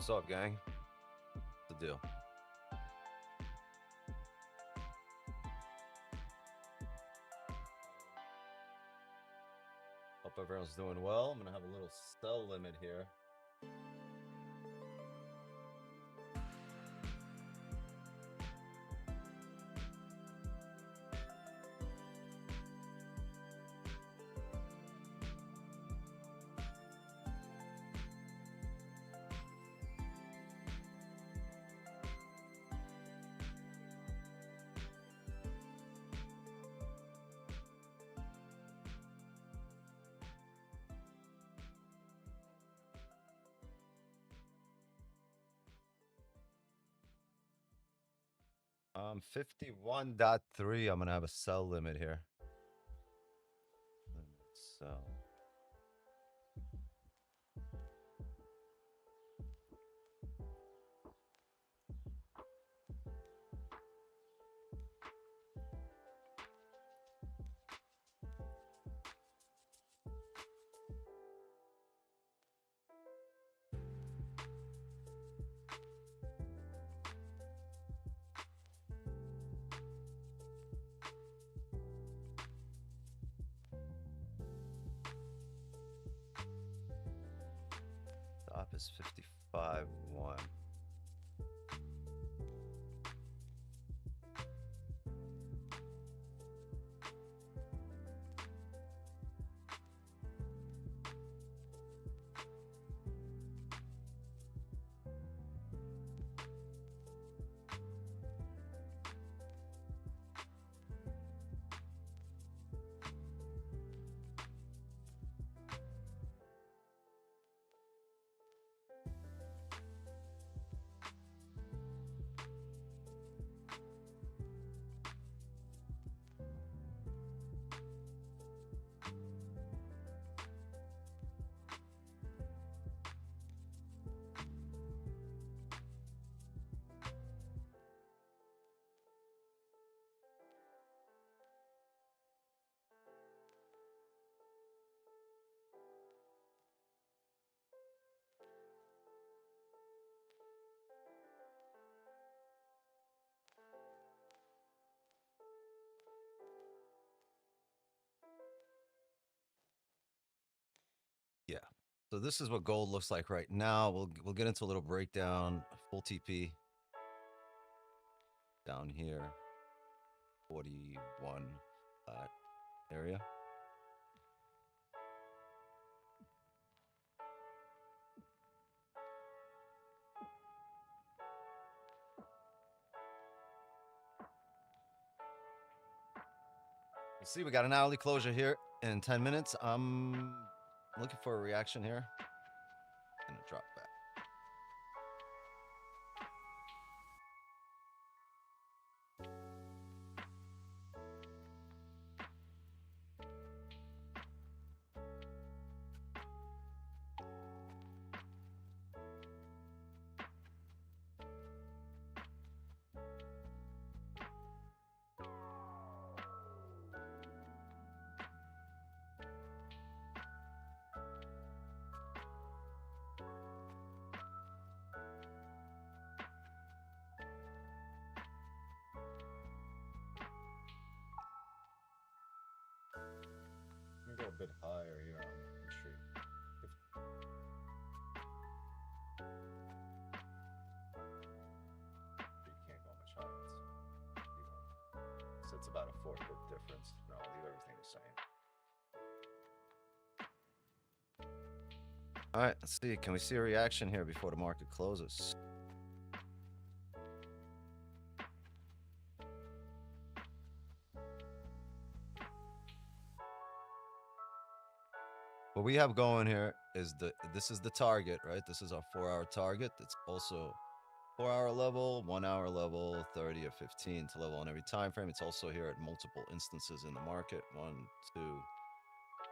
What's up, gang? What's the deal? Hope everyone's doing well. I'm gonna have a little sell limit here. I'm 51.3. I'm gonna have a sell limit here. Sell. Top is 55.1. Yeah. So this is what gold looks like right now. We'll get into a little breakdown. Full TP down here, 41 area. Let's see, we got an hourly closure here in 10 minutes. I'm looking for a reaction here. Gonna drop back. I'm gonna go a bit higher here on entry. You can't go much higher. So it's about a 4-foot difference. No, I'll leave everything the same. All right, let's see. Can we see a reaction here before the market closes? What we have going here is this is the target, right? This is our 4-hour target. It's also 4-hour level, 1-hour level, 30 or 15 to level on every time frame. It's also here at multiple instances in the market. 1, 2,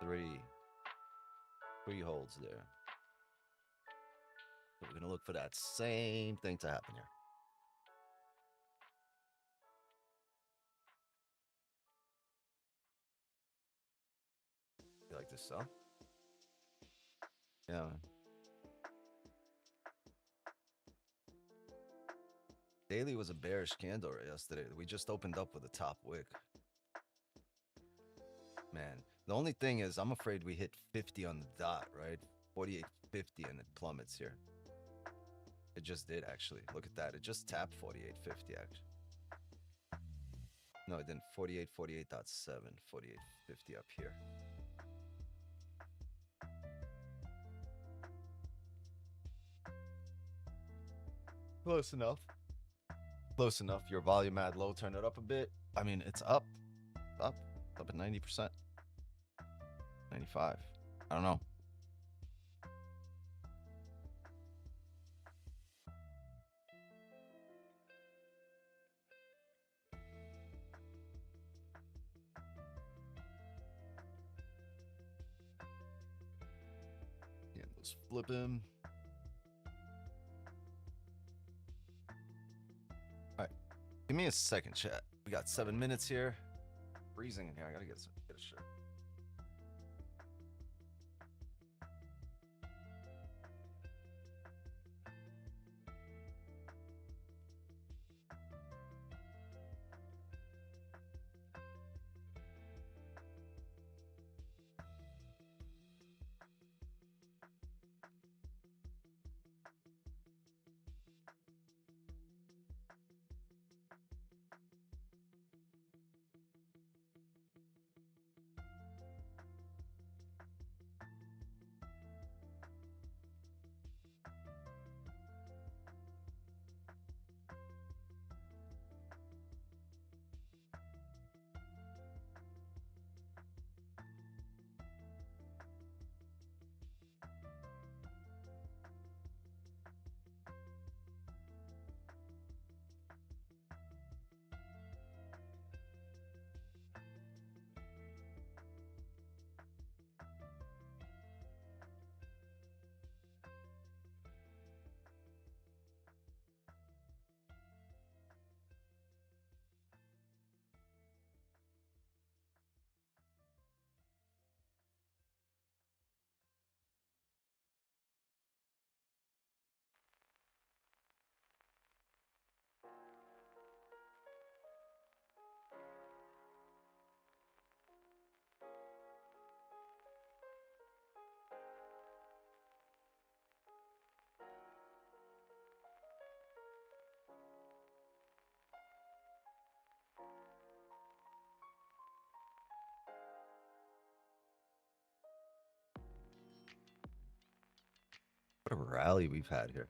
3 holds there. So we're gonna look for that same thing to happen here. You like this sell? Yeah, man. Daily was a bearish candle yesterday. We just opened up with a top wick. Man, the only thing is I'm afraid we hit 50 on the dot, right? 48.50 and it plummets here. It just did, actually. Look at that. It just tapped 48.50, actually. No, it didn't. 48.48.7. 48.50 up here. Close enough. Close enough. Your volume ad low. Turn it up a bit. I mean, it's up. Up at 90%. 95. I don't know. Yeah, let's flip him. All right. Give me a second, chat. We got 7 minutes here. Freezing in here. I gotta get a shirt. What a rally we've had here.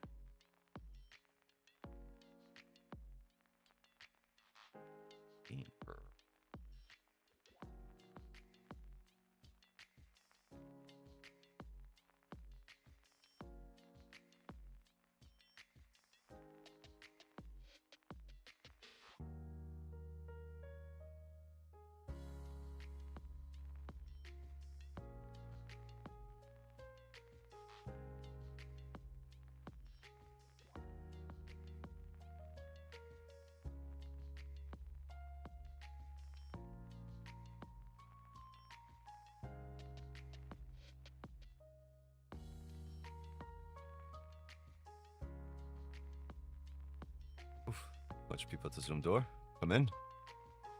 Bunch of people at the Zoom door. Come in.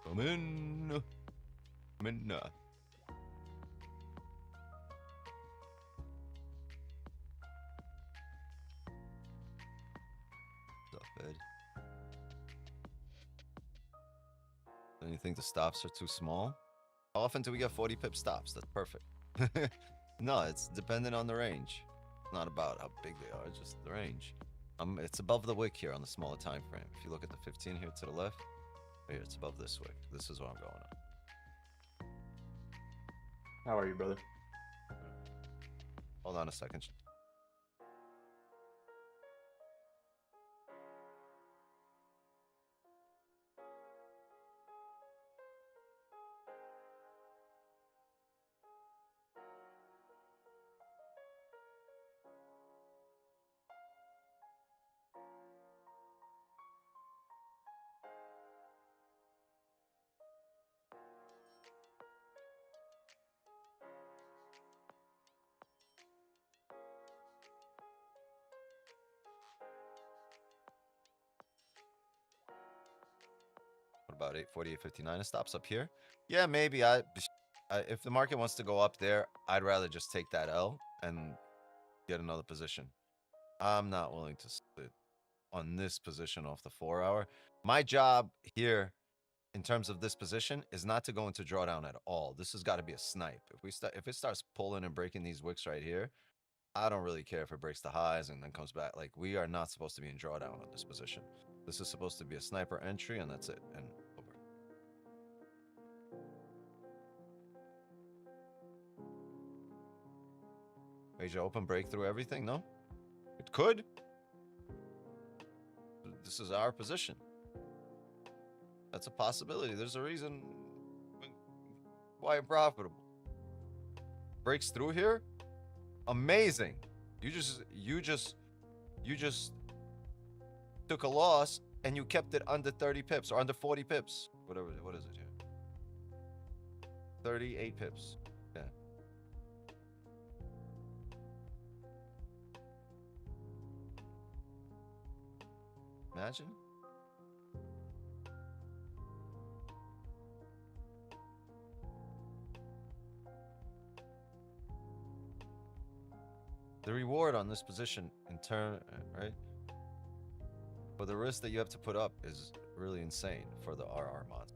Come in. Come in. What's up, Ed? Don't you think the stops are too small? How often do we get 40 pip stops? That's perfect. No, it's dependent on the range. Not about how big they are, just the range. It's above the wick here on the smaller time frame. If you look at the 15 here to the left, here it's above this wick. This is what I'm going on. How are you, brother? Hold on a second. about 848.59. It stops up here. Yeah, maybe if the market wants to go up there, I'd rather just take that L and get another position. I'm not willing to sit on this position off the 4-hour. My job here in terms of this position is not to go into drawdown at all. This has got to be a snipe. If it starts pulling and breaking these wicks right here, I don't really care if it breaks the highs and then comes back. Like, we are not supposed to be in drawdown on this position. This is supposed to be a sniper entry, and that's it. And over. Major open breakthrough everything? No? It could. This is our position. That's a possibility. There's a reason why I'm profitable. Breaks through here? Amazing. You just took a loss and you kept it under 30 pips or under 40 pips. Whatever. What is it here? 38 pips. Yeah. Imagine. The reward on this position in turn, right? For the risk that you have to put up is really insane for the RR mod.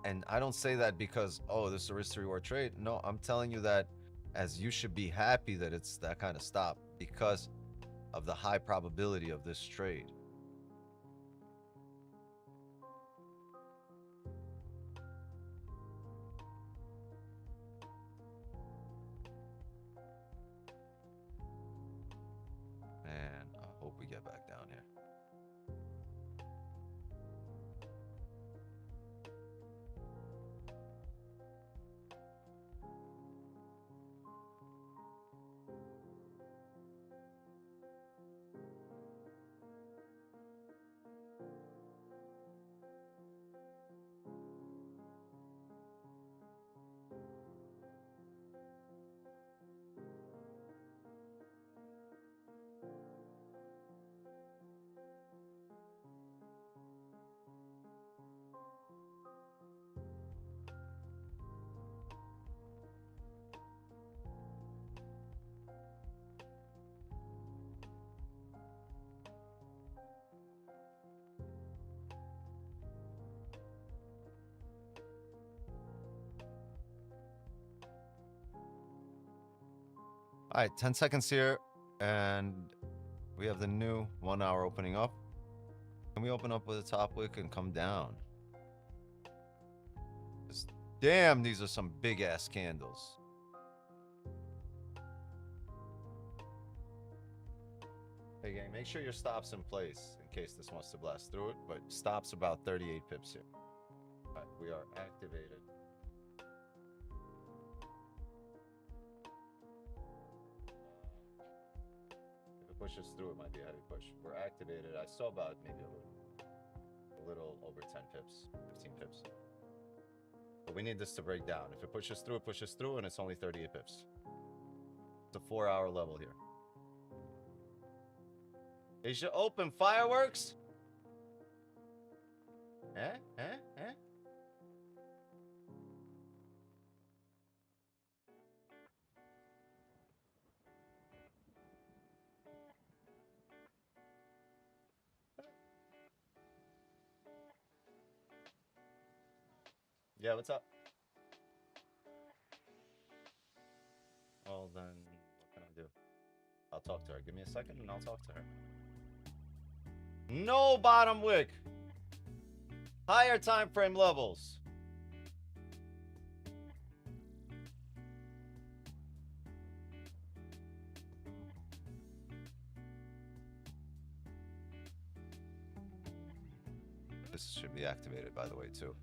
And I don't say that because, oh, this is a risk to reward trade. No, I'm telling you that as you should be happy that it's that kind of stop because of the high probability of this trade. Man, I hope we get back down here. All right, 10 seconds here, and we have the new 1 hour opening up. Can we open up with a top wick and come down? Damn, these are some big ass candles. Hey gang, make sure your stop's in place in case this wants to blast through it, but stop's about 38 pips here. All right, we are activated. Pushes through, it might be a heavy push. We're activated. I saw about maybe a little over 10 pips, 15 pips. But we need this to break down. If it pushes through, and it's only 38 pips. It's a 4 hour level here. Asia open fireworks? Eh? Yeah, what's up? Well, then, what can I do? I'll talk to her. Give me a second and I'll talk to her. No bottom wick. Higher time frame levels. This should be activated, by the way, too.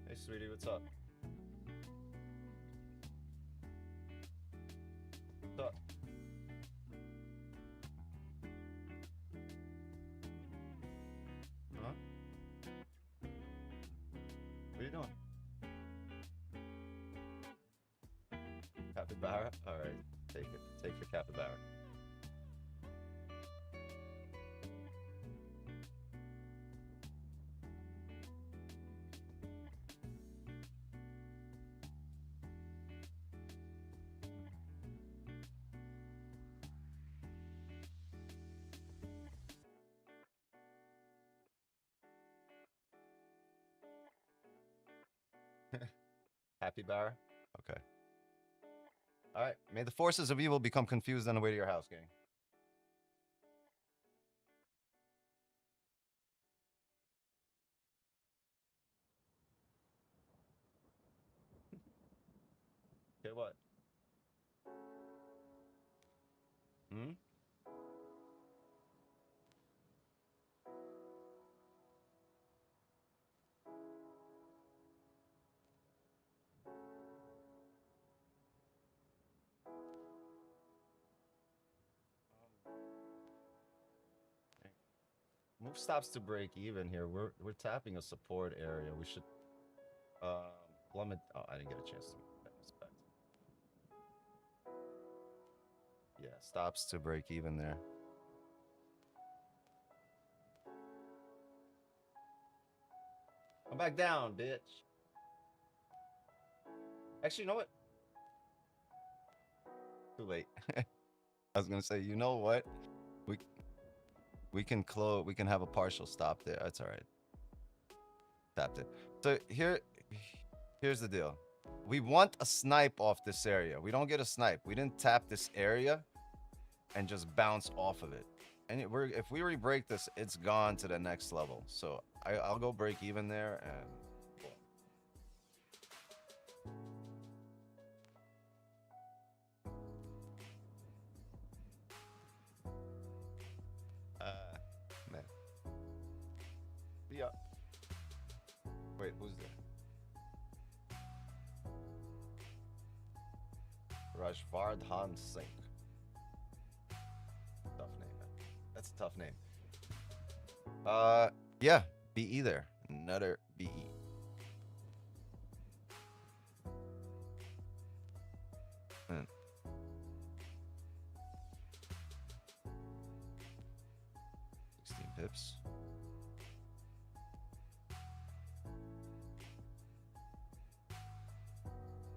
Hey, sweetie, what's up? Capybara? All right, take it. Take the capybara. Capybara? Okay. All right. May the forces of evil become confused on the way to your house, gang. Okay, what? Hmm? Move stops to break even here. We're tapping a support area. We should plummet. Oh, I didn't get a chance to make that respect. Yeah, stops to break even there. Come back down, bitch. Actually, you know what? Too late. I was gonna say, you know what? We we can close. We can have a partial stop there. That's all right. Tapped it. So here's the deal. We want a snipe off this area. We don't get a snipe. We didn't tap this area and just bounce off of it. And if we re-break this, it's gone to the next level. So I'll go break even there and. Man. Yeah. Wait, who's there? Rajvardhan Singh. Tough name, man. That's a tough name. Yeah, BE there. Another BE. Hmm. 16 pips.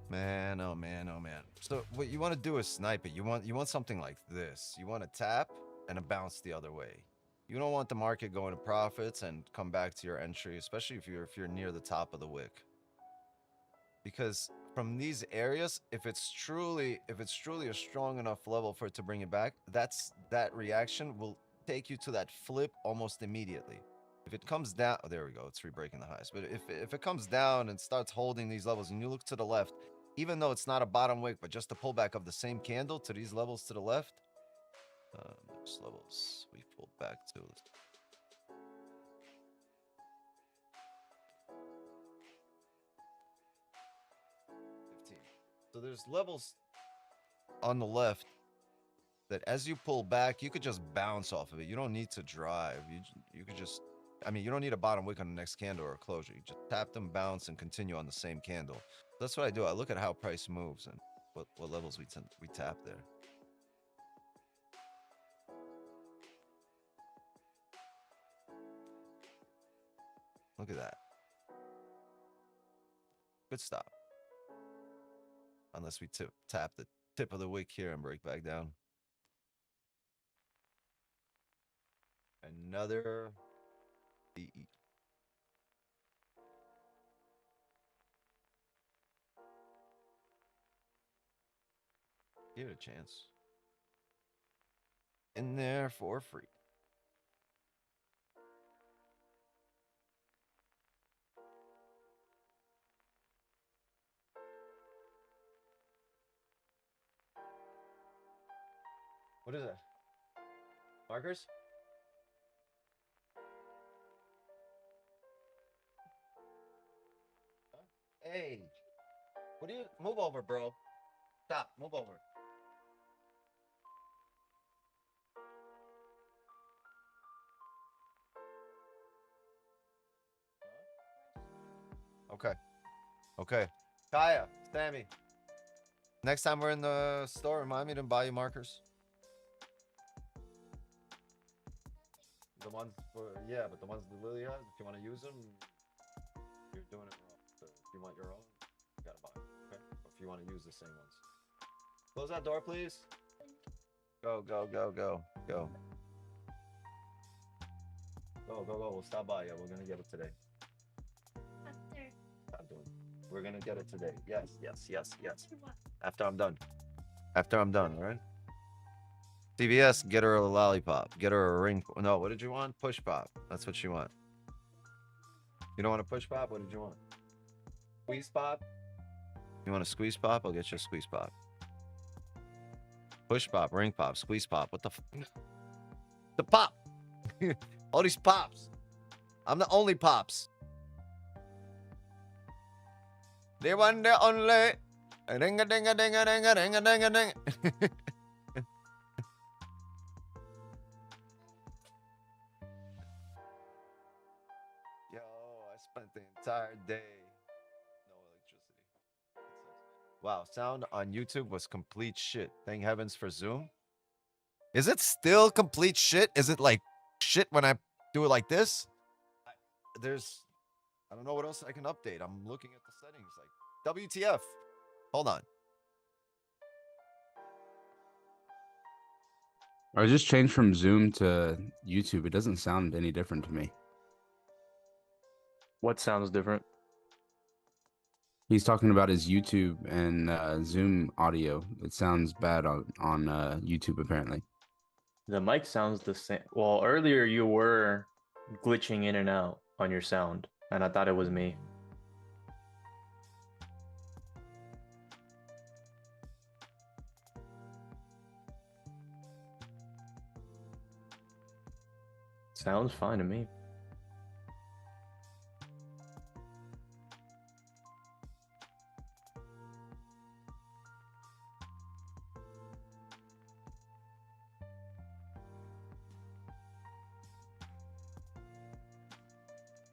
Man, oh man, oh man. So what you want to do is snipe it. You want something like this. You want to tap and a bounce the other way. You don't want the market going to profits and come back to your entry, especially if you're near the top of the wick. Because from these areas, if it's truly a strong enough level for it to bring it back, that reaction will take you to that flip almost immediately. If it comes down, oh, there we go, it's re-breaking the highs. But if it comes down and starts holding these levels, and you look to the left, even though it's not a bottom wick, but just a pullback of the same candle to these levels to the left, those levels we pulled back to. 15. So there's levels on the left that as you pull back, you could just bounce off of it. You don't need to drive. You could just, I mean, you don't need a bottom wick on the next candle or a closure. You just tap them, bounce, and continue on the same candle. That's what I do. I look at how price moves and what levels we tap there. Look at that. Good stop. Unless we tap the tip of the wick here and break back down. Another BE. Give it a chance. In there for free. What is that? Markers? Huh? Hey, what do you move over, bro? Stop, move over. Okay. Okay. Kaya, Sammy. Next time we're in the store, remind me to buy you markers. The ones for, yeah, but the ones that Lily has, if you want to use them, you're doing it wrong. So if you want your own, you gotta buy them, okay? Or if you want to use the same ones. Close that door, please. Go, go, go, go, go. Go, go, go. We'll stop by. Yeah, we're gonna get it today. Stop doing it. We're gonna get it today. Yes, yes, yes, yes. After I'm done. After I'm done, all right? CVS, get her a lollipop. Get her a ring. No, what did you want? Push pop. That's what she want. You don't want a push pop? What did you want? Squeeze pop? You want a squeeze pop? I'll get you a squeeze pop. Push pop, ring pop, squeeze pop. What the the pop? All these pops. I'm the only pops. The one, the only. Ding a ding a ding a ding a ding a ding a ding. Yo, I spent the entire day. No electricity. That sucks. Wow, sound on YouTube was complete shit. Thank heavens for Zoom. Is it still complete shit? Is it like shit when I do it like this? I don't know what else I can update. I'm looking at the settings like WTF. Hold on. I just changed from Zoom to YouTube. It doesn't sound any different to me. What sounds different? He's talking about his YouTube and Zoom audio. It sounds bad on YouTube apparently. The mic sounds the same. Well, earlier you were glitching in and out on your sound, and I thought it was me. Sounds fine to me.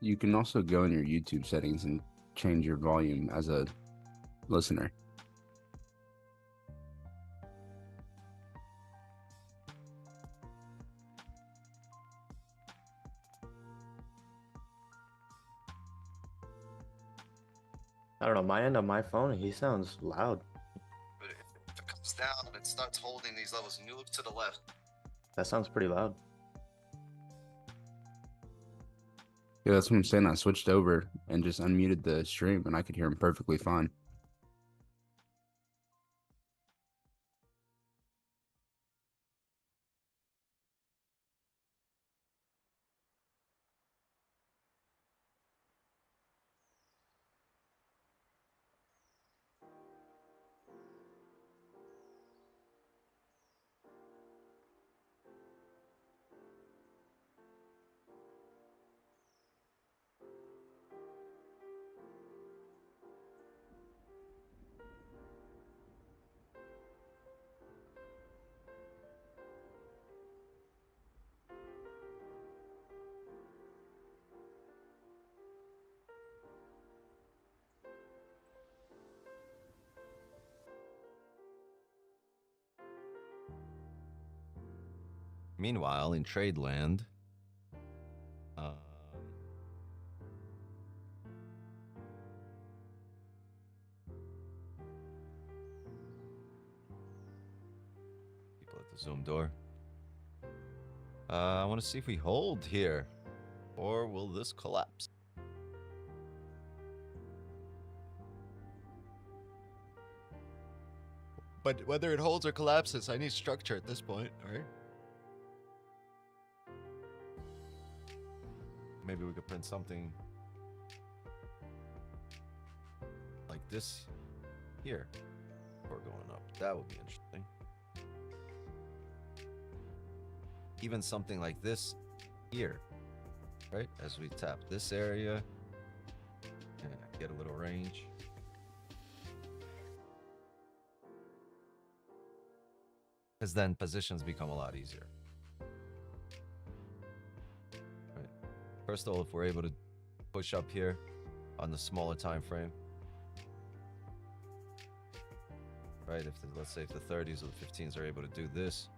You can also go in your YouTube settings and change your volume as a listener. I don't know, my end on my phone, he sounds loud. But if it comes down and it starts holding these levels, and you look to the left. That sounds pretty loud. Yeah, that's what I'm saying. I switched over and just unmuted the stream, and I could hear him perfectly fine. Meanwhile, in trade land, people at the Zoom door. I want to see if we hold here, or will this collapse? But whether it holds or collapses, I need structure at this point, all right? Maybe we could print something like this here before going up. That would be interesting. Even something like this here, right? As we tap this area, and get a little range. Because then positions become a lot easier. Right. First of all, if we're able to push up here on the smaller time frame, right? If let's say if the 30s or the 15s are able to do this,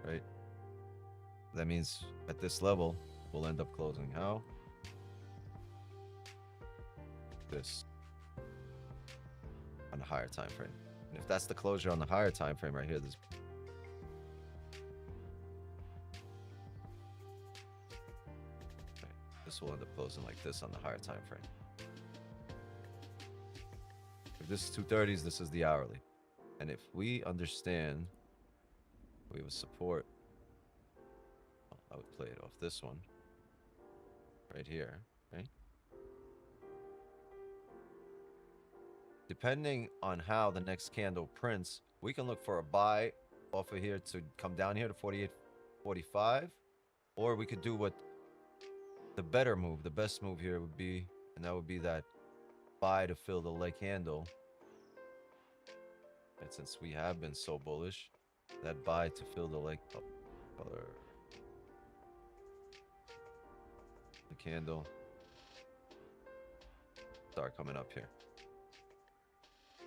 right? That means at this level, we'll end up closing how? This on the higher time frame. And if that's the closure on the higher time frame right here, this will end up closing like this on the higher time frame. If this is 230s, this is the hourly. And if we understand we have a support, I would play it off this one right here, right? Depending on how the next candle prints, we can look for a buy off of here to come down here to 48.45, or we could do what the better move, the best move here would be, and that would be that buy to fill the leg candle. And since we have been so bullish, that buy to fill the leg color, the candle start coming up here,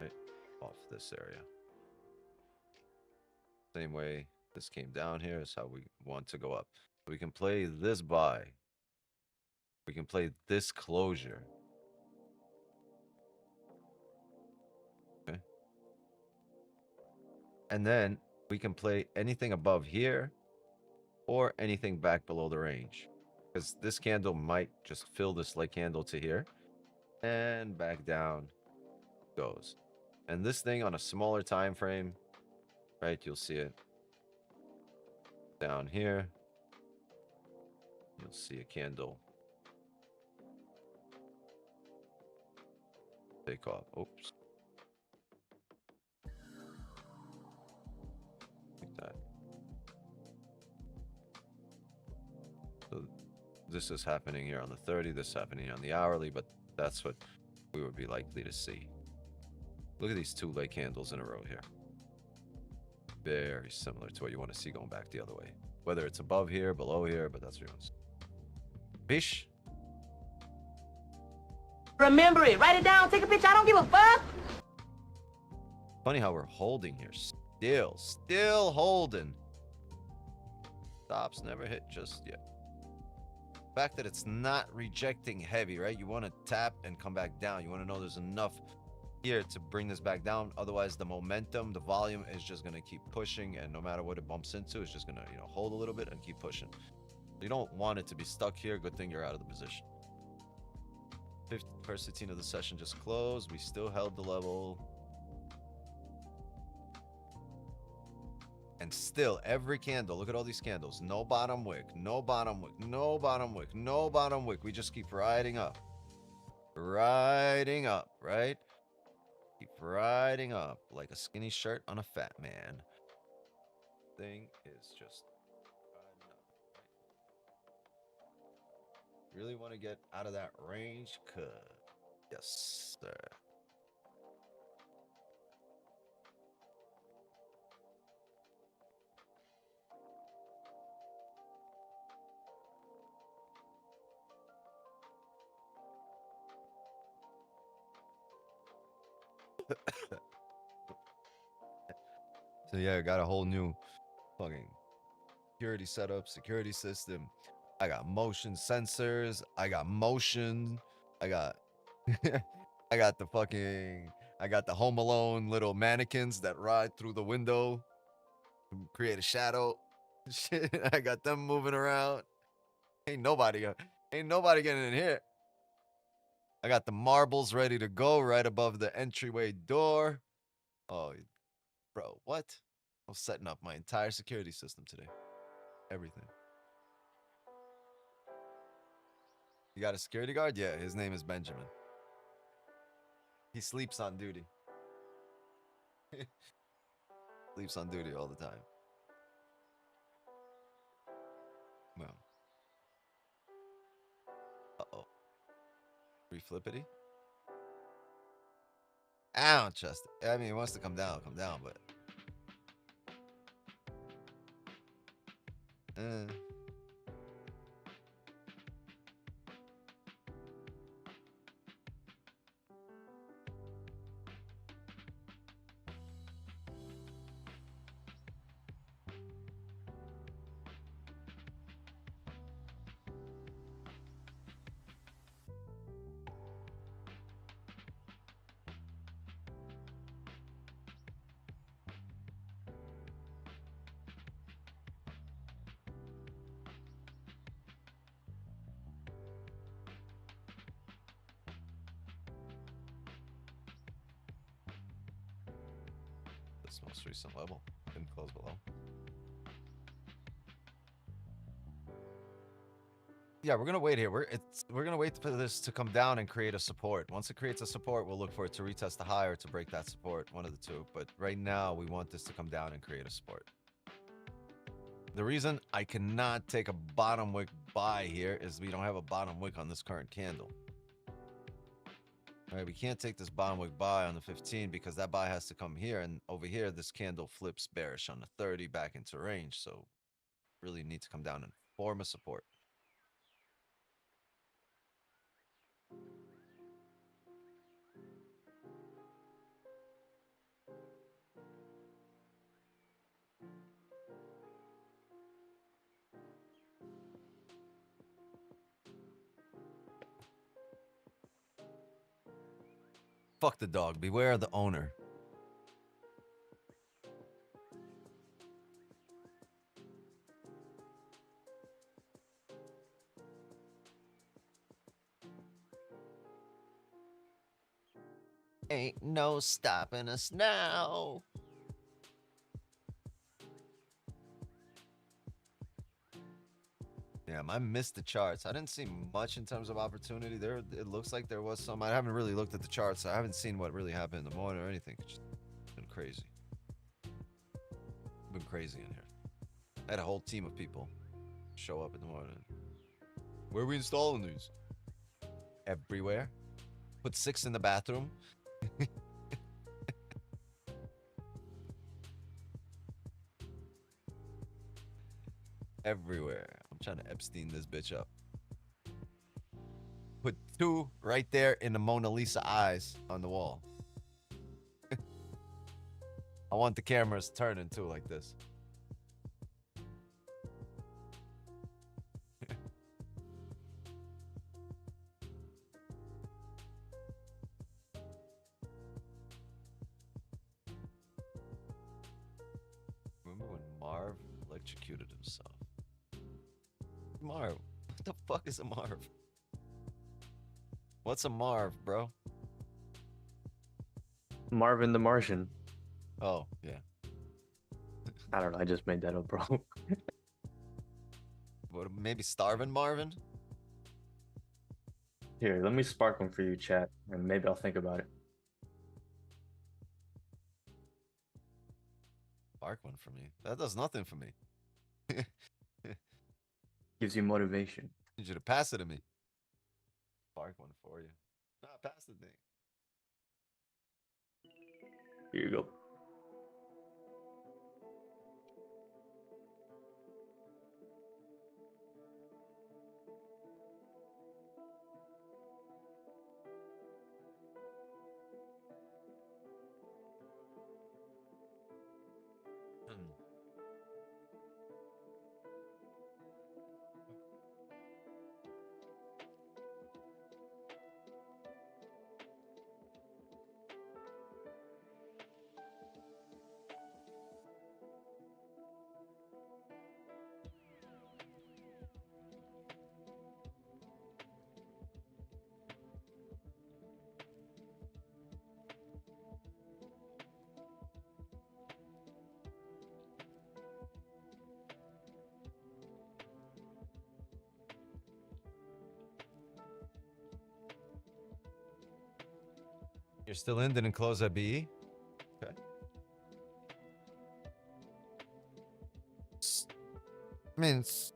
right off this area. Same way this came down here is how we want to go up. We can play this buy. We can play this closure. Okay. And then we can play anything above here or anything back below the range. Because this candle might just fill this leg candle to here and back down goes. And this thing on a smaller time frame, right? You'll see it down here. You'll see a candle take off. Oops. Like that. So this is happening here on the 30, this is happening on the hourly, but that's what we would be likely to see. Look at these two leg candles in a row here. Very similar to what you want to see going back the other way. Whether it's above here, below here, but that's what you want to see. Bish. Remember it. Write it down. Take a picture. I don't give a fuck. Funny how we're holding here. Still holding. Stops never hit just yet. The fact that it's not rejecting heavy, right? You want to tap and come back down. You want to know there's enough here to bring this back down. Otherwise, the momentum, the volume is just going to keep pushing. And no matter what it bumps into, it's just going to, hold a little bit and keep pushing. You don't want it to be stuck here. Good thing you're out of the position. First 15 of the session just closed. We still held the level. And still, every candle, look at all these candles. No bottom wick, no bottom wick, no bottom wick, no bottom wick. We just keep riding up. Riding up, right? Keep riding up like a skinny shirt on a fat man. Thing is just riding up. Really want to get out of that range? Yes, sir. So yeah, I got a whole new fucking security setup, security system. I got motion sensors. I got motion. I got I got the Home Alone little mannequins that ride through the window to create a shadow. Shit, I got them moving around. Ain't nobody getting in here. I got the marbles ready to go right above the entryway door. Oh, bro, what? I'm setting up my entire security system today. Everything. You got a security guard? Yeah, his name is Benjamin. He sleeps on duty. Sleeps on duty all the time. Well. Uh-oh. Reflippity? I don't trust it. I mean, he wants to come down, but... this most recent level. Didn't close below. Yeah, we're gonna wait here. We're gonna wait for this to come down and create a support. Once it creates a support, we'll look for it to retest the high or to break that support, one of the two. But right now, we want this to come down and create a support. The reason I cannot take a bottom wick buy here is we don't have a bottom wick on this current candle. All right, we can't take this bottom wick buy on the 15 because that buy has to come here, and over here, this candle flips bearish on the 30 back into range. So really need to come down and form a support. Fuck the dog. Beware the owner. Ain't no stopping us now. Damn, I missed the charts. I didn't see much in terms of opportunity there. It looks like there was some. I haven't really looked at the charts. So I haven't seen what really happened in the morning or anything. It's just been crazy. Been crazy in here. I had a whole team of people show up in the morning. Where are we installing these? Everywhere. Put 6 in the bathroom. Everywhere. I'm trying to Epstein this bitch up. Put 2 right there in the Mona Lisa eyes on the wall. I want the cameras turning too like this. Remember when Marv electrocuted himself? Marv? What the fuck is a Marv? What's a Marv, bro? Marvin the Martian. Oh, yeah. I don't know. I just made that up, bro. What, maybe Starvin' Marvin? Here, let me spark one for you, chat, and maybe I'll think about it. Spark one for me. That does nothing for me. Gives you motivation. Need you to pass it to me. Spark one for you. Nah, pass the thing. Here you go. You're still in, didn't close at BE? Okay. I mean, it's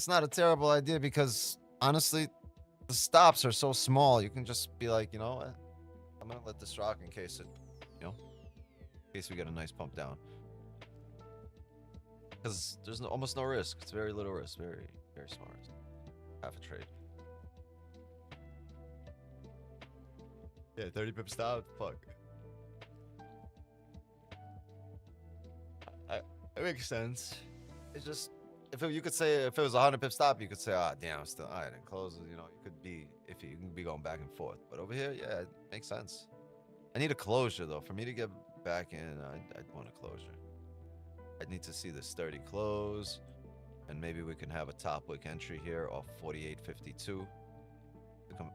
not a terrible idea because honestly, the stops are so small. You can just be like, you know what? I'm going to let this rock in case it, you know, in case we get a nice pump down. Because there's almost no risk. It's very little risk. Very, very smart. Half a trade. Yeah, 30 pip stop. Fuck. It makes sense. It's just you could say if it was 100 pip stop, you could say, ah, damn, still I didn't close it. You know, you could be iffy. You can be going back and forth. But over here, yeah, it makes sense. I need a closure though. For me to get back in, I'd want a closure. I'd need to see this 30 close, and maybe we can have a top wick entry here off 48.52.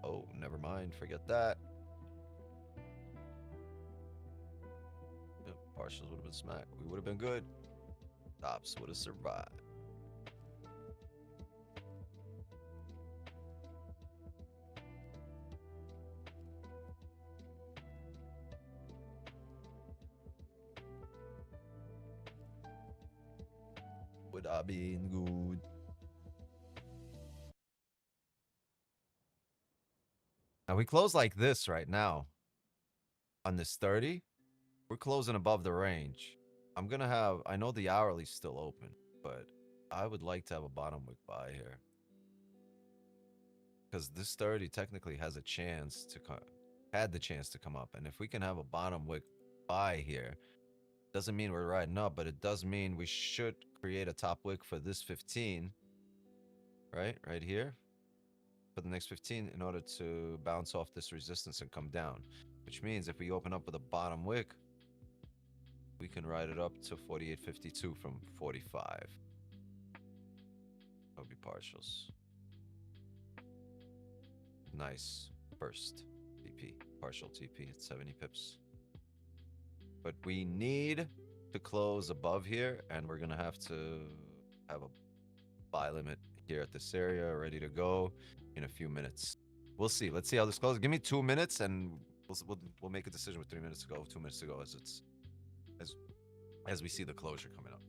Oh, never mind. Forget that. Partials would have been smack. We would have been good. Stops would have survived. Would have been good. Now we close like this right now. On this 30, we're closing above the range. I'm gonna have, I know the hourly's still open, but I would like to have a bottom wick buy here. Because this 30 technically has a chance to had the chance to come up. And if we can have a bottom wick buy here, doesn't mean we're riding up, but it does mean we should create a top wick for this 15, right? Right here. For the next 15 in order to bounce off this resistance and come down. Which means if we open up with a bottom wick, we can ride it up to 48.52 from 45. That would be partials. Nice. First TP. Partial TP at 70 pips. But we need to close above here, and we're going to have to have a buy limit here at this area ready to go in a few minutes. We'll see. Let's see how this closes. Give me 2 minutes, and we'll make a decision with 3 minutes to go, 2 minutes to go as we see the closure coming up.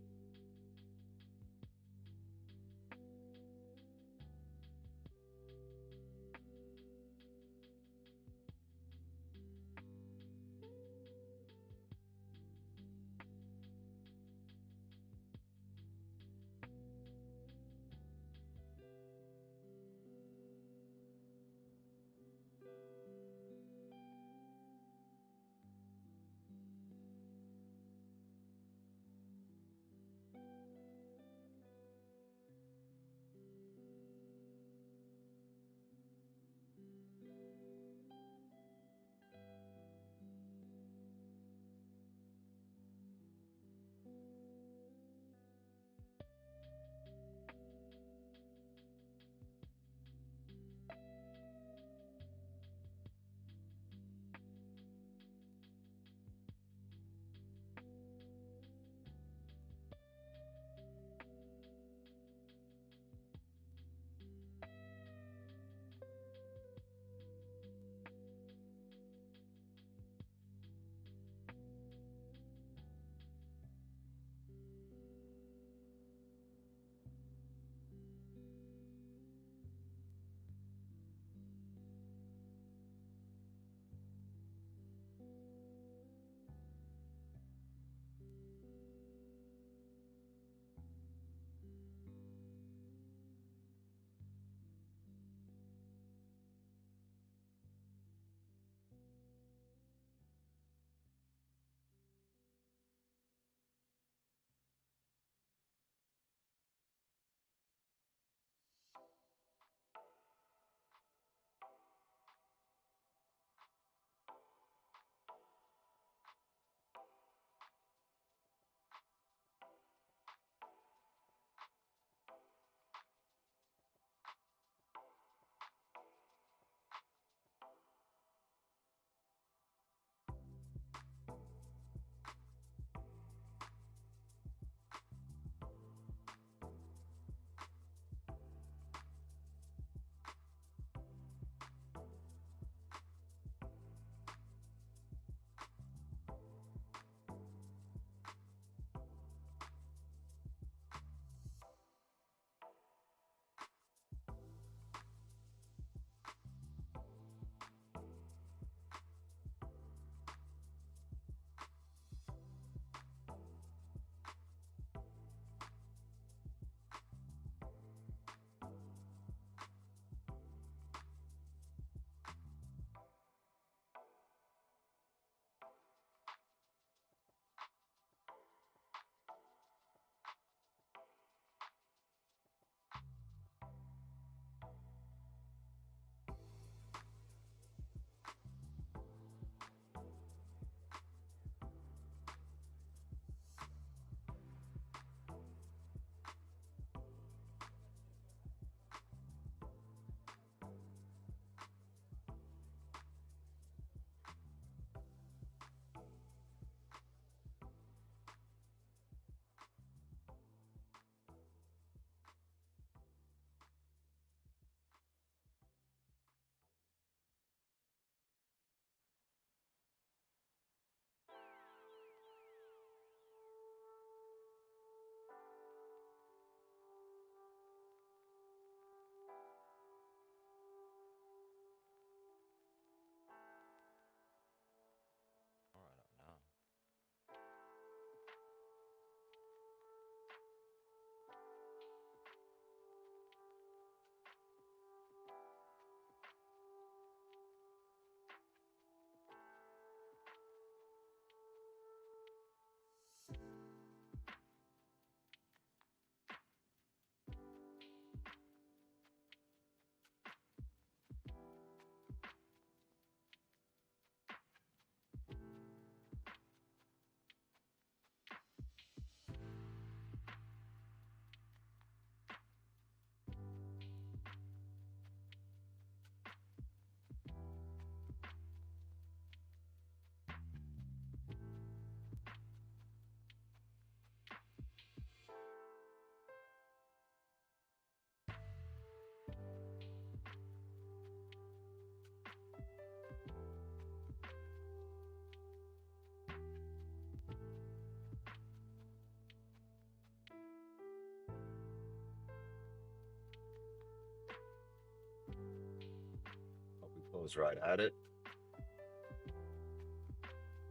was right at it.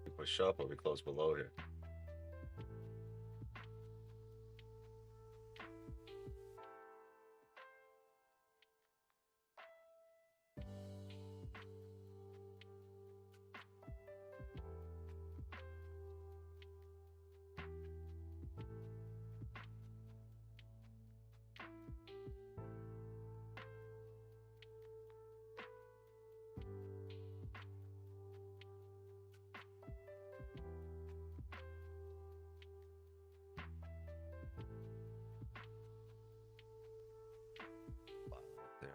We push up or we close below here. There.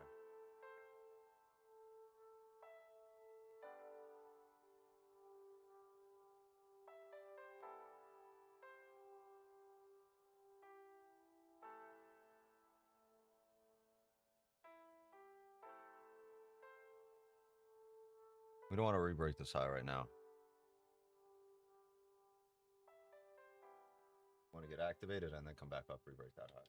We don't want to re-break this high right now. Want to get activated and then come back up, re-break that high.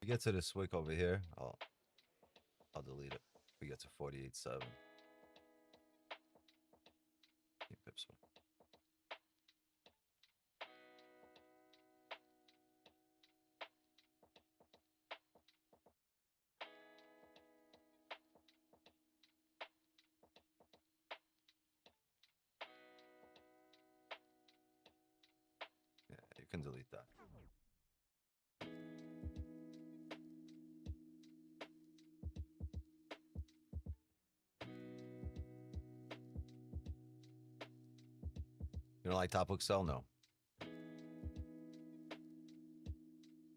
We get to this wick over here. I'll delete it. We get to 48.7. Pips. Yeah, you can delete that. You don't like top hook sell? No.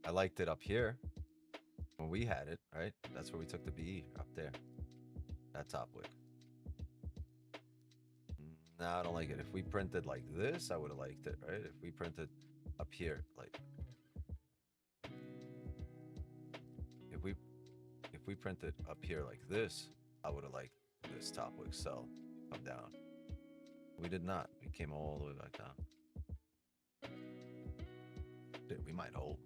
I liked it up here when we had it, right? That's where we took the BE, up there. That top wick. No, I don't like it. If we printed like this, I would have liked it, right? If we printed up here, like if we printed up here like this, I would have liked this top wick sell come down. We did not. We came all the way back down. Dude, we might hold.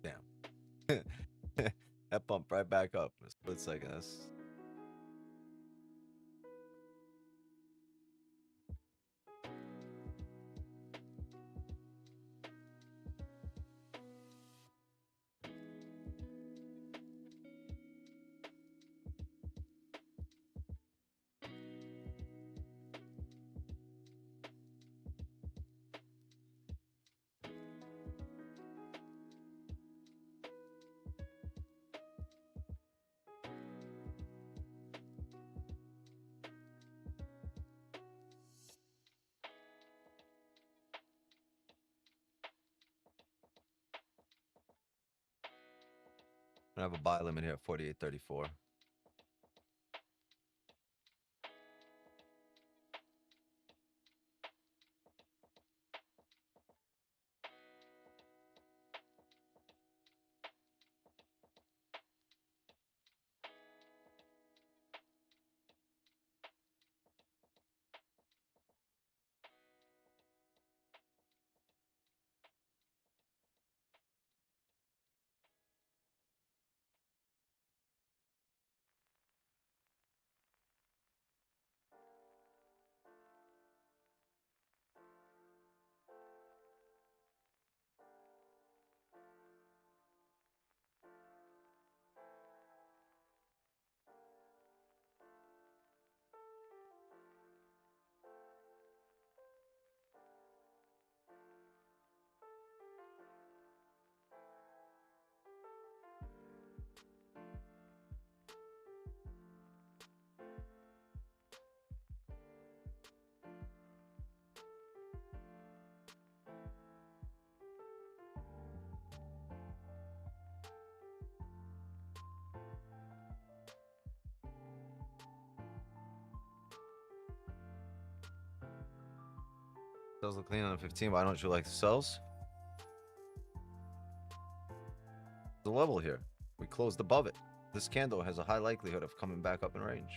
Damn. That bumped right back up. A split second. That's I have a buy limit here at 48.34. Sells look clean on the 15. Why don't you like the sells? The level here. We closed above it. This candle has a high likelihood of coming back up in range.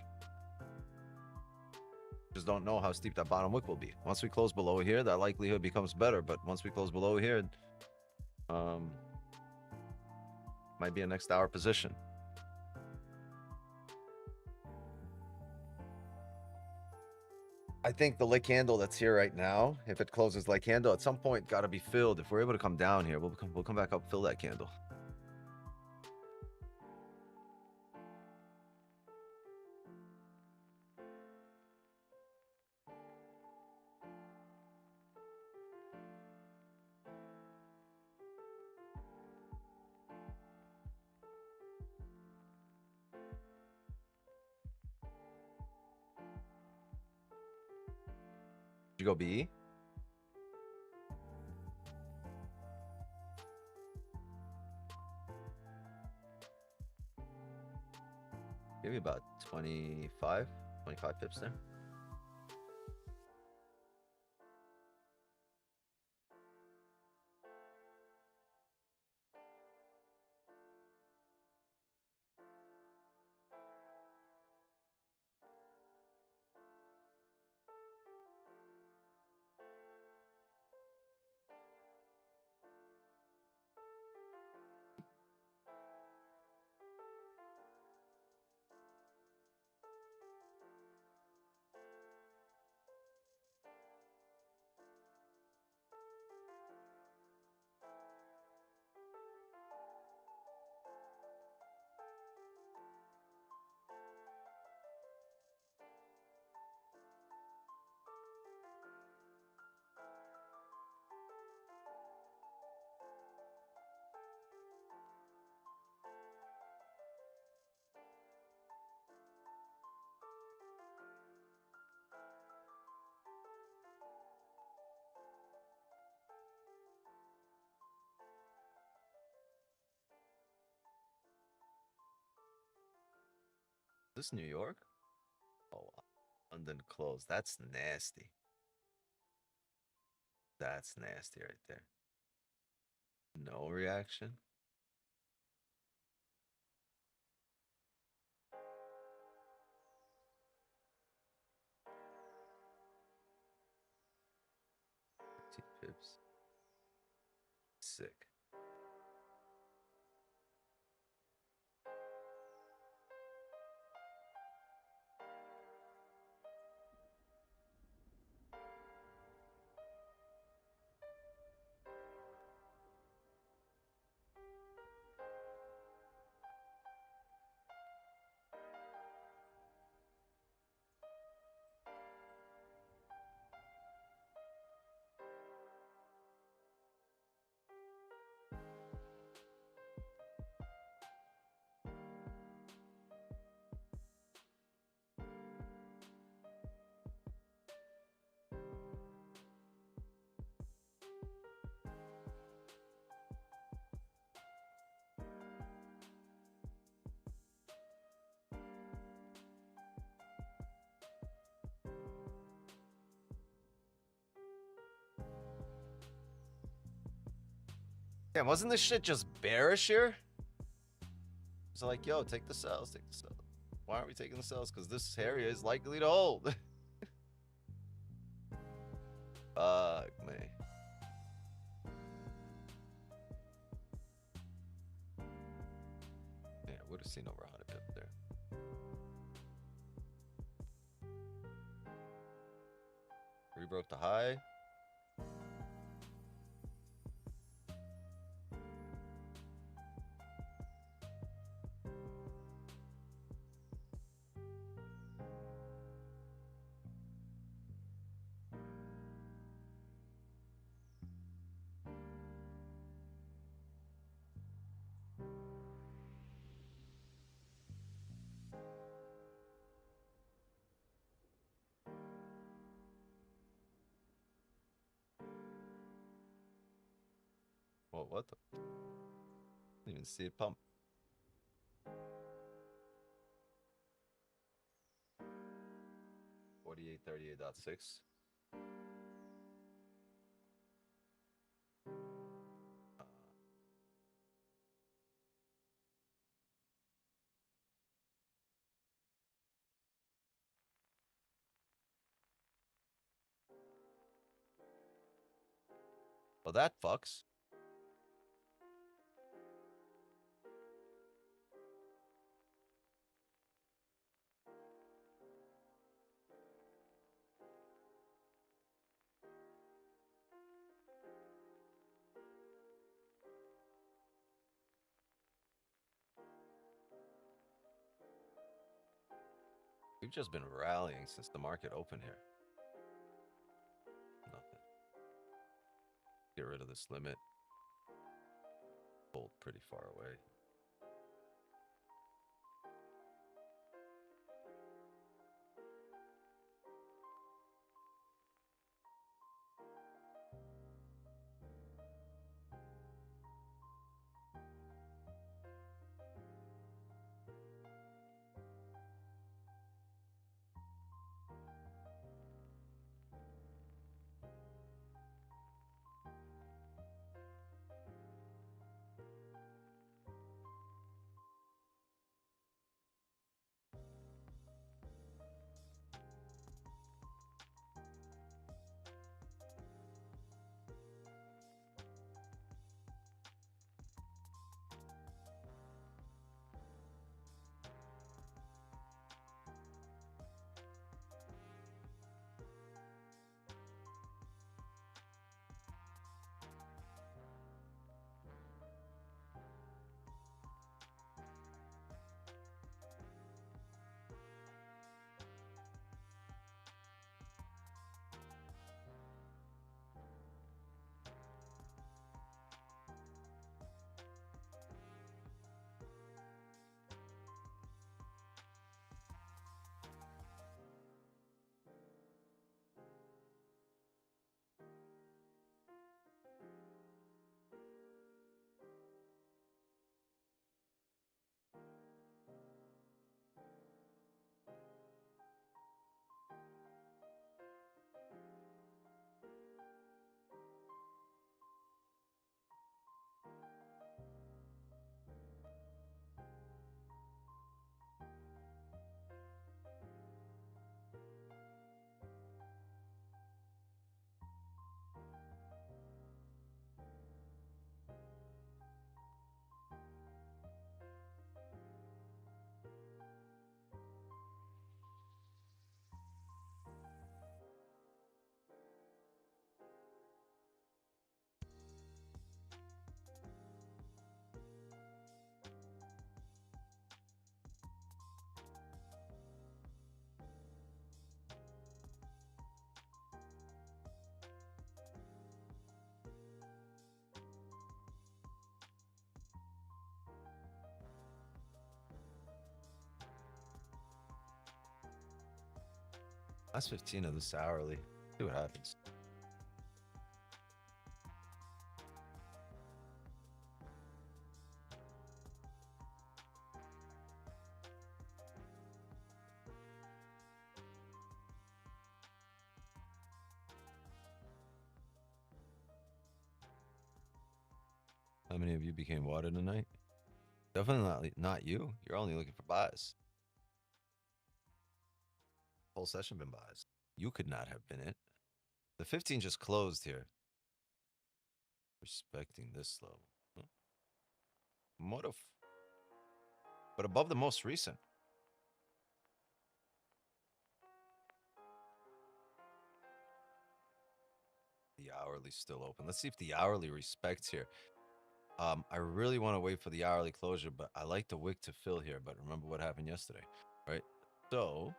Just don't know how steep that bottom wick will be. Once we close below here, that likelihood becomes better. But once we close below here, might be a next hour position. I think the lit candle that's here right now, if it closes like candle, at some point got to be filled. If we're able to come down here, we'll come back up, fill that candle. Did you go B? Maybe about 25 pips there. Is this New York? Oh, London closed. That's nasty. That's nasty right there. No reaction. Pips. Sick. Damn, wasn't this shit just bearish here? It's like, yo, take the sells, take the sells. Why aren't we taking the sells? Because this area is likely to hold. Fuck me. Yeah, would have seen over 100 pips there. Rebroke the high. Well, what the? Didn't even see it pump. $48.38.6. Well, that fucks. We've just been rallying since the market opened here. Nothing. Get rid of this limit. Hold pretty far away. Last 15 of this hourly. See what happens. How many of you became water tonight? Definitely not you. You're only looking for buys. Whole session been buys. You could not have been it. The 15 just closed here. Respecting this level. What if? But above the most recent. The hourly's still open. Let's see if the hourly respects here. I really want to wait for the hourly closure, but I like the wick to fill here. But remember what happened yesterday, right? So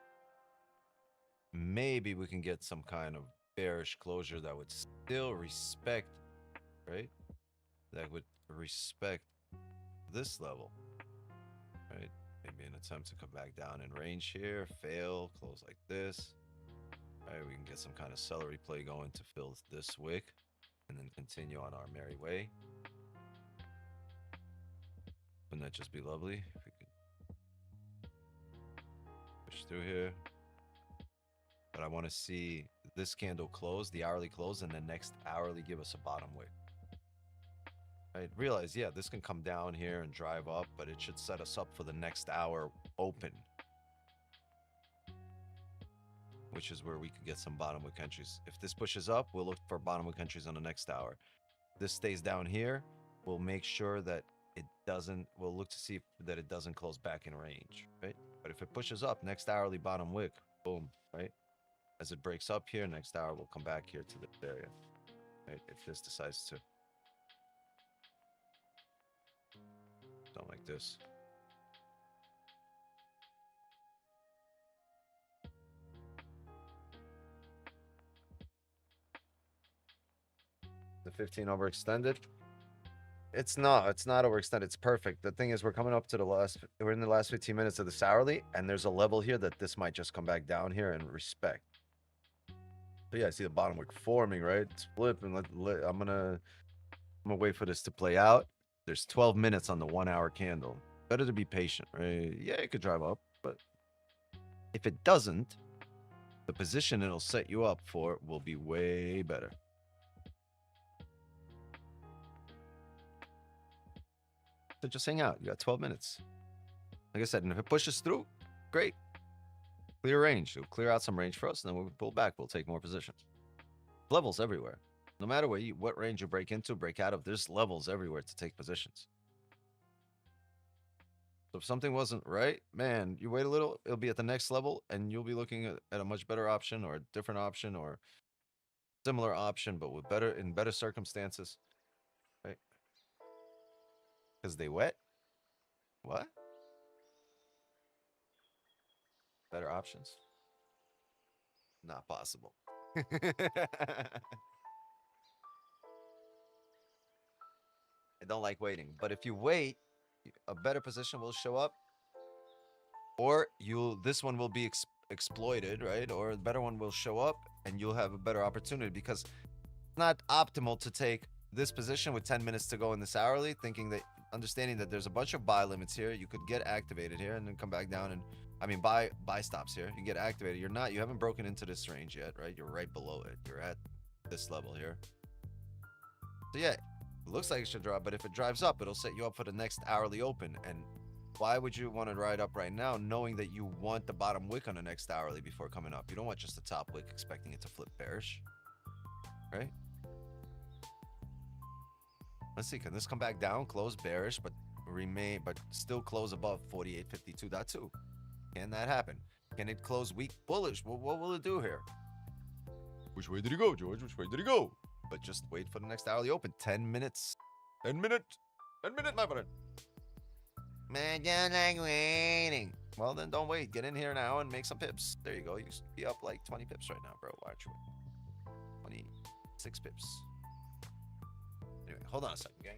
maybe we can get some kind of bearish closure that would still respect, right? That would respect this level, right? Maybe an attempt to come back down in range here, fail, close like this. All right, we can get some kind of celery play going to fill this wick and then continue on our merry way. Wouldn't that just be lovely if we could push through here? But I want to see this candle close, the hourly close, and then next hourly give us a bottom wick. Right? Realize, yeah, this can come down here and drive up, but it should set us up for the next hour open, which is where we could get some bottom wick entries. If this pushes up, we'll look for bottom wick entries on the next hour. This stays down here, we'll make sure that it doesn't, we'll look to see that it doesn't close back in range, right? But if it pushes up, next hourly bottom wick, boom, right? As it breaks up here, next hour we'll come back here to this area, right? If this decides to. Something like this. The 15 overextended. It's not overextended. It's perfect. The thing is, we're coming up to we're in the last 15 minutes of this hourly, and there's a level here that this might just come back down here and respect. So yeah, I see the bottom wick forming, right? It's flip, and I'm gonna wait for this to play out. There's 12 minutes on the 1 hour candle. Better to be patient, right? Yeah, it could drive up, but if it doesn't, the position it'll set you up for will be way better. So just hang out. You got 12 minutes. Like I said, and if it pushes through, great. Clear range. It'll clear out some range for us, and then we'll pull back. We'll take more positions. Levels everywhere. No matter what range you break into, break out of, there's levels everywhere to take positions. So if something wasn't right, man, you wait a little, it'll be at the next level, and you'll be looking at a much better option or a different option or similar option, but with better circumstances, right? Because they wet? What? Better options? Not possible. I don't like waiting, but if you wait, a better position will show up, or this one will be exploited, right? Or a better one will show up, and you'll have a better opportunity, because it's not optimal to take this position with 10 minutes to go in this hourly, understanding that there's a bunch of buy limits here. You could get activated here and then come back down, and buy stops here. You get activated. You haven't broken into this range yet, right? You're right below it. You're at this level here. So yeah, it looks like it should drop, but if it drives up, it'll set you up for the next hourly open. And why would you want to ride up right now knowing that you want the bottom wick on the next hourly before coming up? You don't want just the top wick expecting it to flip bearish, right? Let's see, can this come back down, close bearish, but still close above 4852.2? Can that happen? Can it close weak bullish? What will it do here? Which way did he go, George? Which way did he go? But just wait for the next hourly open. 10 minutes. 10 minutes, my friend. Man, you like waiting. Well, then don't wait. Get in here now and make some pips. There you go. You should be up like 20 pips right now, bro. Watch. 26 pips. Anyway, hold on a second, gang.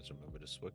guys remember this wick?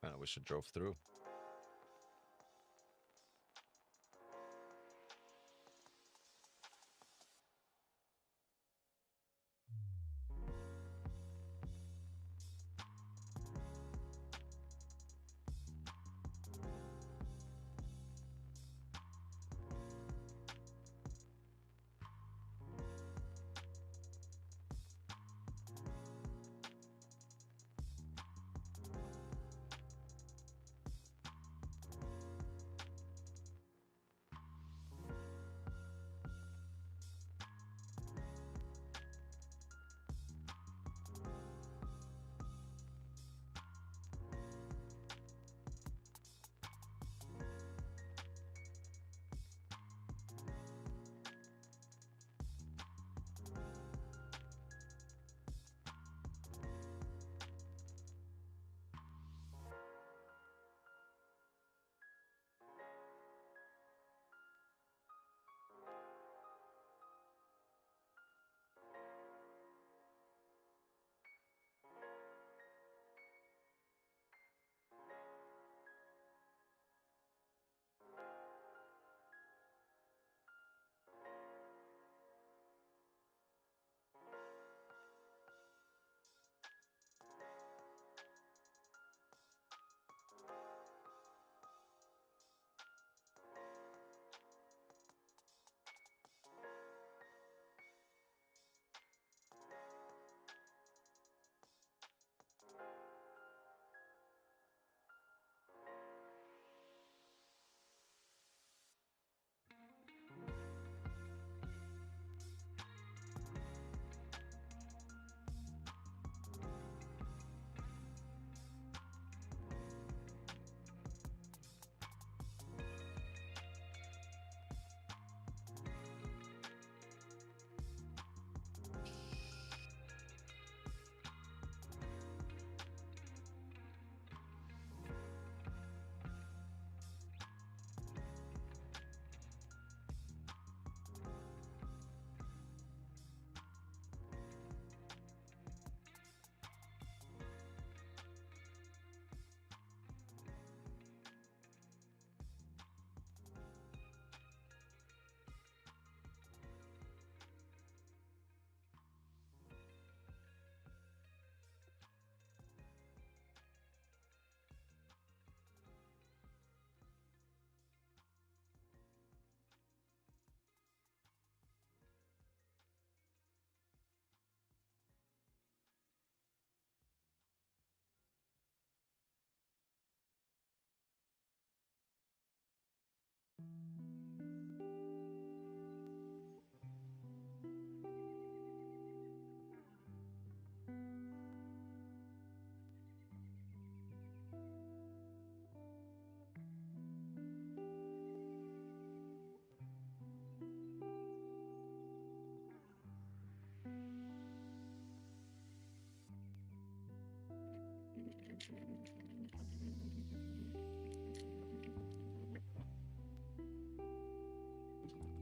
Man, I wish it drove through.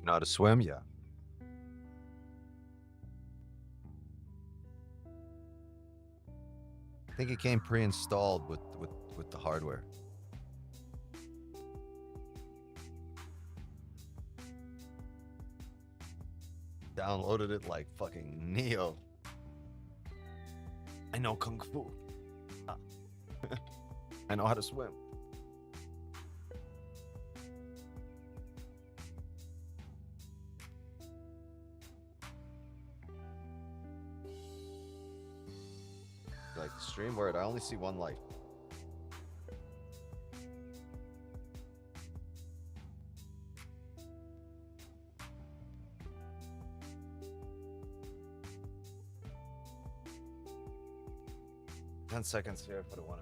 Know how to swim? Yeah. I think it came pre-installed with the hardware. Downloaded it like fucking Neo. I know Kung Fu. Ah. I know how to swim. Like the stream word, I only see one light. $10 here for the one.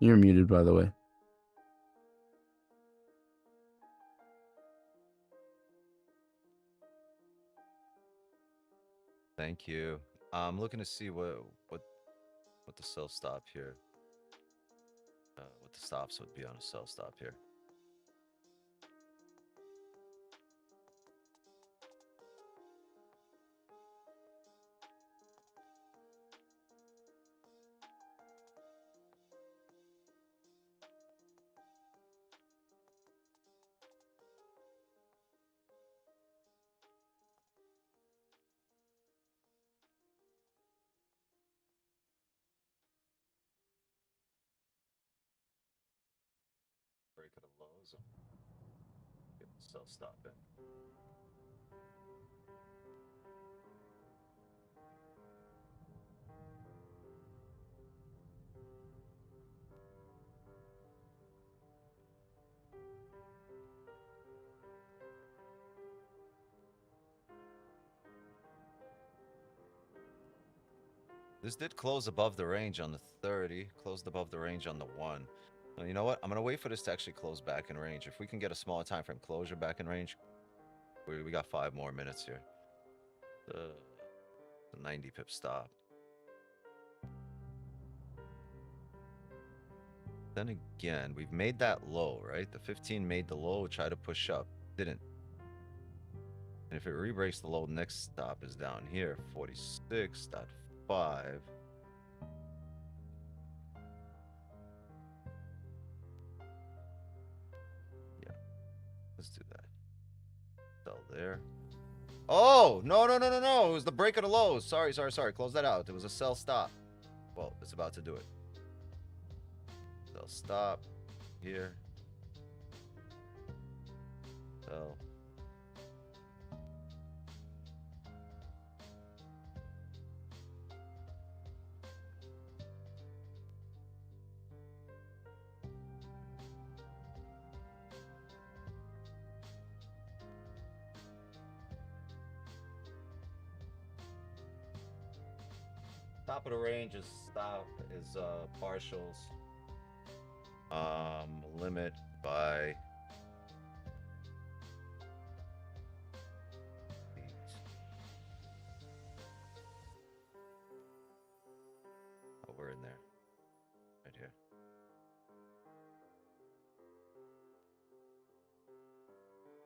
You're muted, by the way. Thank you. I'm looking to see what the sell stop here. What the stops would be on a sell stop here. Break of the lows and get the sell stop in. This did close above the range on the 30, closed above the range on the 1. Well, you know what? I'm going to wait for this to actually close back in range. If we can get a smaller time frame closure back in range, we got 5 more minutes here. The 90 pip stop. Then again, we've made that low, right? The 15 made the low, try to push up. Didn't. And if it re-breaks the low, next stop is down here, 46.5. Yeah, let's do that. Sell there. Oh, no. It was the break of the lows. Sorry. Close that out. It was a sell stop. Well, it's about to do it. Sell stop here. Sell. Top of the range is stop is partials. Limit by 8. Oh, we're in there. Right here.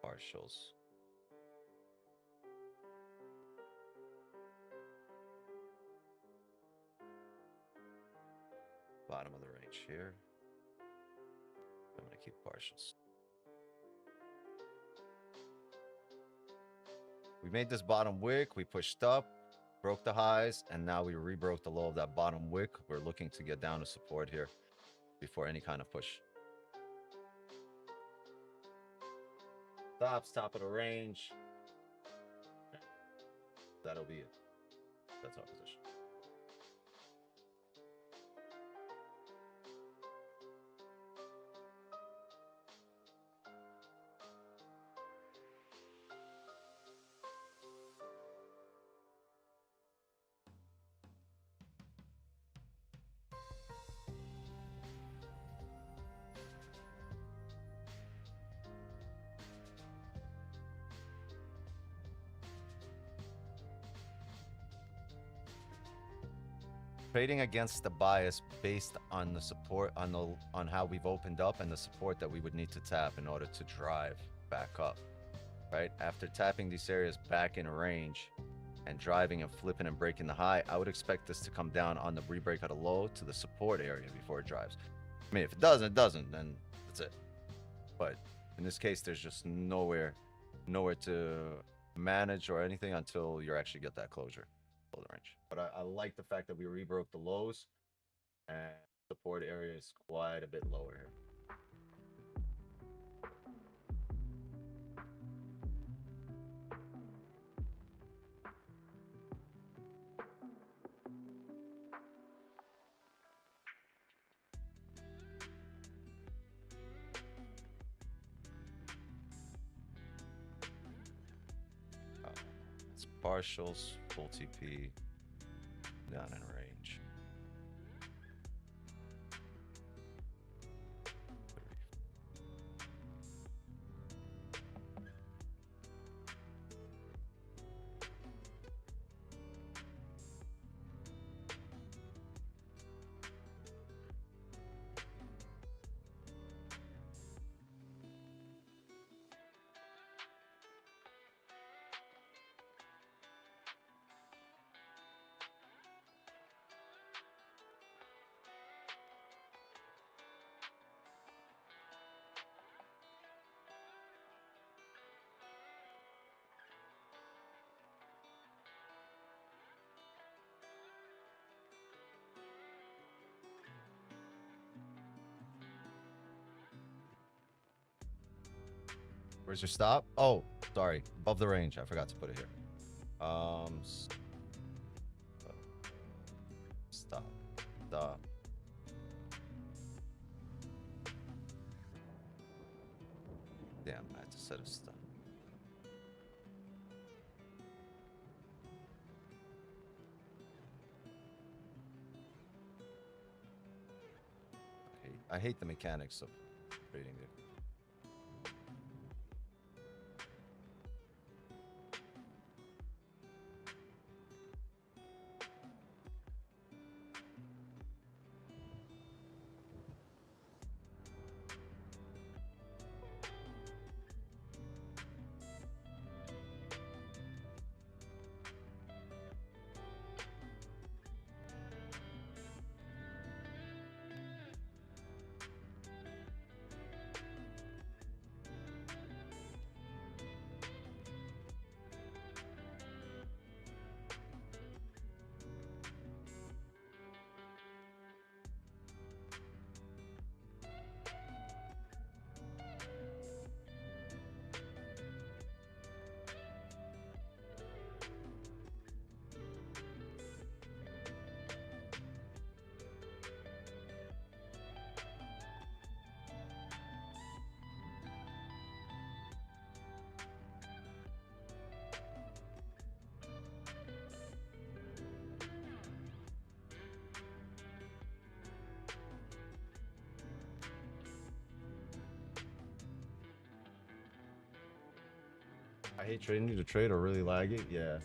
Partials. Bottom of the range here. I'm going to keep partials. We made this bottom wick. We pushed up, broke the highs, and now we rebroke the low of that bottom wick. We're looking to get down to support here before any kind of push. Stops, top of the range. That'll be it. That's our position. Trading against the bias based on the support on how we've opened up and the support that we would need to tap in order to drive back up, right? After tapping these areas back in range and driving and flipping and breaking the high, I would expect this to come down on the re-break of the low to the support area before it drives. I mean, if it doesn't, it doesn't, then that's it. But in this case, there's just nowhere to manage or anything until you actually get that closure. The range. But I like the fact that we rebroke the lows and support area is quite a bit lower here. It's partials, full TP, down in range. Where's your stop? Oh, sorry. Above the range. I forgot to put it here. Stop. Stop. Damn, I had to set a stop. I hate I hate the mechanics of trading, dude. I hate trading to trade or really laggy. Yeah.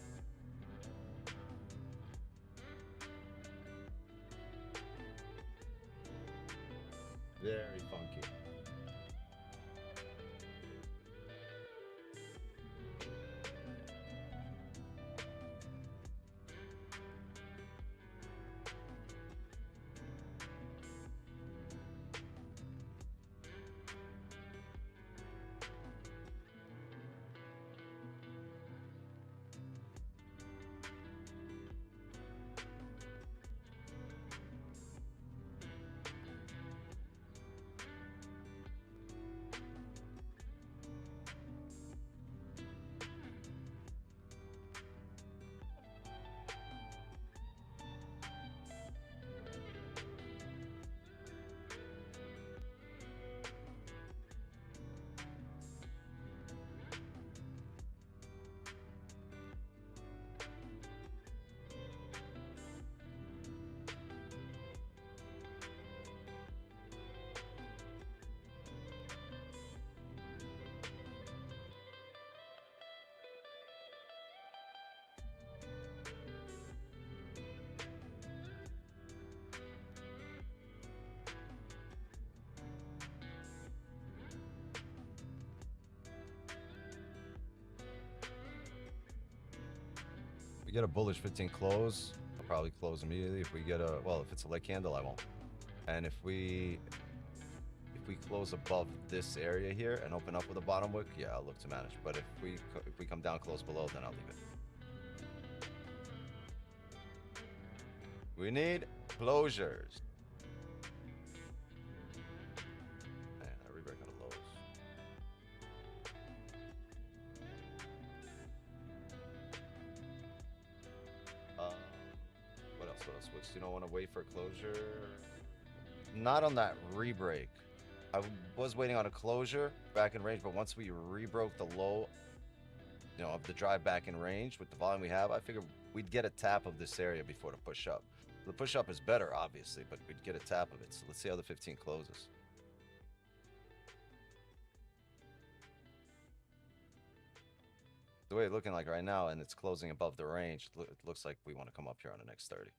Very funky. We get a bullish 15 close, I'll probably close immediately. If we get a, well, if it's a leg candle, I won't. And if we close above this area here and open up with a bottom wick, yeah, I'll look to manage. But if we come down close below, then I'll leave it. We need closures. Man, I rebreak on the lows. What else? What else? Which you don't want to wait for a closure. Not on that rebreak. I was waiting on a closure back in range, but once we rebroke the low, you know, of the drive back in range with the volume we have, I figured we'd get a tap of this area before the push up. The push up is better, obviously, but we'd get a tap of it. So let's see how the 15 closes. The way it's looking like right now, and it's closing above the range, it looks like we want to come up here on the next 30.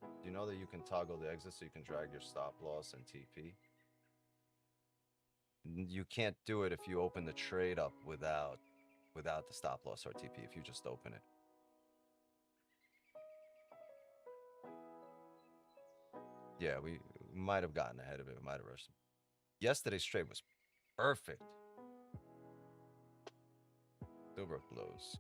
Do you know that you can toggle the exit so you can drag your stop loss and TP? You can't do it if you open the trade up without the stop loss or TP, if you just open it. Yeah, we might have gotten ahead of it. We might have rushed. Yesterday's trade was perfect. Still broke lows.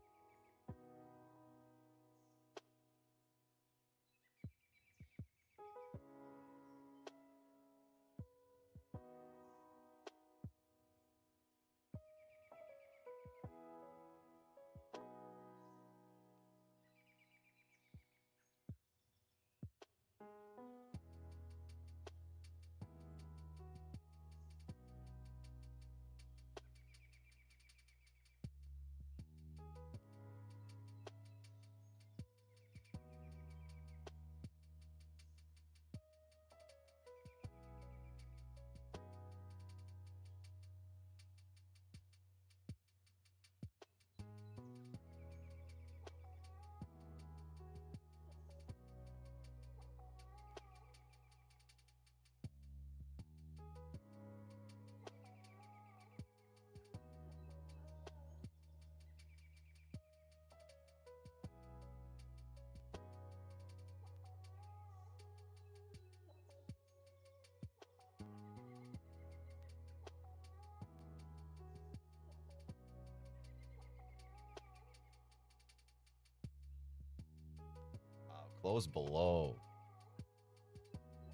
close below.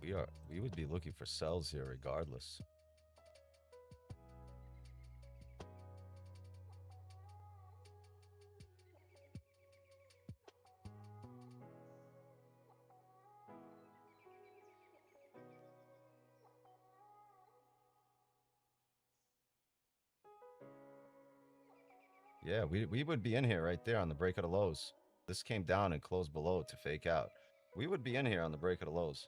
We would be looking for sells here regardless. Yeah, we would be in here right there on the break of the lows. This came down and closed below to fake out. We would be in here on the break of the lows.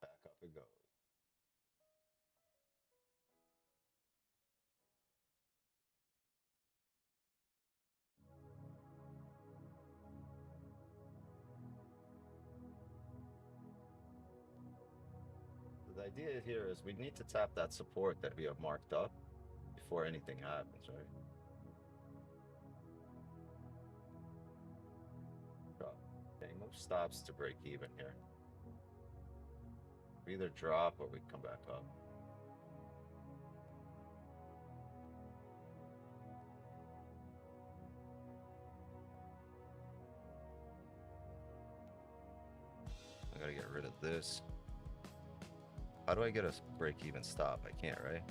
Back up it goes. The idea here is we need to tap that support that we have marked up before anything happens, right? Drop. Okay, move stops to break even here. We either drop or we come back up. I gotta get rid of this. How do I get a break-even stop? I can't, right?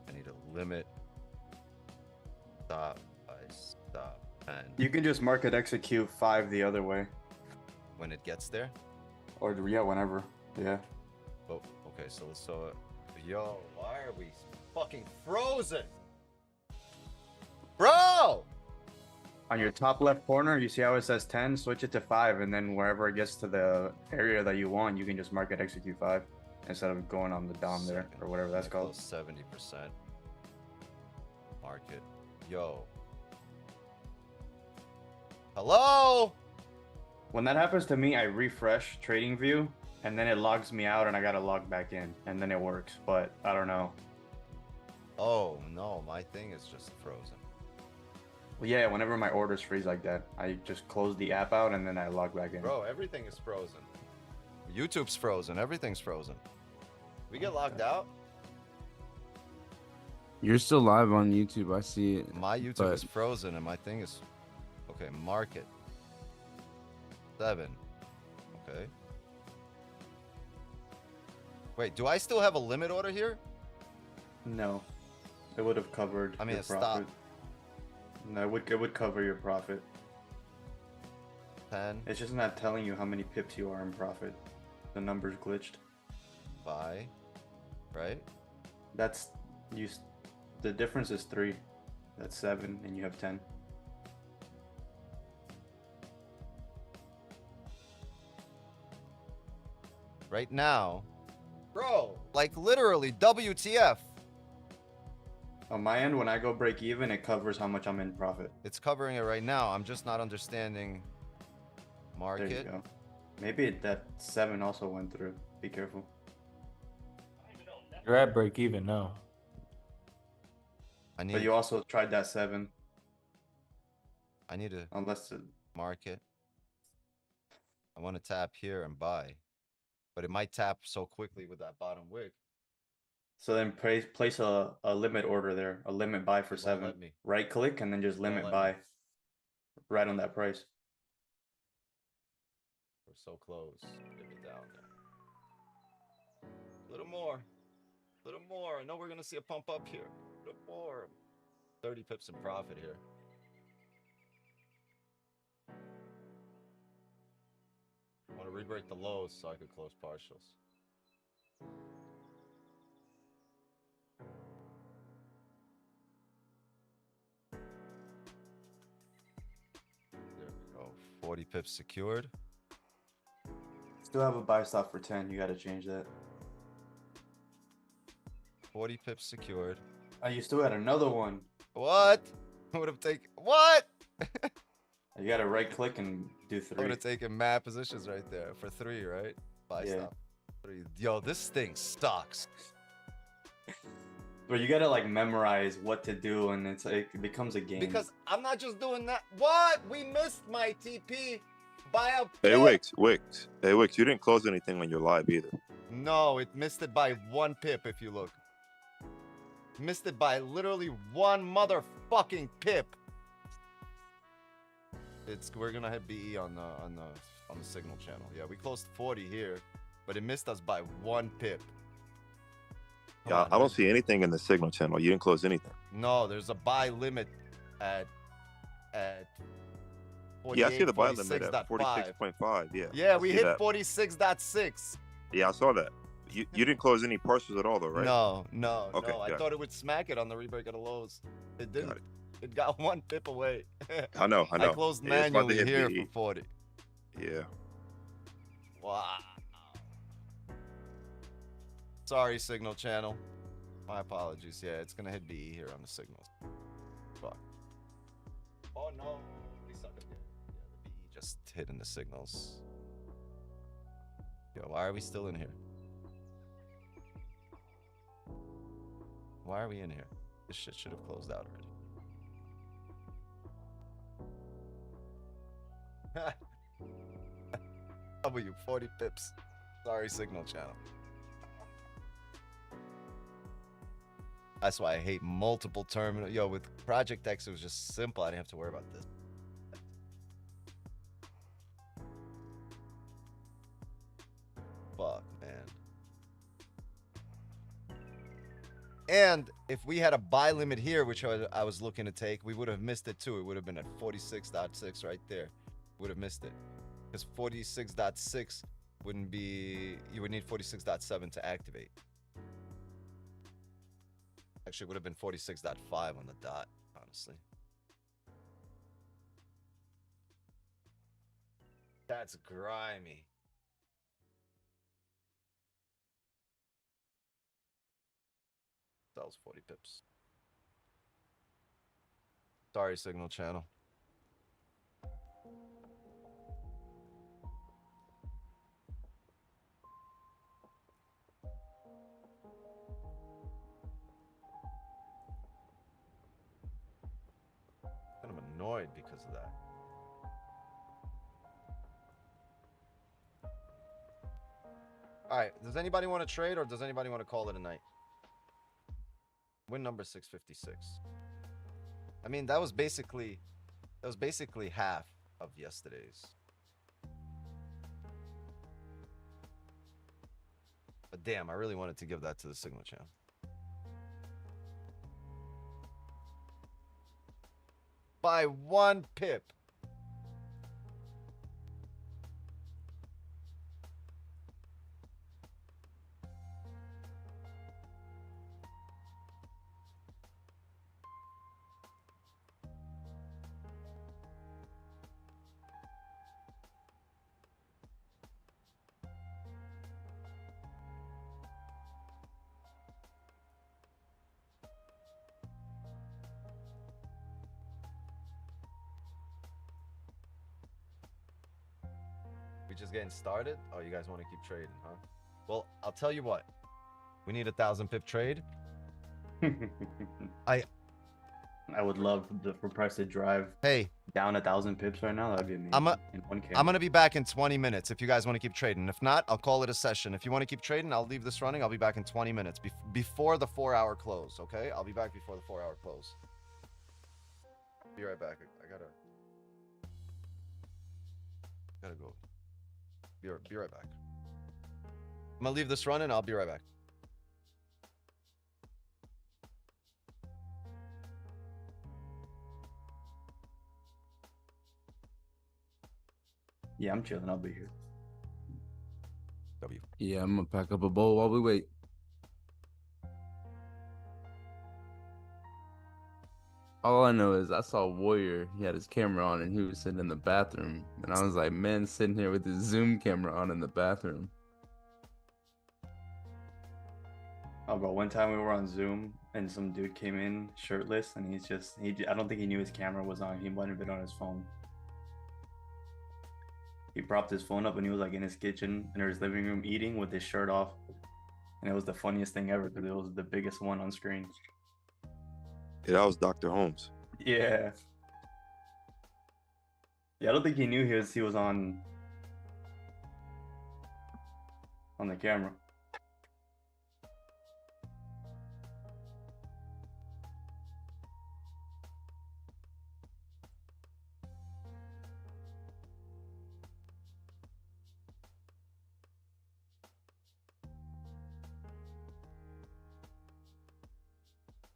I need a limit stop by stop 10 You can just market execute 5 the other way. when it gets there. Or yeah, whenever. Yeah. Oh, okay. So yo, why are we fucking frozen, bro? On your top left corner, you see how it says 10? Switch it to 5, and then wherever it gets to the area that you want, you can just market execute 5 instead of going on the dom there or whatever that's called. 70% market. Yo. Hello? When that happens to me, I refresh trading view and then it logs me out and I gotta log back in and then it works, but I don't know. Oh no, my thing is just frozen. Well, yeah, whenever my orders freeze like that, I just close the app out and then I log back in. Bro, everything is frozen. YouTube's frozen. Everything's frozen. We get logged out. You're still live on YouTube. I see it. My YouTube but- is frozen and my thing is okay. Market 7. Okay. Wait, do I still have a limit order here? No, it would have covered. I mean, your a stop. profit. No, it would cover your profit. 10. It's just not telling you how many pips you are in profit. The number's glitched. Buy. Right? That's you. The difference is 3. That's 7, and you have 10. Right now. Bro, like literally WTF. On my end, when I go break even, it covers how much I'm in profit. It's covering it right now. I'm just not understanding There market. you go. Maybe that 7 also went through. Be careful. You're at break even now. I need But you also tried that 7, I need to unless it, market. I want to tap here and buy. But it might tap so quickly with that bottom wick. so then place a limit order there, a limit buy for It won't 7. let me. Right click and then just Won't limit let buy me. right on that price. We're so close. Get me down there. A little more. A little more. I know we're gonna see a pump up here. A little more. 30 pips in profit here. I want to re-break the lows so I could close partials. There we go. 40 pips secured. Still have a buy stop for 10. You got to change that. 40 pips secured. Oh, you still had another one. What? Would have taken what? You got to right click and do I would 3. have taken mad positions right there for 3, right? Buy Yeah. stop. 3. Yo, this thing sucks. But you gotta like memorize what to do, and it's like it becomes a game. Because I'm not just doing that. What? We missed my TP by a Hey, pip. Wix. Hey, Wix, you didn't close anything when you're live either. No, it missed it by 1 pip if you look. Missed it by literally 1 motherfucking pip. We're gonna hit BE on the signal channel. Yeah, we closed 40 here, but it missed us by 1 pip. Come Yeah, on, I don't man. see anything in the signal channel. You didn't close anything. No, there's a buy limit at 48, Yeah, I see the buy limit at 46.5. 46.5. Yeah. Yeah, I we see hit that. 46.6. Yeah, I saw that. You didn't close any partials at all, though, right? No. Okay, I got it. thought it would smack it on the rebreak of the lows. It didn't. Got it. It got 1 pip away. I know. I closed Yeah, it's about to manually hit here BE. for 40. Yeah. Wow. Sorry, signal channel. My apologies. Yeah, it's gonna hit BE here on the signals. Fuck. Oh no, we suck again. Yeah, the BE just hit in the signals. Yo, why are we still in here? Why are we in here? This shit should have closed out already. W 40 pips. Sorry, signal channel. That's why I hate multiple terminal. Yo, with Project X, it was just simple. I didn't have to worry about this. Fuck, man. And if we had a buy limit here, which I was looking to take, we would have missed it too. It would have been at 46.6 right there. Would have missed it. Because 46.6 wouldn't be... You would need 46.7 to activate. Actually, it would have been 46.5 on the dot, honestly. That's grimy. That was 40 pips. Sorry, signal channel. I'm annoyed because of that. All right, does anybody want to trade or does anybody want to call it a night? Win number 656. I mean, that was basically half of yesterday's. But damn, I really wanted to give that to the signal channel. By 1 pip. We just getting started? Oh, you guys want to keep trading, huh? Well, I'll tell you what. We need a 1,000 pip trade. I would love for price to drive Hey, down 1,000 pips right now. That'd be amazing. In 1K. I'm going to be back in 20 minutes if you guys want to keep trading. If not, I'll call it a session. If you want to keep trading, I'll leave this running. I'll be back in 20 minutes before the 4-hour close, okay? I'll be back before the 4-hour close. Be right back. I gotta go. Be right back. I'm gonna leave this running. I'll be right back. Yeah, I'm chilling. I'll be here. W. Yeah, I'm gonna pack up a bowl while we wait. All I know is I saw Warrior. He had his camera on and he was sitting in the bathroom. And I was like, man, sitting here with his Zoom camera on in the bathroom. Oh, bro, one time we were on Zoom and some dude came in shirtless and I don't think he knew his camera was on. He might have been on his phone. He propped his phone up and he was like in his kitchen in his living room eating with his shirt off. And it was the funniest thing ever because it was the biggest one on screen. Yeah, that was Dr. Holmes. Yeah. Yeah, I don't think he knew he was on the camera.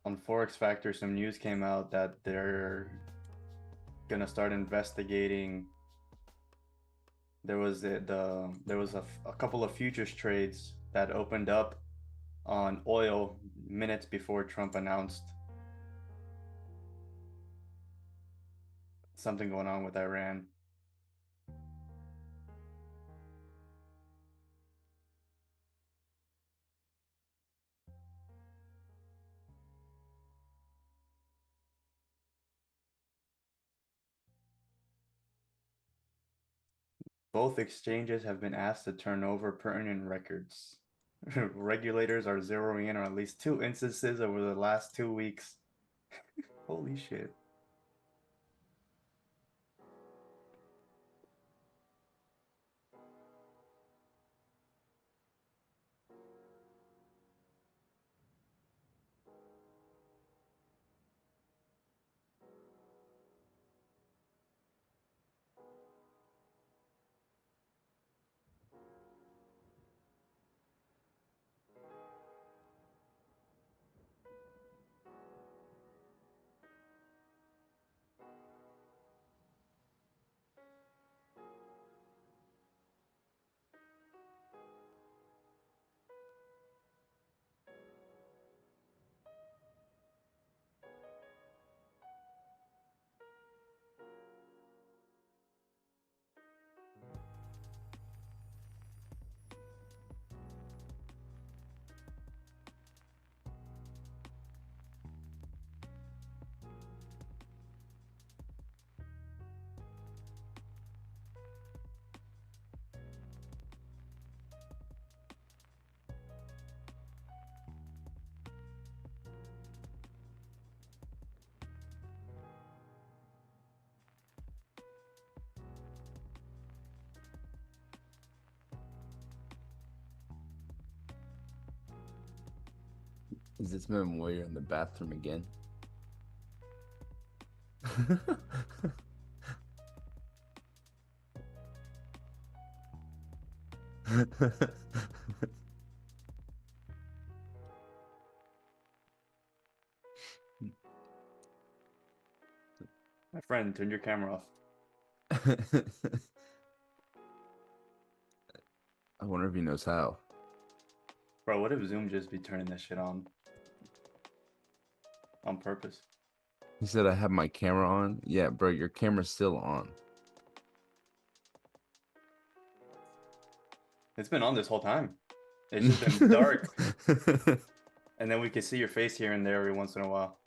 On Forex Factor, some news came out that they're gonna start investigating. There was a couple of futures trades that opened up on oil minutes before Trump announced something going on with Iran. Both exchanges have been asked to turn over pertinent records. Regulators are zeroing in on at least 2 instances over the last 2 weeks. Holy shit. Is this man Warrior in the bathroom again? My friend, turn your camera off. I wonder if he knows how. Bro, what if Zoom just be turning this shit on purpose? He said I have my camera on. Yeah, bro, your camera's still on. It's been on this whole time. It's just been dark. And then we can see your face here and there every once in a while.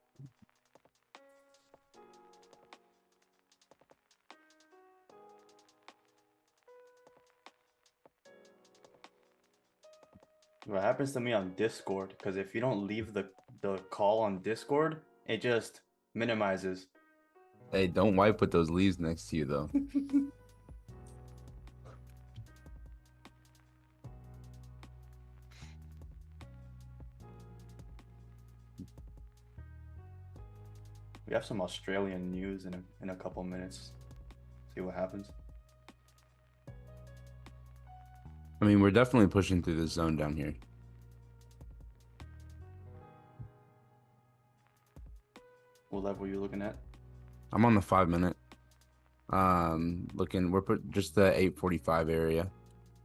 What happens to me on Discord, because if you don't leave the call on Discord, it just minimizes. Hey, don't wipe with those leaves next to you, though. We have some Australian news in a couple minutes. See what happens. I mean, we're definitely pushing through this zone down here. What level are you looking at? I'm on the 5-minute. We're just the 845 area.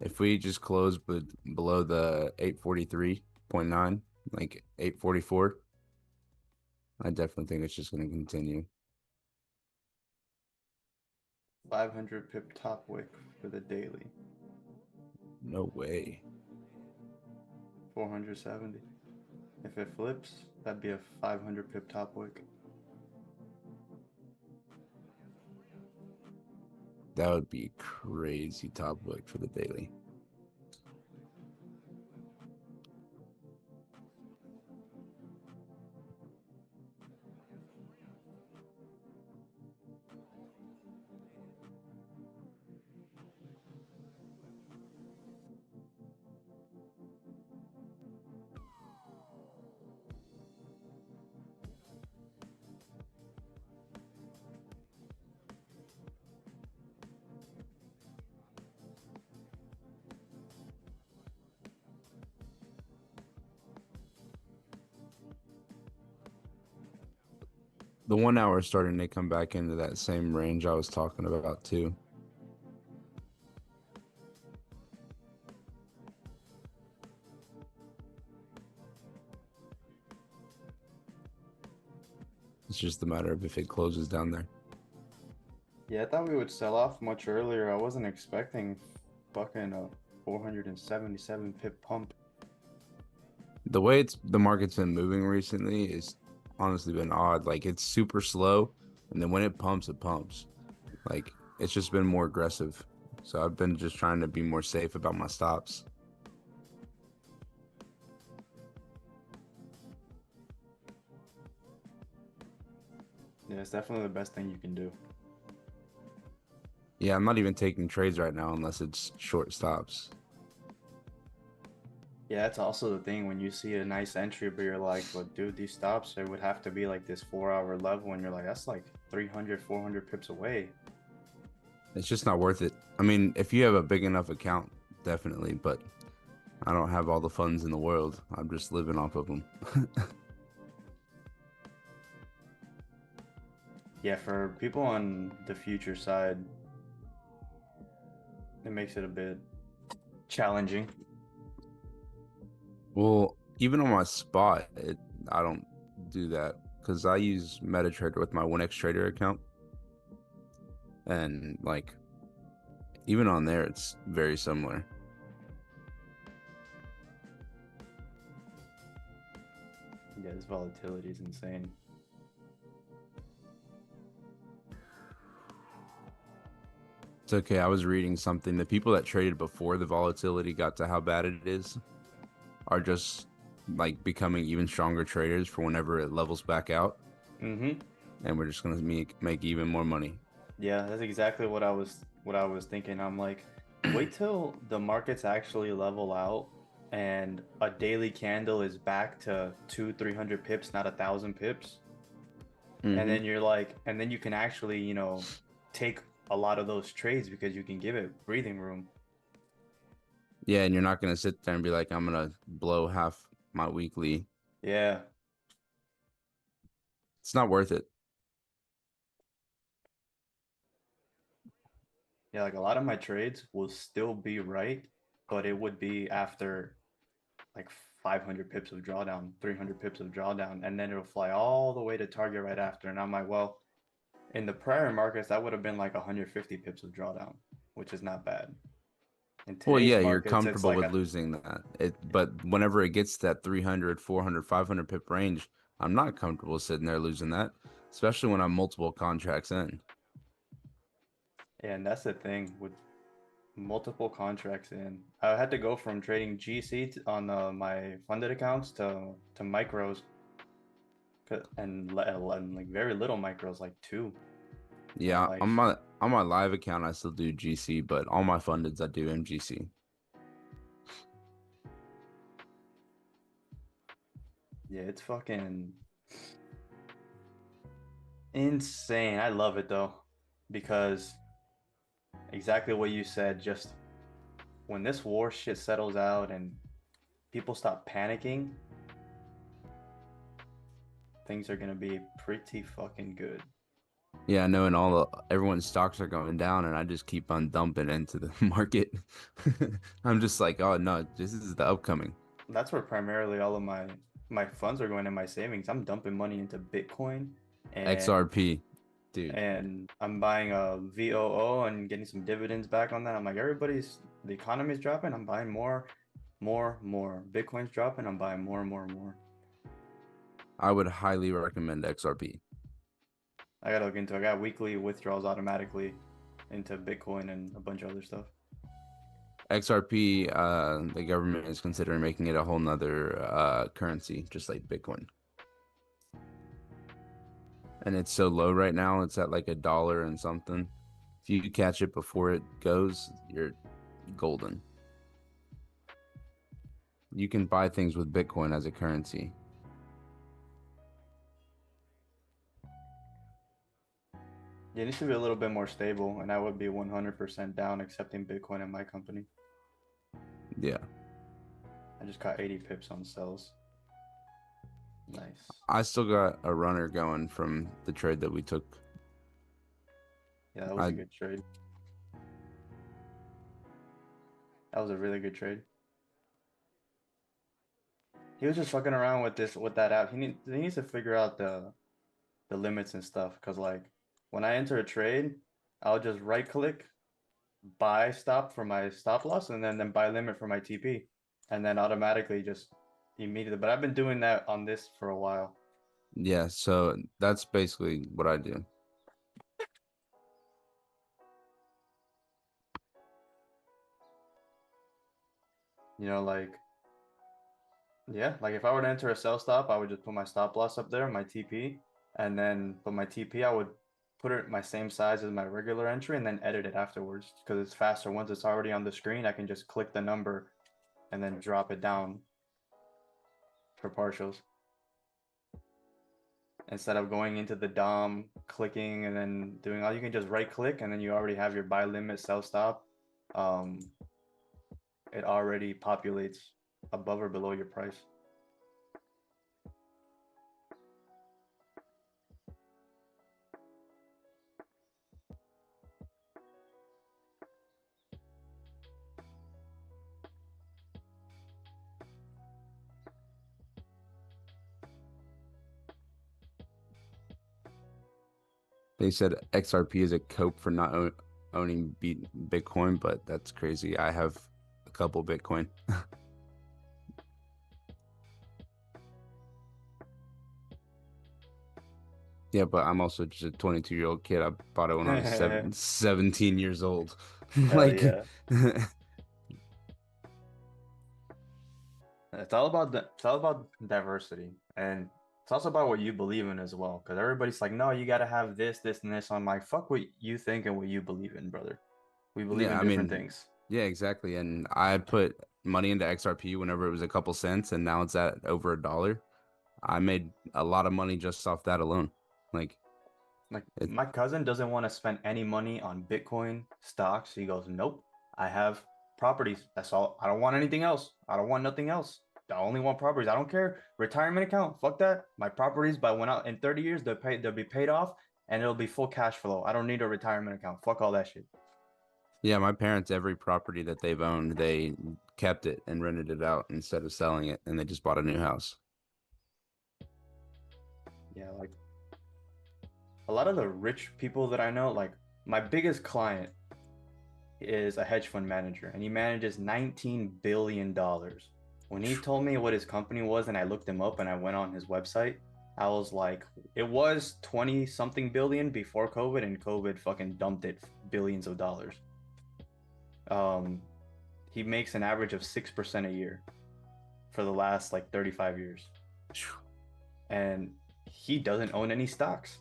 If we just close below the 843.9, like 844, I definitely think it's just going to continue. 500 pip top wick for the daily. No way. 470. If it flips, that'd be a 500 pip top wick. That would be crazy top wick for the daily. The 1 hour is starting to come back into that same range I was talking about too. It's just a matter of if it closes down there. Yeah, I thought we would sell off much earlier. I wasn't expecting fucking a 477 pip pump. The way the market's been moving recently is honestly been odd. Like it's super slow, and then when it pumps, it pumps. Like it's just been more aggressive. So I've been just trying to be more safe about my stops. Yeah, it's definitely the best thing you can do. Yeah, I'm not even taking trades right now unless it's short stops. Yeah, that's also the thing when you see a nice entry, but you're like, well, dude, these stops, it would have to be like this 4-hour level, and you're like, that's like 300, 400 pips away. It's just not worth it. I mean, if you have a big enough account, definitely, but I don't have all the funds in the world. I'm just living off of them. Yeah, for people on the future side, it makes it a bit challenging. Well, even on my spot, I don't do that because I use MetaTrader with my 1x Trader account. And like, even on there, it's very similar. Yeah, this volatility is insane. It's okay. I was reading something. The people that traded before the volatility got to how bad it is are just like becoming even stronger traders for whenever it levels back out. Mm-hmm. And we're just gonna make even more money. Yeah, that's exactly what I was thinking. I'm like, wait till the markets actually level out and a daily candle is back to 200-300 pips, not 1,000 pips. Mhm. And then you're like, and then you can actually, you know, take a lot of those trades because you can give it breathing room. Yeah, and you're not gonna sit there and be like, I'm gonna blow half my weekly. Yeah. It's not worth it. Yeah, like a lot of my trades will still be right, but it would be after like 500 pips of drawdown, 300 pips of drawdown, and then it'll fly all the way to target right after. And I'm like, well, in the prior markets, that would have been like 150 pips of drawdown, which is not bad. In Well, today's yeah, you're markets, it's comfortable like with losing that. But whenever it gets to that 300, 400, 500 pip range, I'm not comfortable sitting there losing that, especially when I'm multiple contracts in. and that's the thing with multiple contracts in. I had to go from trading GC on my funded accounts to micros, and like very little micros, like 2. Yeah, Like, on my live account, I still do GC, but all my fundeds, I do MGC. yeah, it's fucking insane. I love it though, because exactly what you said, just when this war shit settles out and people stop panicking, things are gonna be pretty fucking good. Yeah, I know, and everyone's stocks are going down, and I just keep on dumping into the market. I'm just like, oh no, this is the upcoming. That's where primarily all of my funds are going in my savings. I'm dumping money into Bitcoin and XRP, dude. and I'm buying a VOO and getting some dividends back on that. I'm like, the economy's dropping, I'm buying more. Bitcoin's dropping, I'm buying more and more and more. I would highly recommend XRP. I gotta look into it. I got weekly withdrawals automatically into Bitcoin and a bunch of other stuff. XRP, the government is considering making it a whole nother currency, just like Bitcoin. And it's so low right now, it's at like $1 and something. If you catch it before it goes, you're golden. You can buy things with Bitcoin as a currency. Yeah, it needs to be a little bit more stable, and I would be 100% down accepting Bitcoin in my company. Yeah. I just got 80 pips on sells. Nice. I still got a runner going from the trade that we took. Yeah, that was a good trade. That was a really good trade. He was just fucking around with that app. He needs to figure out the limits and stuff. Cause like when I enter a trade, I'll just right click, buy stop for my stop loss, and then buy limit for my TP, and then automatically just immediately. But I've been doing that on this for a while. Yeah, so that's basically what I do. You know, like yeah, like if I were to enter a sell stop, I would just put my stop loss up there, my TP, and then put my TP. I would put it my same size as my regular entry and then edit it afterwards because it's faster. Once it's already on the screen, I can just click the number and then drop it down for partials. Instead of going into the DOM, clicking and then doing all, you can just right click and then you already have your buy limit, sell stop. It already populates above or below your price. They said XRP is a cope for not owning Bitcoin, but that's crazy. I have a couple Bitcoin. Yeah, but I'm also just a 22-year-old kid. I bought it when I was 17 years old. Hell yeah. It's all about diversity, and it's also about what you believe in as well. Because everybody's like, no, you got to have this, this, and this. I'm like, fuck what you think and what you believe in, brother. We believe in different things. Yeah, exactly. And I put money into XRP whenever it was a couple cents, and now it's at over $1. I made a lot of money just off that alone. Like my cousin doesn't want to spend any money on Bitcoin stocks. He goes, nope, I have properties. That's all. I don't want anything else. I don't want nothing else. I only want properties. I don't care. Retirement account. Fuck that. My properties by when out in 30 years, they'll be paid off and it'll be full cash flow. I don't need a retirement account. Fuck all that shit. Yeah, my parents, every property that they've owned, they kept it and rented it out instead of selling it, and they just bought a new house. Yeah, like a lot of the rich people that I know, like my biggest client is a hedge fund manager and he manages $19 billion. When he told me what his company was and I looked him up and I went on his website, I was like, it was 20 something billion before COVID, and COVID fucking dumped it billions of dollars. He makes an average of 6% a year for the last like 35 years. And he doesn't own any stocks.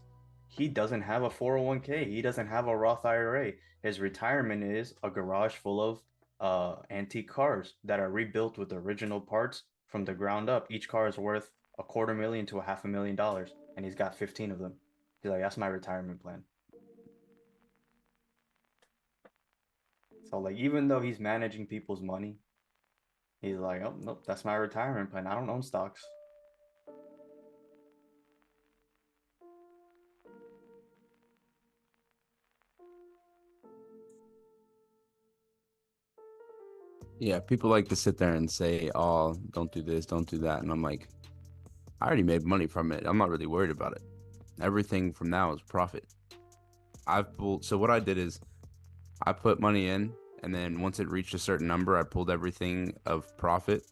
He doesn't have a 401k. He doesn't have a Roth IRA. His retirement is a garage full of antique cars that are rebuilt with original parts from the ground up. Each car is worth $250,000 to $500,000, and he's got 15 of them. He's like, that's my retirement plan. So like, even though he's managing people's money, he's like, oh nope, that's my retirement plan. I don't own stocks. Yeah, people like to sit there and say, oh, don't do this, don't do that. And I'm like, I already made money from it. I'm not really worried about it. Everything from now is profit. So what I did is I put money in, and then once it reached a certain number, I pulled everything of profit,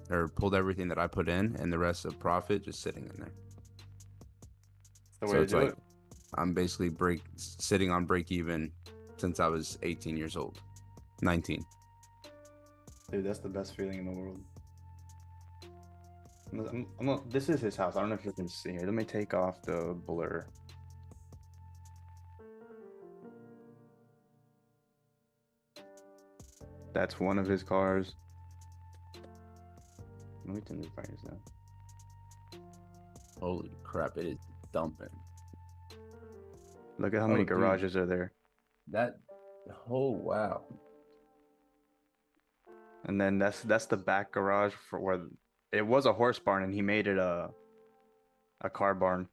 or pulled everything that I put in, and the rest of profit just sitting in there. So it's like, I'm basically sitting on break even since I was 18 years old, 19. Dude, that's the best feeling in the world. This is his house. I don't know if you can see here. Let me take off the blur. That's one of his cars. Let me turn the brightness down. Holy crap, it is dumping. Look at how many garages are there. Oh, wow. And then that's the back garage for where it was a horse barn, and he made it a car barn.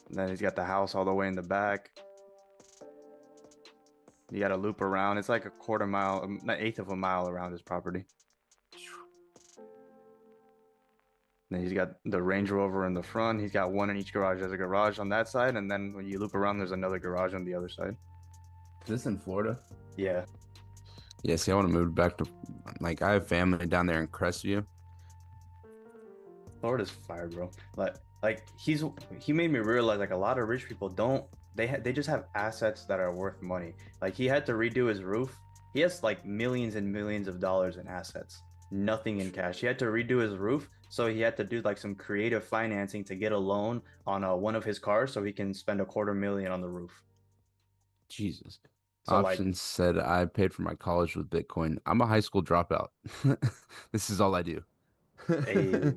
And then he's got the house all the way in the back. You got to loop around. It's like a quarter mile, an eighth of a mile around his property. Then he's got the Range Rover in the front. He's got one in each garage. There's a garage on that side, and then when you loop around, there's another garage on the other side. Is this in Florida? Yeah. Yeah, see, I want to move back to, like, I have family down there in Crestview. Florida's fire, bro. Like he made me realize like a lot of rich people don't they just have assets that are worth money. Like he had to redo his roof. He has like millions and millions of dollars in assets, nothing in cash. He had to redo his roof, so he had to do like some creative financing to get a loan on one of his cars so he can spend $250,000 on the roof. Jesus. So Options said I paid for my college with Bitcoin. I'm a high school dropout. This is all I do. Hey,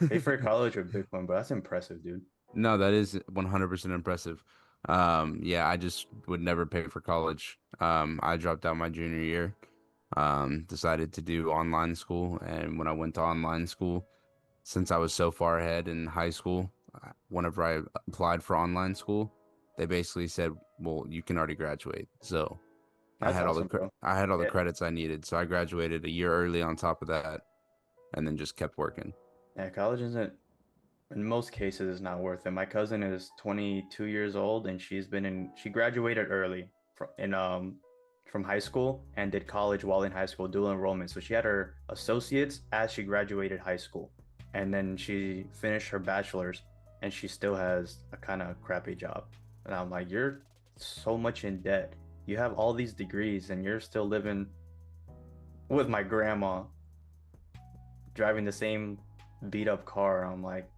pay for college with Bitcoin, bro. That's impressive, dude. No, that is 100% impressive. Yeah, I just would never pay for college. I dropped out my junior year. Decided to do online school, and when I went to online school, since I was so far ahead in high school, whenever I applied for online school, they basically said, "Well, you can already graduate." So That's I had awesome, bro. I had all the Yeah. credits I needed, so I graduated a year early on top of that, and then just kept working. Yeah, college isn't, in most cases, is not worth it. My cousin is 22 years old, and she graduated early from high school and did college while in high school, dual enrollment. So she had her associates as she graduated high school, and then she finished her bachelor's, and she still has a kind of crappy job. And I'm like, you're so much in debt. You have all these degrees, and you're still living with my grandma, driving the same beat up car. I'm like,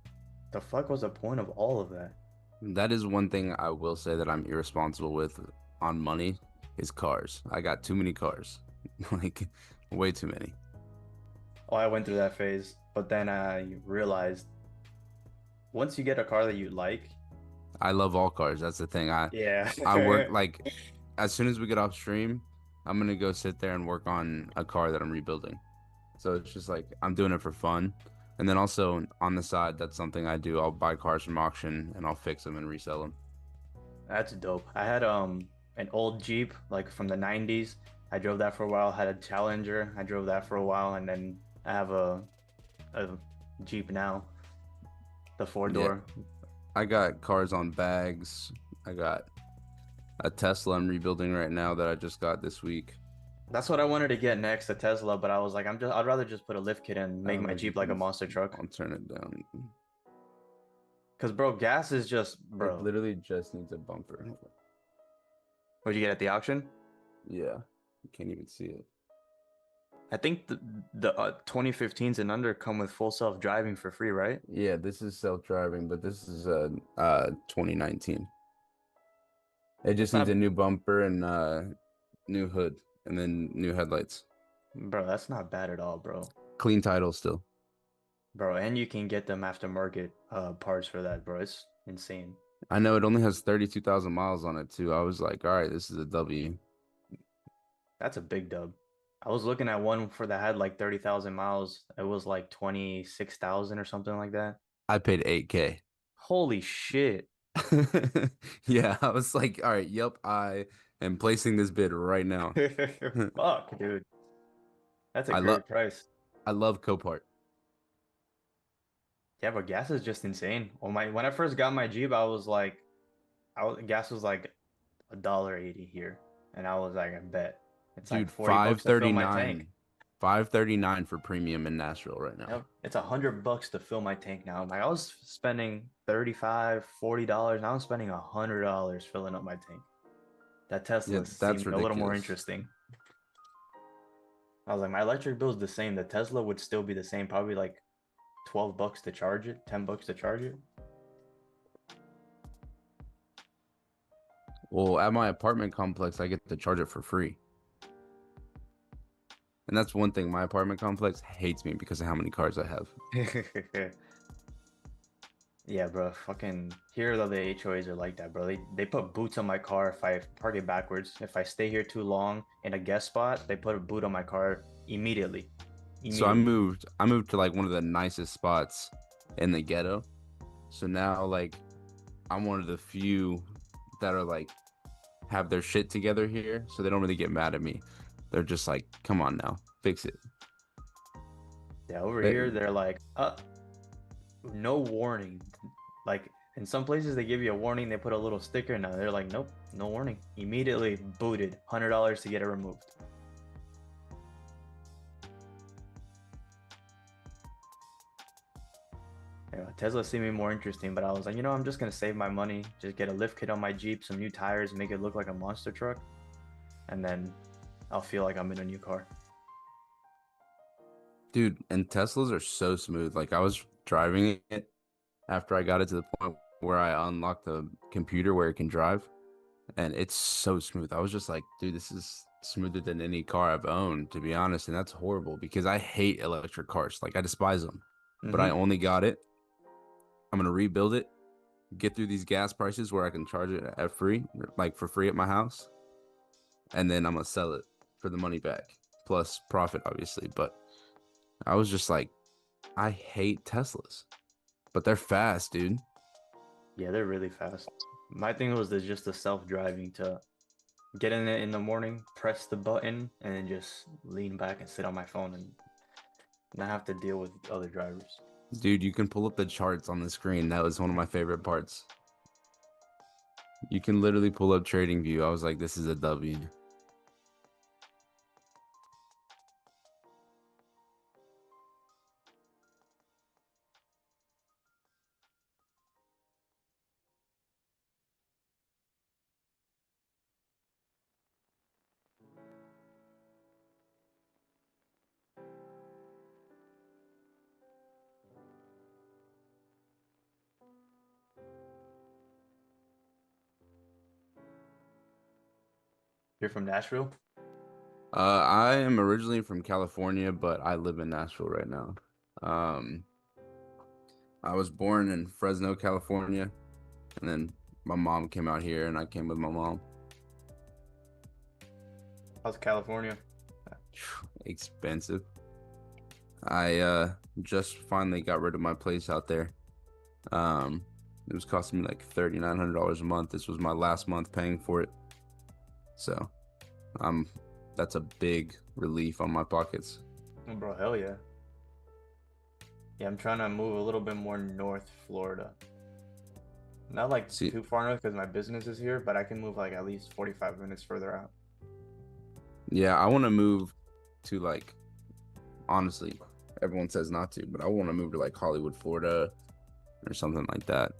the fuck was the point of all of that? That is one thing I will say that I'm irresponsible with on money is cars. I got too many cars, like way too many. Oh, I went through that phase, but then I realized once you get a car that you like, I love all cars. That's the thing. yeah, I work like as soon as we get off stream, I'm gonna go sit there and work on a car that I'm rebuilding. So it's just like I'm doing it for fun. And then also on the side, that's something I do. I'll buy cars from auction and I'll fix them and resell them. That's dope. I had an old Jeep like from the 90s. I drove that for a while. Had a Challenger. I drove that for a while, and then I have a Jeep now, the 4-door. Yeah. I got cars on bags. I got a Tesla I'm rebuilding right now that I just got this week. That's what I wanted to get next, a Tesla, but I was like, I'd rather just put a lift kit and make my Jeep like a monster truck. I'll turn it down. Cause bro, gas is just It literally just needs a bumper. What'd you get at the auction? Yeah, you can't even see it. I think the 2015s and under come with full self-driving for free, right? Yeah, this is self-driving, but this is 2019. It just needs a new bumper and new hood, and then new headlights. Bro, that's not bad at all, bro. Clean title still. Bro, and you can get them aftermarket parts for that, bro. It's insane. I know it only has 32,000 miles on it too. I was like, all right, this is a W. That's a big dub. I was looking at one that had like 30,000 miles. It was like 26,000 or something like that. I paid 8K. Holy shit. Yeah, I was like, all right, yep, I am placing this bid right now. Fuck, dude. That's a great price. I love Copart. Yeah, but gas is just insane. When I first got my Jeep, I was like, gas was like $1.80 here, and I was like, I bet it's dude, like 40 bucks to fill my tank. $5.39 for premium in Nashville right now. Yep. It's $100 to fill my tank now. Like I was spending $35, $40. Now I'm spending $100 filling up my tank. That Tesla seemed a little more interesting. I was like, my electric bill is the same. The Tesla would still be the same, probably like $12 to charge it, $10 to charge it. Well, at my apartment complex, I get to charge it for free. And that's one thing. My apartment complex hates me because of how many cars I have. Yeah, bro. Fucking here, though, the HOAs are like that, bro. They put boots on my car if I park it backwards. If I stay here too long in a guest spot, they put a boot on my car immediately. So I moved to like one of the nicest spots in the ghetto, So now, like, I'm one of the few that are like have their shit together here, so they don't really get mad at me. They're just like, come on now, fix it. Yeah, over They- here they're like, no warning. Like in some places they give you a warning, they put a little sticker. Now they're like, nope, no warning. Immediately booted, $100 to get it removed. Yeah, Tesla seemed me more interesting, but I was like, I'm just gonna save my money, just get a lift kit on my Jeep, some new tires, make it look like a monster truck, and then I'll feel like I'm in a new car. Dude, and Teslas are so smooth. Like, I was driving it after I got it to the point where I unlocked the computer where it can drive, and it's so smooth. I was just like, dude, this is smoother than any car I've owned, to be honest. And that's horrible because I hate electric cars. Like, I despise them. But I only got it. I'm gonna rebuild it, get through these gas prices where I can charge it at free, like for free at my house, and then I'm gonna sell it for the money back plus profit, obviously. But I was just like, I hate Teslas, but they're fast, dude. Yeah, they're really fast. My thing was just the self-driving to get in it in the morning, press the button, and then just lean back and sit on my phone and not have to deal with other drivers. Dude, you can pull up the charts on the screen. That was one of my favorite parts. You can literally pull up Trading View. I was like, this is a W. You're from Nashville? I am originally from California, but I live in Nashville right now. I was born in Fresno, California, and then my mom came out here, and I came with my mom. How's California? Expensive. I just finally got rid of my place out there. It was costing me like $3,900 a month. This was my last month paying for it. So, that's a big relief on my pockets. Oh, bro, hell yeah. Yeah, I'm trying to move a little bit more north Florida. Not like too far north because my business is here, but I can move like at least 45 minutes further out. Yeah, I want to move to like, honestly, everyone says not to, but I want to move to like Hollywood, Florida or something like that.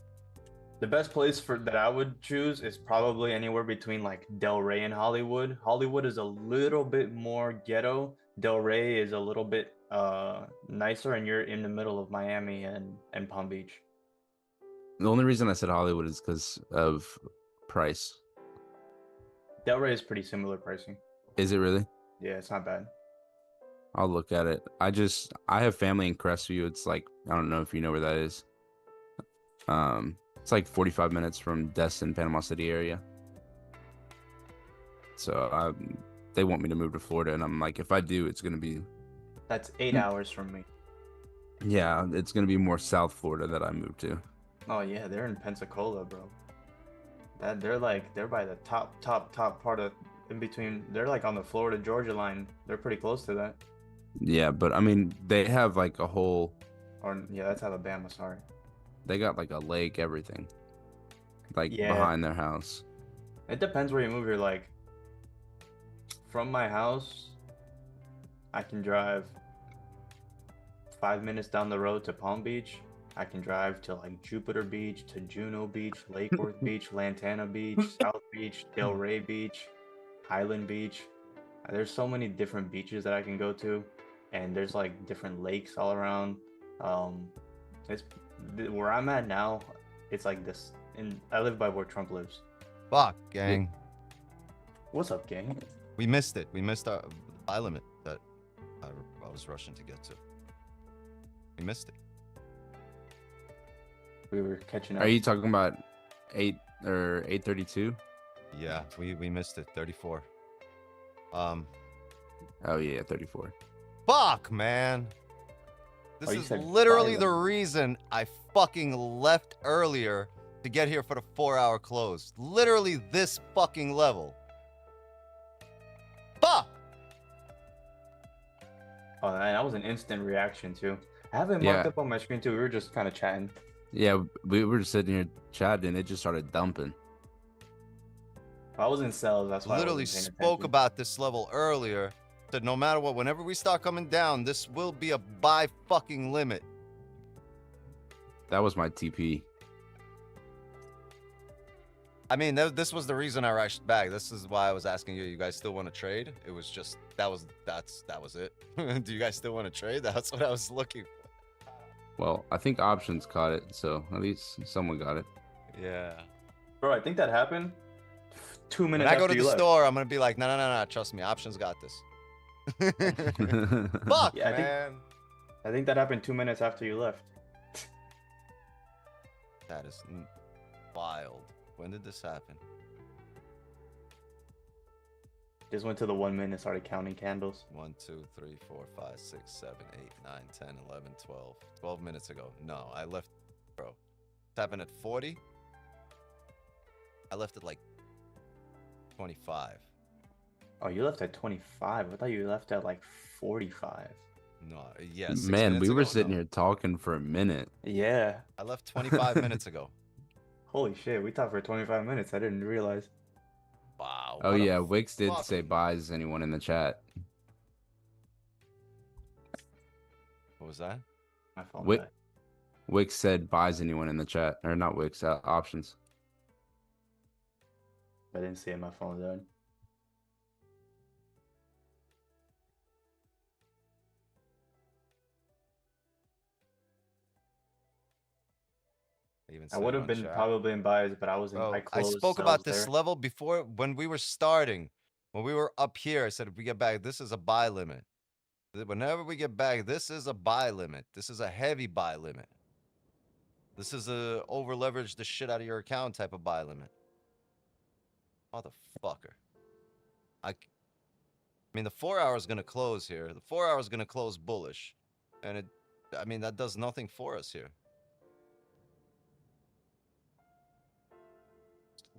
The best place that I would choose is probably anywhere between like Del Rey and Hollywood. Hollywood is a little bit more ghetto. Del Rey is a little bit nicer, and you're in the middle of Miami and Palm Beach. The only reason I said Hollywood is because of price. Del Rey is pretty similar pricing. Is it really? Yeah, it's not bad. I'll look at it. I have family in Crestview. It's like, I don't know if you know where that is. It's like 45 minutes from Destin, Panama City area. So they want me to move to Florida, and I'm like, if I do, it's gonna be. That's 8 hours from me. Yeah, it's gonna be more South Florida that I move to. Oh yeah, they're in Pensacola, bro. They're by the top part of in between. They're like on the Florida Georgia line. They're pretty close to that. Yeah, but I mean, they have like a whole. Or yeah, that's Alabama. Sorry. They got like a lake, everything. Like Yeah. behind their house. It depends where you move. You're like, from my house, I can drive 5 minutes down the road to Palm Beach. I can drive to like Jupiter Beach, to Juno Beach, Lake Worth Beach, Lantana Beach, South Beach, Del Rey Beach, Highland Beach. There's so many different beaches that I can go to, and there's like different lakes all around. It's where I'm at now. It's like this, and I live by where Trump lives. Fuck, gang. What's up, gang? We missed it. We missed our high limit that I was rushing to get to. We missed it. We were catching up. Are you talking about 832? Yeah, we missed it. 34. Oh yeah, 34. Fuck, man. This Oh, you is said literally the violent. reason I fucking left earlier to get here for the 4-hour close. Literally this fucking level. Fuck! Oh, man, that was an instant reaction too. I have it marked Yeah. up on my screen too. We were just kind of chatting. Yeah, we were just sitting here chatting, and it just started dumping. I was in cells. That's why I Literally wasn't paying spoke attention. about this level earlier. Said no matter what, whenever we start coming down, this will be a buy fucking limit. That was my TP. I mean, this was the reason I rushed back. This is why I was asking you. You guys still want to trade? It was just that was it. Do you guys still want to trade? That's what I was looking for. Well, I think options caught it, so at least someone got it. Yeah. Bro, I think that happened 2 When minutes I go after to you the left. store, I'm gonna be like, no. Trust me, options got this. Fuck, Yeah, man. I think that happened 2 minutes after you left. That is wild. When did this happen? Just went to the 1 minute, started counting candles. 1, 2, 3, 4, 5, 6, 7, 8, 9, 10, 11, 12. 12 minutes ago. No, I left, bro. It happened at 40. I left at like 25. Oh, you left at 25. I thought you left at like 45. No, yeah. 6 Man, minutes we were ago? sitting No. here talking for a minute. Yeah. I left 25 minutes ago. Holy shit, we talked for 25 minutes. I didn't realize. Wow. Oh what a yeah, Wix did fucking- say buys anyone in the chat. What was that? My phone Wi- died. Wix said buys anyone in the chat, or not Wix, options. I didn't see it. My phone died. I even I said would it have on been chat. probably in buys, but I was in. Bro, I closed spoke cells about this there. level before when we were starting. When we were up here, I said if we get back, this is a buy limit. Whenever we get back, this is a buy limit. This is a heavy buy limit. This is a over leverage the shit out of your account type of buy limit. Motherfucker. I mean, the 4 hour is going to close here. The 4 hour is going to close bullish. And I mean, that does nothing for us here.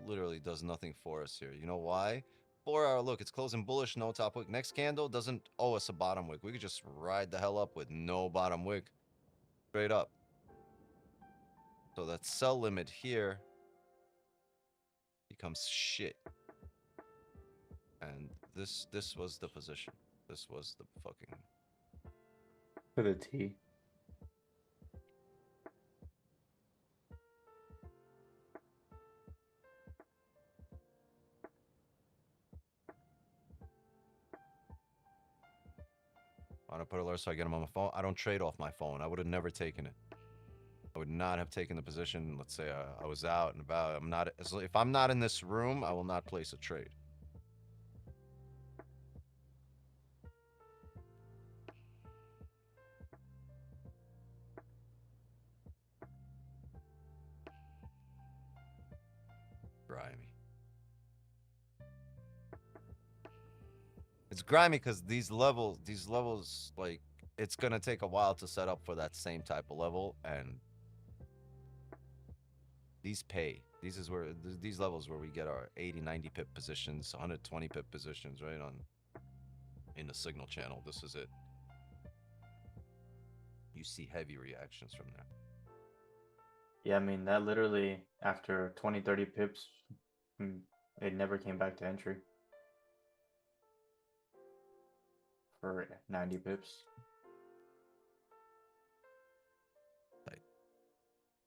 Literally does nothing for us here. You know why? 4 hour, look, it's closing bullish, no top wick. Next candle doesn't owe us a bottom wick. We could just ride the hell up with no bottom wick. Straight up. So that sell limit here becomes shit. And this was the position. This was the fucking... To the T. I want to put alert so I get him on my phone. I don't trade off my phone. I would have never taken it. I would not have taken the position. Let's say I was out and about. I'm not. If I'm not in this room, I will not place a trade. Grimy. It's grimy because these levels, like, it's gonna take a while to set up for that same type of level, and these pay. These levels where we get our 80, 90 pip positions, 120 pip positions, right on in the signal channel. This is it. You see heavy reactions from there. Yeah, I mean, that literally, after 20, 30 pips, it never came back to entry. For 90 pips.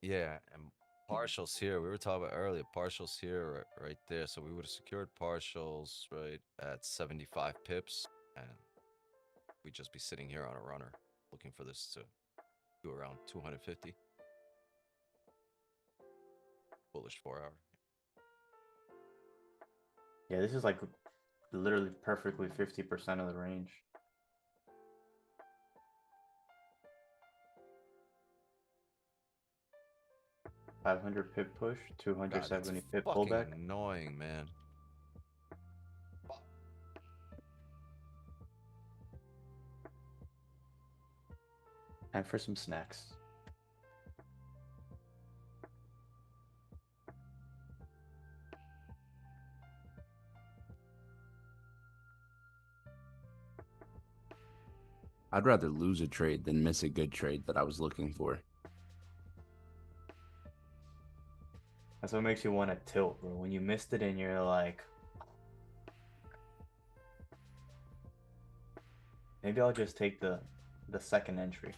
Yeah, and partials here. We were talking about earlier. Partials here, right there. So we would have secured partials right at 75 pips, and we'd just be sitting here on a runner, looking for this to do around 250. Bullish 4 hour. Yeah, this is like literally perfectly 50% of the range. 500 pip push, 270 pip fucking pullback. Annoying, man. Time for some snacks. I'd rather lose a trade than miss a good trade that I was looking for. That's what makes you want to tilt, bro. When you missed it and you're like, maybe I'll just take the second entry.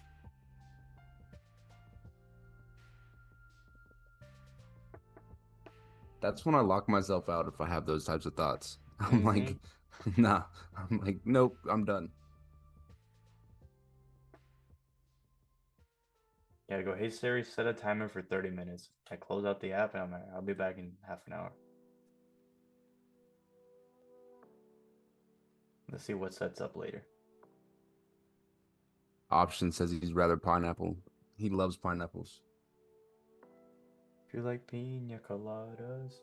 That's when I lock myself out if I have those types of thoughts. I'm like, nah. I'm like, nope, I'm done. Yeah, go, hey Siri, set a timer for 30 minutes. I close out the app and I'm like, I'll be back in half an hour. Let's see what sets up later. Option says he's rather pineapple. He loves pineapples. If you like pina coladas.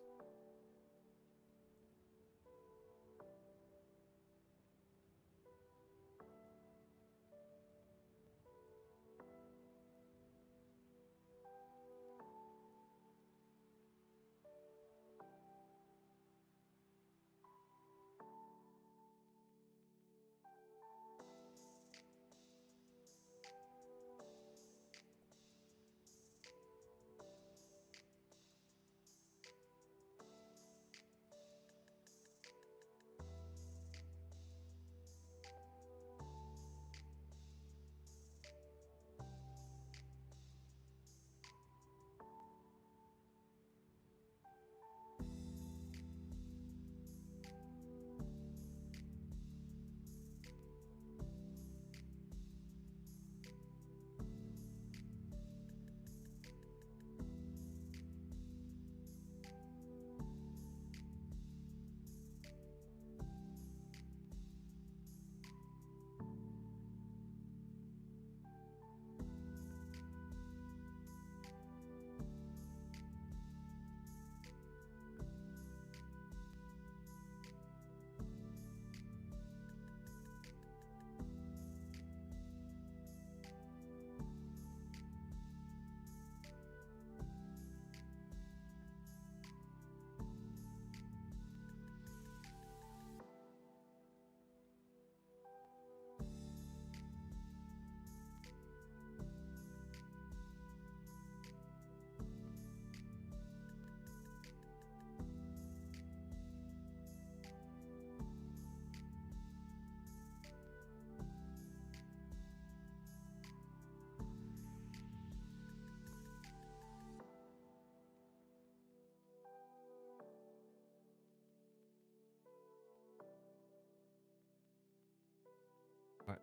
All right,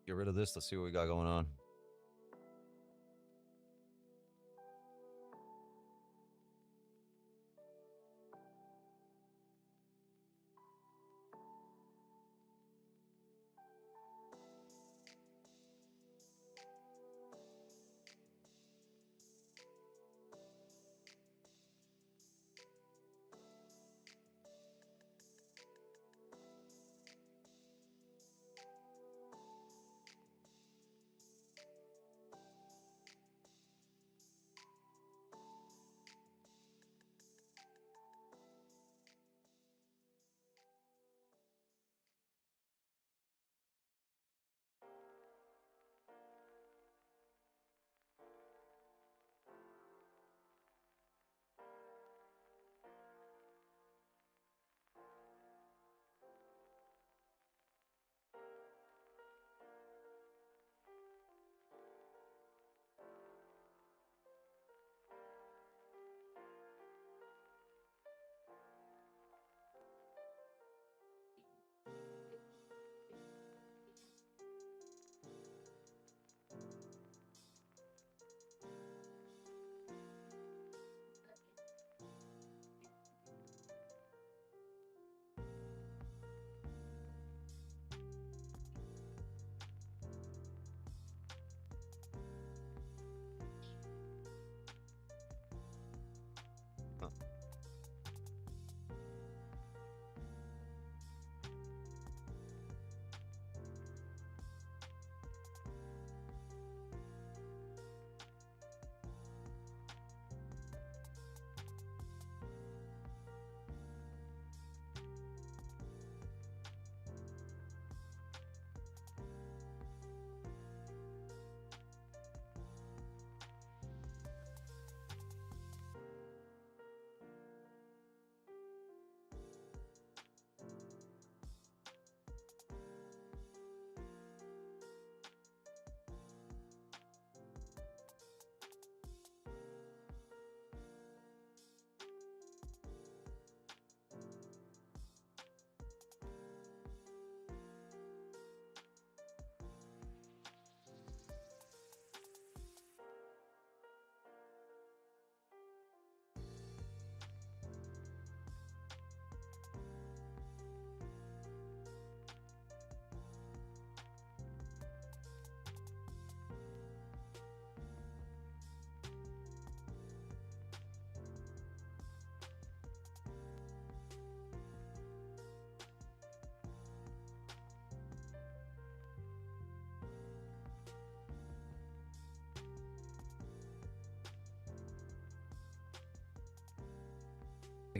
get rid of this. Let's see what we got going on.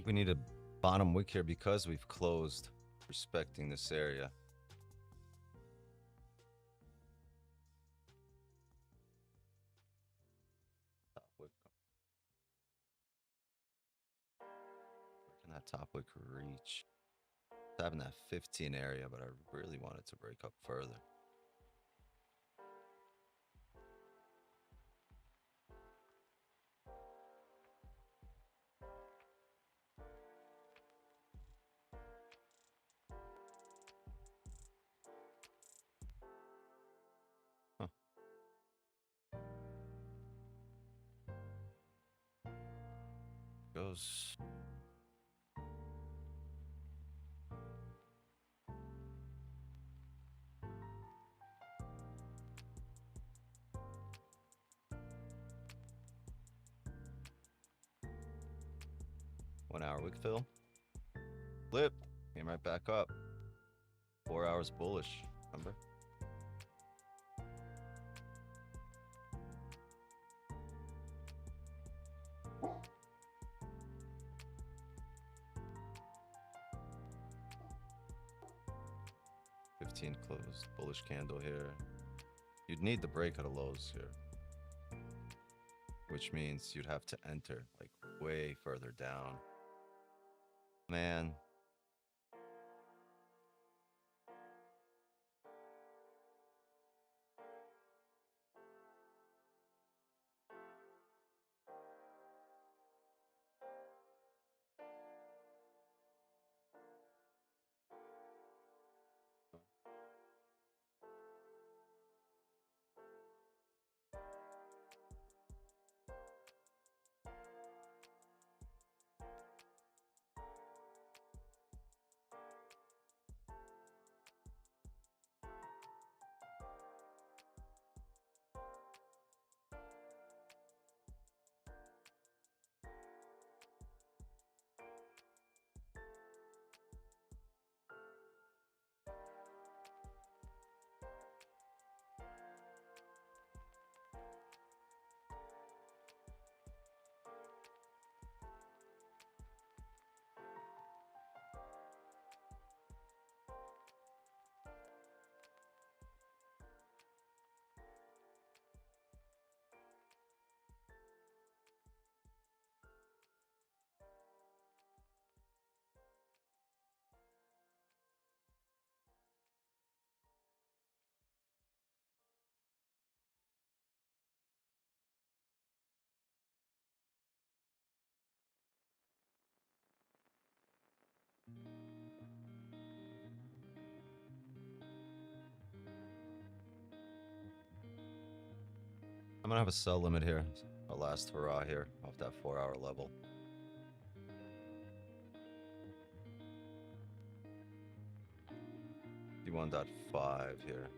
think we need a bottom wick here because we've closed respecting this area. Top wick. Where can that top wick reach? It's having that 15 area, but I really want it to break up further. Huh. Goes. One hour wick fill. Flip. Came right back up. 4 hours bullish. Remember? Closed. Bullish candle here. You'd need the break out of lows here, which means you'd have to enter like way further down. Man. I'm gonna have a sell limit here. Our last hurrah here off that 4 hour level. D1.5 here.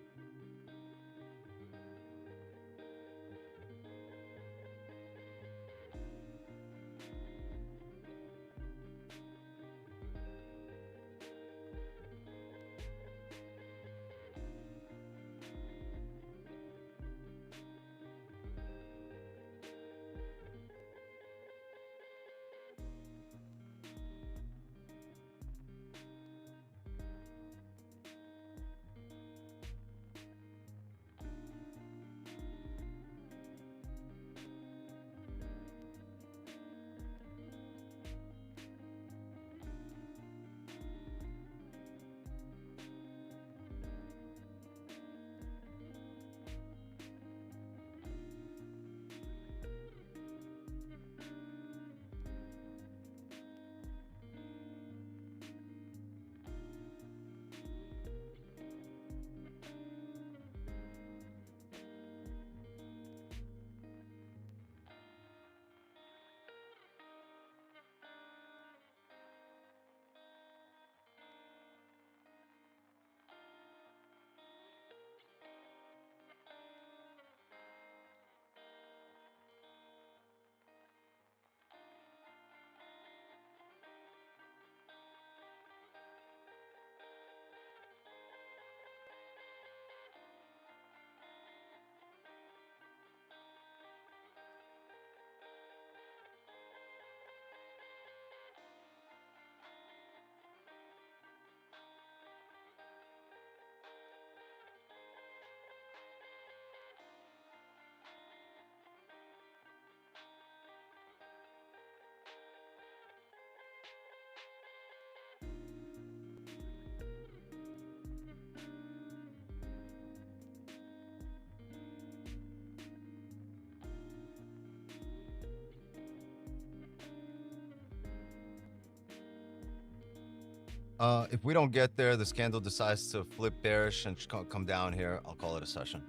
If we don't get there, this candle decides to flip bearish and come down here, I'll call it a session.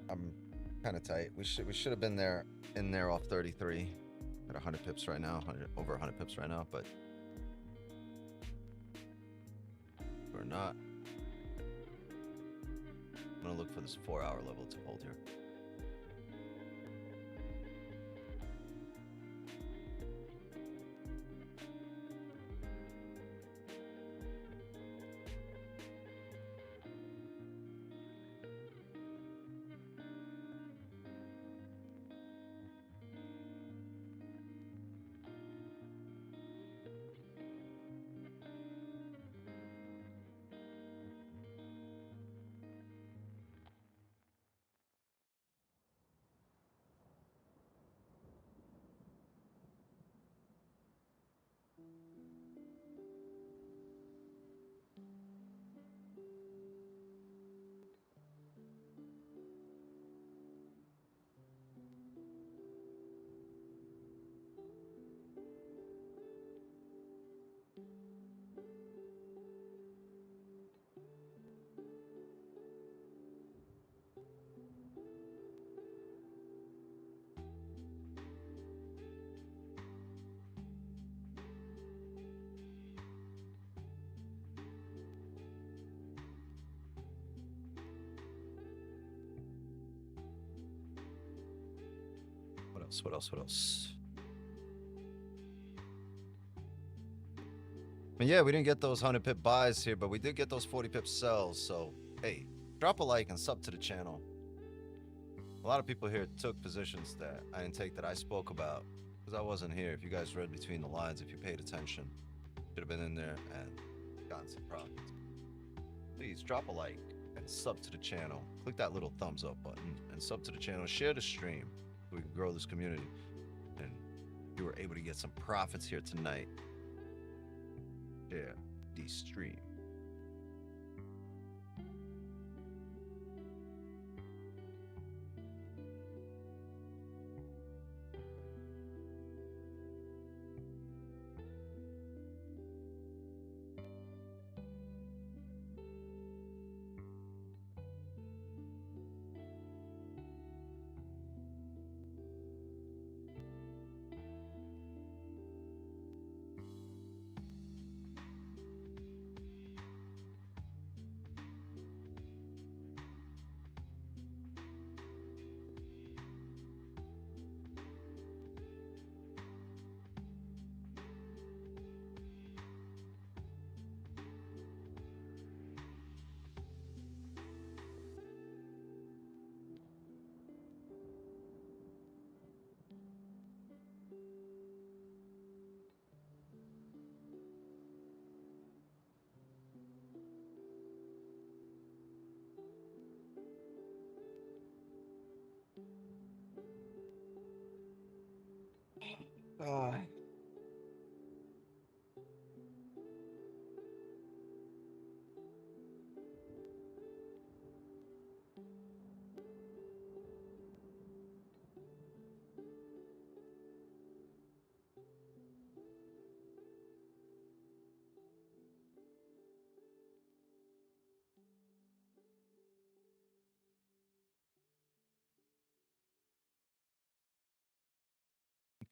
I'm kind of tight. We should have been there in there off 33 at 100 pips right now, over 100 pips right now, but we're not. I'm gonna look for this 4-hour level to hold here. What else? And yeah, we didn't get those 100 pip buys here, but we did get those 40 pip sells. So, hey, drop a like and sub to the channel. A lot of people here took positions that I didn't take that I spoke about because I wasn't here. If you guys read between the lines, if you paid attention, should have been in there and gotten some profits. Please drop a like and sub to the channel. Click that little thumbs up button and sub to the channel. Share the stream so we can grow this community. And you were able to get some profits here tonight. Share the stream.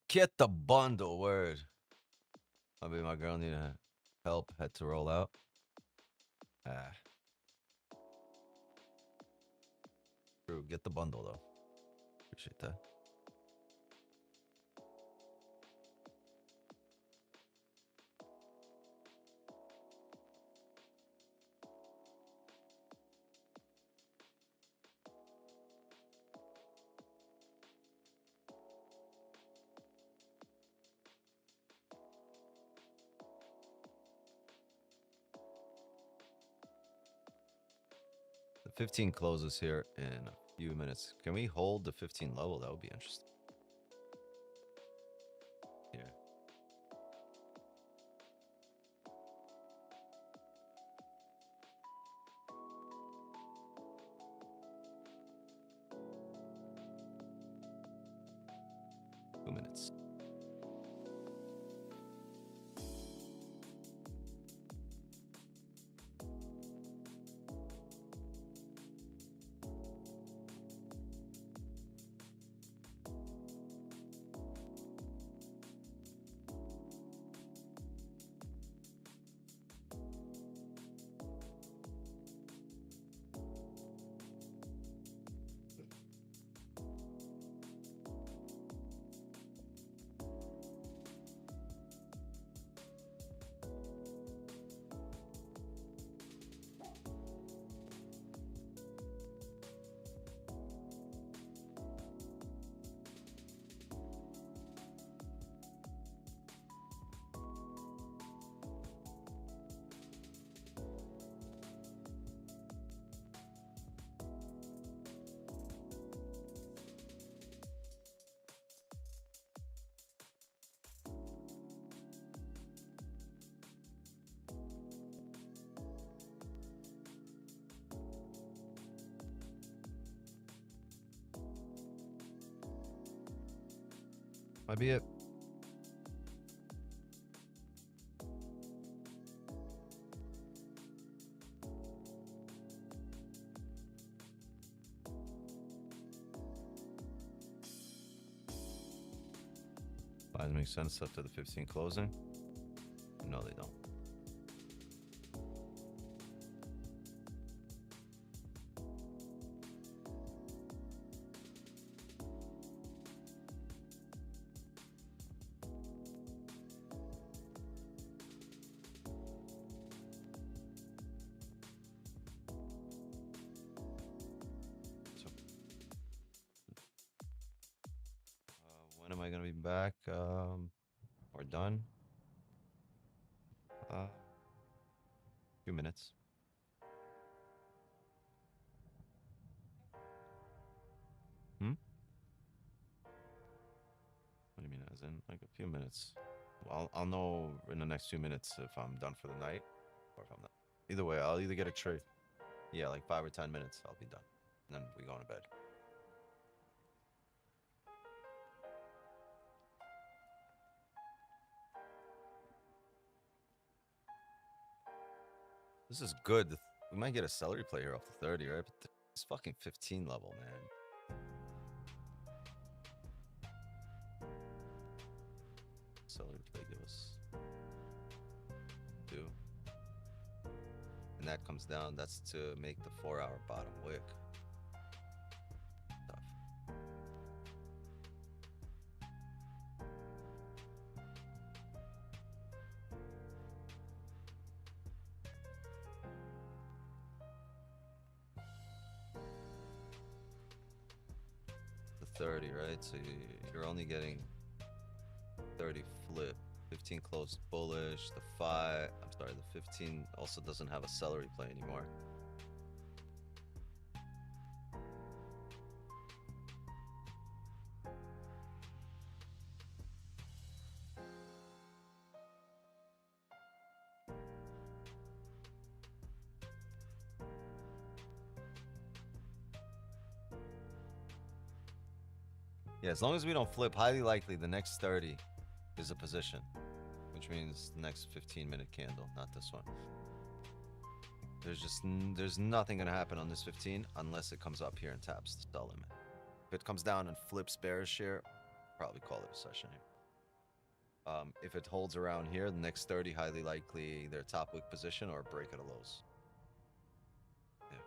Get the bundle, word. I mean, my girl needed help, had to roll out. True, get the bundle though. Appreciate that. The 15 closes here in a few minutes. Can we hold the 15 level? That would be interesting. Yeah. Might be it. Lines make sense up to the 15 closing. No, they don't. When am I gonna be back? We're done. Few minutes. What do you mean, as in like a few minutes? Well, I'll know in the next few minutes if I'm done for the night or if I'm not. Either way, I'll either get a trade. Yeah, like 5 or 10 minutes, I'll be done. And then we go to bed. This is good. We might get a celery play here off the 30, right? But it's fucking 15 level, man. Celery play give us 2. And that comes down, that's to make the 4-hour bottom wick. Tough. The 30, right? So you're only getting 30 flip. 15 closed bullish. The 5, I'm sorry, the 15 also doesn't have a celery play anymore. Yeah, as long as we don't flip, highly likely the next 30 is a position, which means the next 15-minute candle, not this one. There's nothing gonna happen on this 15 unless it comes up here and taps the sell limit. If it comes down and flips bearish here, probably call it a session here. If it holds around here, the next 30 highly likely their top wick position or break at a lows. Yeah.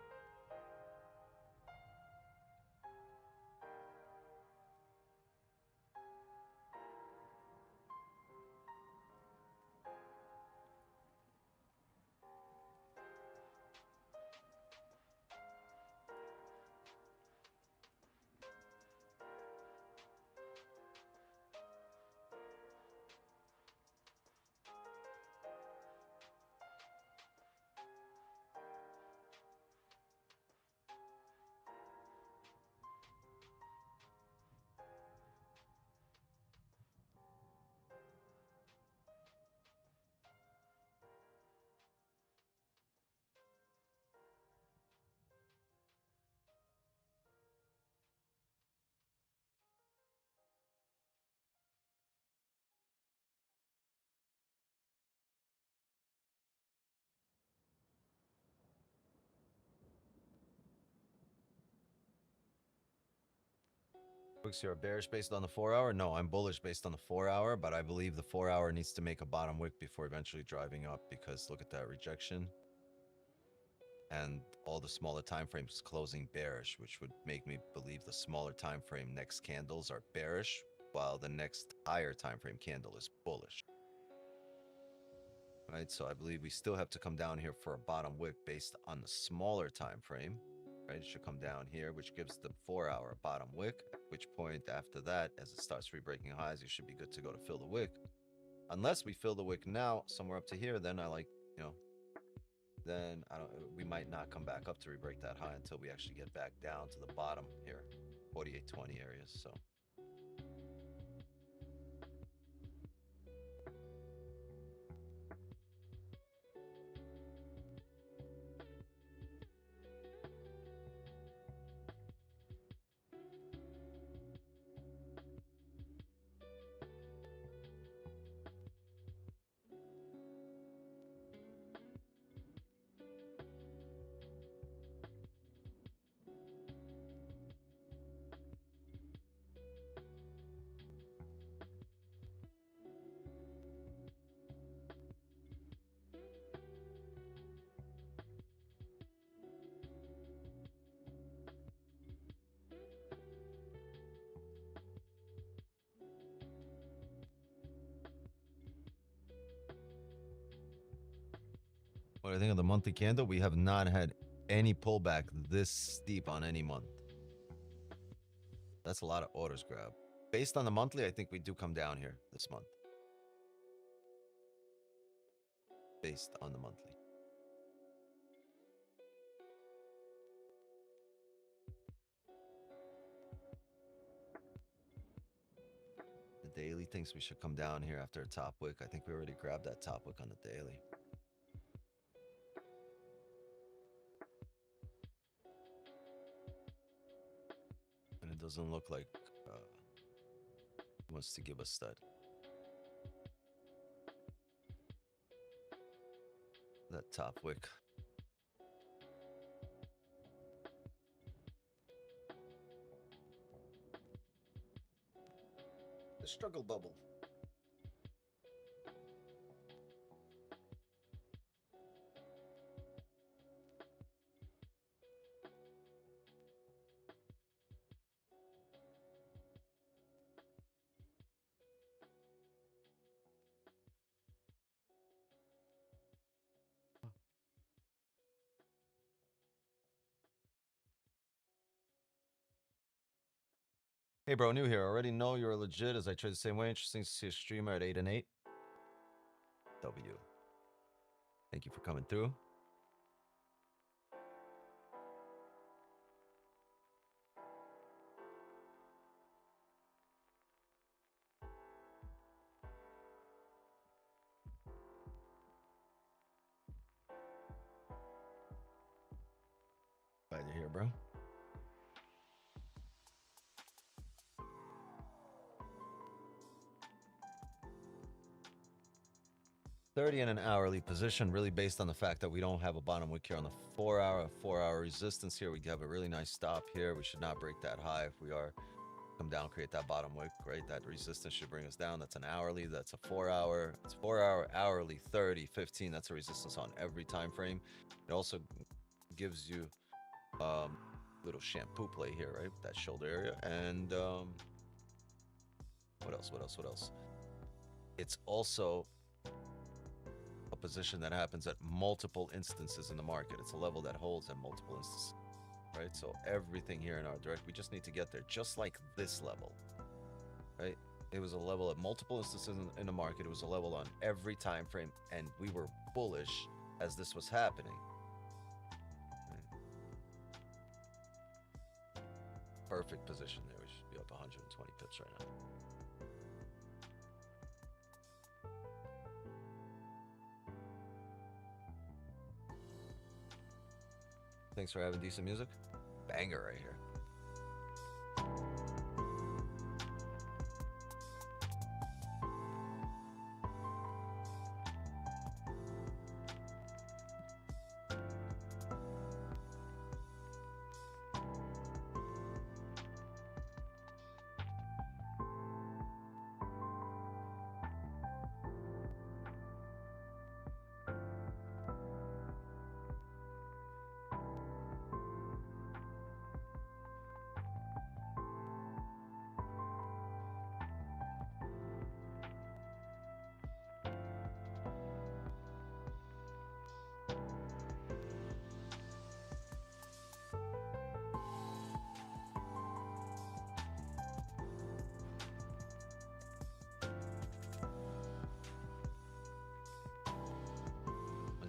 Wicks, you're bearish based on the 4-hour? No, I'm bullish based on the 4-hour, but I believe the 4-hour needs to make a bottom wick before eventually driving up because look at that rejection. And all the smaller time frames closing bearish, which would make me believe the smaller time frame next candles are bearish, while the next higher time frame candle is bullish. Right, so I believe we still have to come down here for a bottom wick based on the smaller time frame. Right, it should come down here, which gives the 4-hour a bottom wick, at which point after that, as it starts rebreaking highs, you should be good to go to fill the wick. Unless we fill the wick now, somewhere up to here, then I like, you know, then I don't, we might not come back up to rebreak that high until we actually get back down to the bottom here, 4820 areas, so. What I think of the monthly candle, we have not had any pullback this steep on any month. That's a lot of orders grab. Based on the monthly, I think we do come down here this month. Based on the monthly. The daily thinks we should come down here after a top wick. I think we already grabbed that top wick on the daily. And it doesn't look like he wants to give a stud. That top wick. The struggle bubble. Hey bro, new here. Already know you're legit as I trade the same way. Interesting to see a streamer at 8 and 8. W. Thank you for coming through. Glad you're here, bro. $30 in an hourly position, really based on the fact that we don't have a bottom wick here on the 4-hour resistance here. We have a really nice stop here. We should not break that high. If we are, come down, create that bottom wick, right? That resistance should bring us down. That's an hourly. That's a 4-hour. It's 4-hour, hourly, 30, 15. That's a resistance on every time frame. It also gives you little shampoo play here, right? That shoulder area. And what else? It's also a position that happens at multiple instances in the market. It's a level that holds at multiple instances, right? So everything here in our direct, we just need to get there, just like this level, right? It was a level at multiple instances in the market. It was a level on every time frame, and we were bullish as this was happening. Right? Perfect position there. We should be up 120 pips right now. Thanks for having decent music. Banger right here.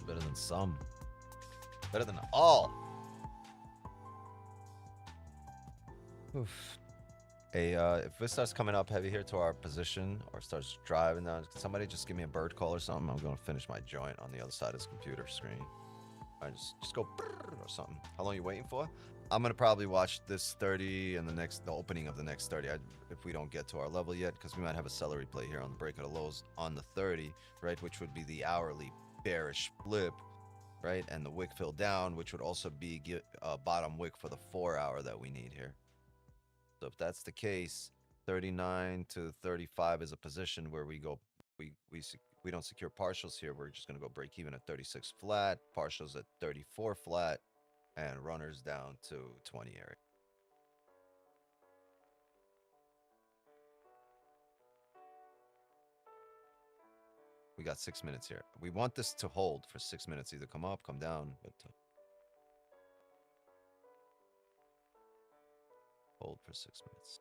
Better than some. Better than all. Oof. Hey, if this starts coming up heavy here to our position or starts driving down, somebody just give me a bird call or something. I'm going to finish my joint on the other side of this computer screen. All right, just go or something. How long are you waiting for? I'm going to probably watch this 30 and the opening of the next 30 if we don't get to our level yet, because we might have a seller replay here on the break of the lows on the 30, right, which would be the hourly bearish flip, right, and the wick fill down, which would also be a bottom wick for the 4-hour that we need here. So if that's the case, 39 to 35 is a position where we go, we don't secure partials here. We're just going to go break even at 36 flat, partials at 34 flat, and runners down to 20 area. We got 6 minutes here. We want this to hold for 6 minutes, either come up, come down, but hold for 6 minutes.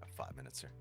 Got 5 minutes here.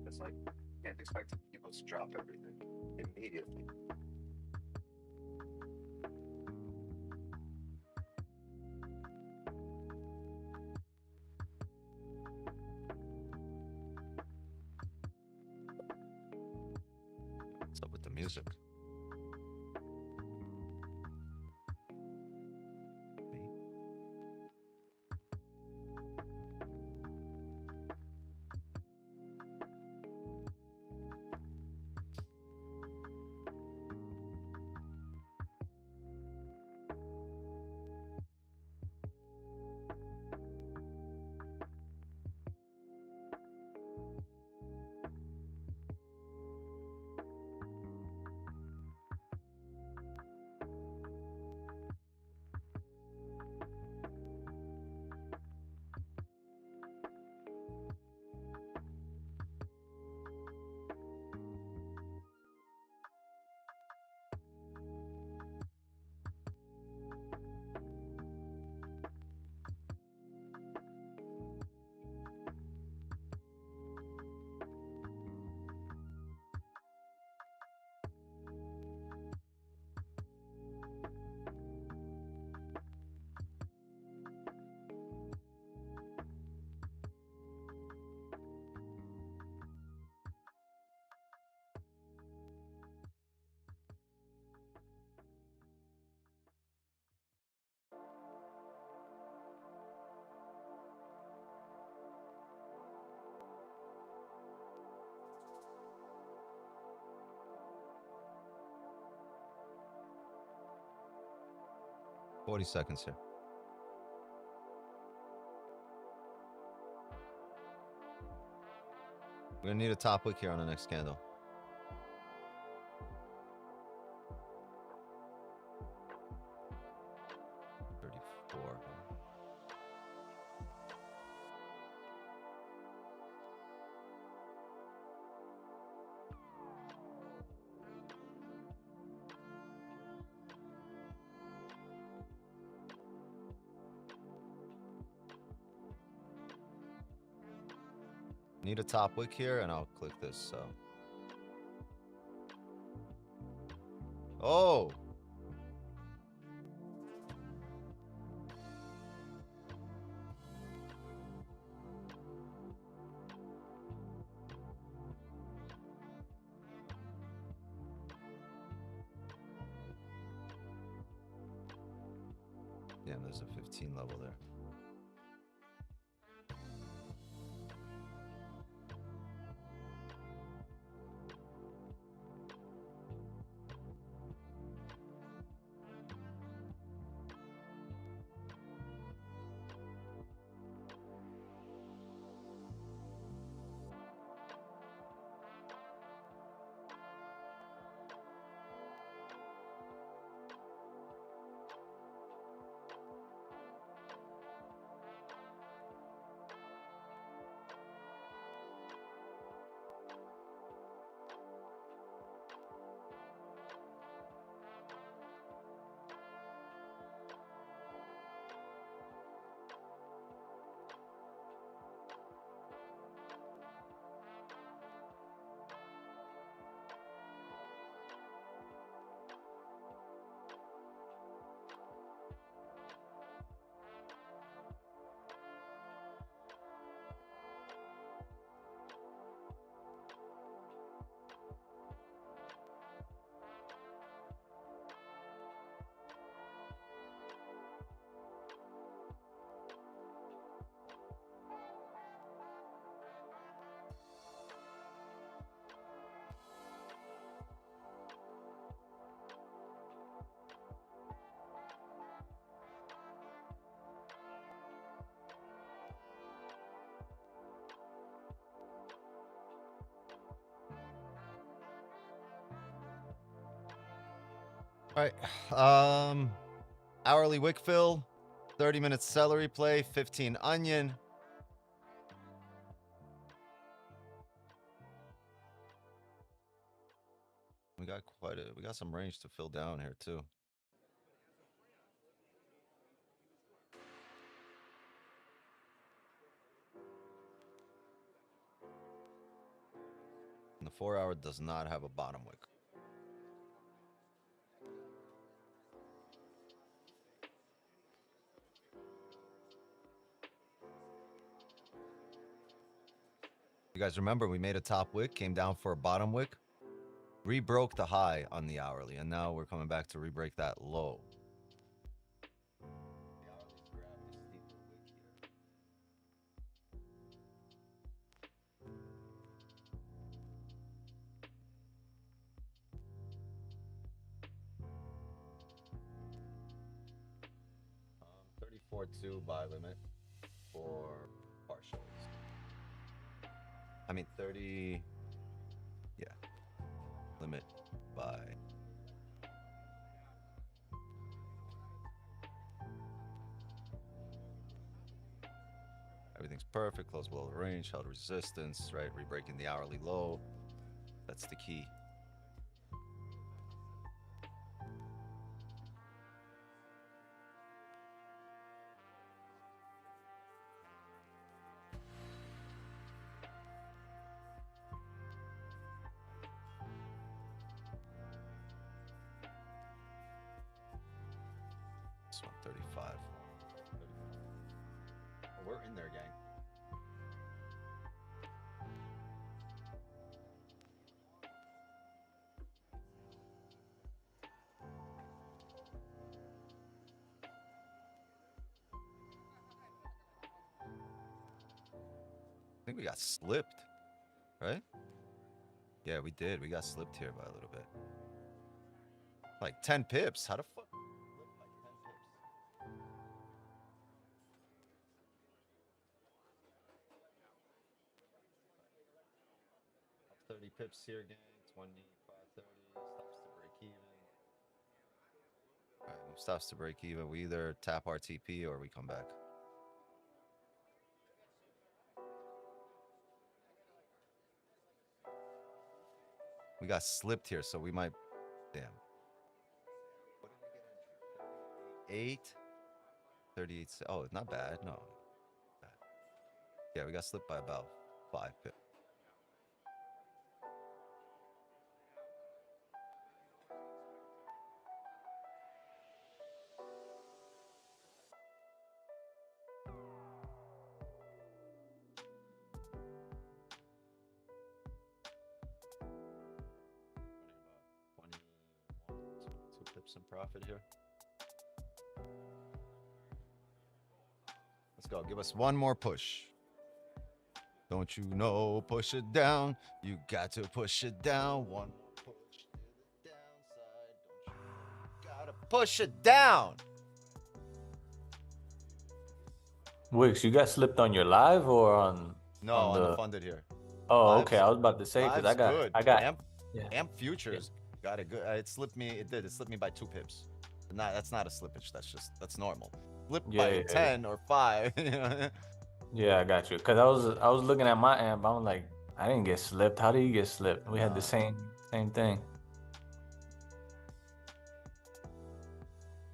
It's like, can't expect people to drop everything immediately. What's up with the music? 40 seconds here. We're gonna need a top wick here on the next candle. Need a top wick here, and I'll click this. So, oh, damn, there's a 15 level there. All right. Hourly wick fill, 30 minutes celery play, 15 onion. We got some range to fill down here too. And the 4 hour does not have a bottom wick. You guys remember we made a top wick, came down for a bottom wick, rebroke the high on the hourly, and now we're coming back to rebreak that low. The hourly's grabbed a steeper wick here. 34.2 buy limit for partials. I mean 30. Yeah. Limit buy. Everything's perfect. Close below the range. Held resistance. Right. Rebreaking the hourly low. That's the key. This one, 35. Oh, we're in there, gang. I think we got slipped, right? Yeah, we did. We got slipped here by a little bit. Like 10 pips. How the fuck? pips here, gang. 25, 30. Stops to break even. All right, stops to break even. We either tap our TP or we come back. We got slipped here, so we might. Damn. What did we get? 8. 38. Oh, not bad. No. Bad. Yeah, we got slipped by about 5 pips. Some profit here. Let's go. Give us one more push. Don't you know? Push it down. You got to push it down. One more push to the downside. Don't you know? You gotta push it down. Wix, you got slipped on your live or on? No, on the funded here. Oh, Live's, okay. I was about to say because I got amp futures. Got it good. It slipped me. It did. It slipped me by 2 pips. That's not a slippage. That's normal. Slipped by 10 or 5. Yeah, I got you. Cause I was looking at my amp. I'm like, I didn't get slipped. How did you get slipped? We had the same thing.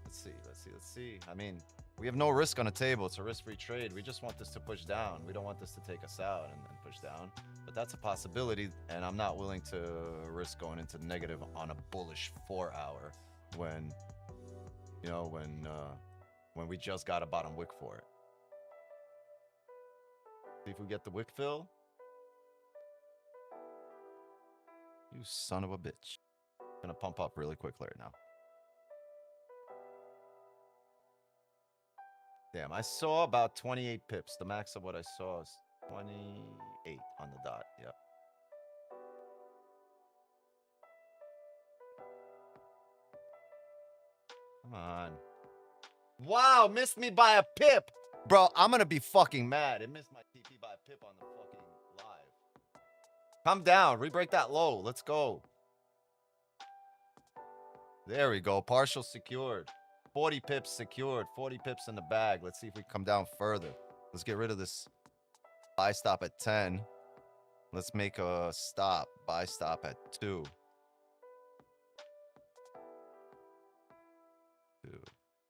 Let's see. I mean, we have no risk on the table. It's a risk-free trade. We just want this to push down. We don't want this to take us out and then push down. But that's a possibility, and I'm not willing to risk going into negative on a bullish 4-hour when, you know, when we just got a bottom wick for it. See if we get the wick fill. You son of a bitch. Gonna pump up really quick right now. Damn, I saw about 28 pips. The max of what I saw is 28 on the dot. Yep. Come on. Wow, missed me by a pip. Bro, I'm gonna be fucking mad. It missed my TP by a pip on the fucking live. Come down. Re-break that low. Let's go. There we go. Partial secured. 40 pips secured. 40 pips in the bag. Let's see if we come down further. Let's get rid of this buy stop at 10. Let's make a stop. Buy stop at 2. 2.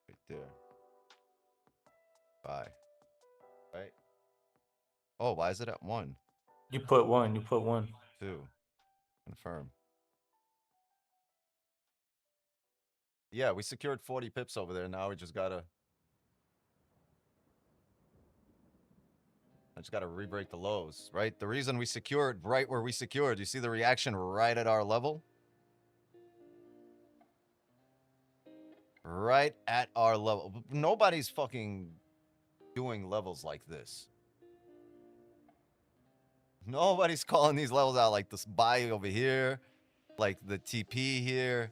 Right there. Buy. Right? Oh, why is it at 1? You put 1. 2. Confirm. Yeah, we secured 40 pips over there. Now we just gotta... I just gotta re-break the lows, right? The reason we secured right where we secured, you see the reaction right at our level? Right at our level. Nobody's fucking doing levels like this. Nobody's calling these levels out like this buy over here, like the TP here,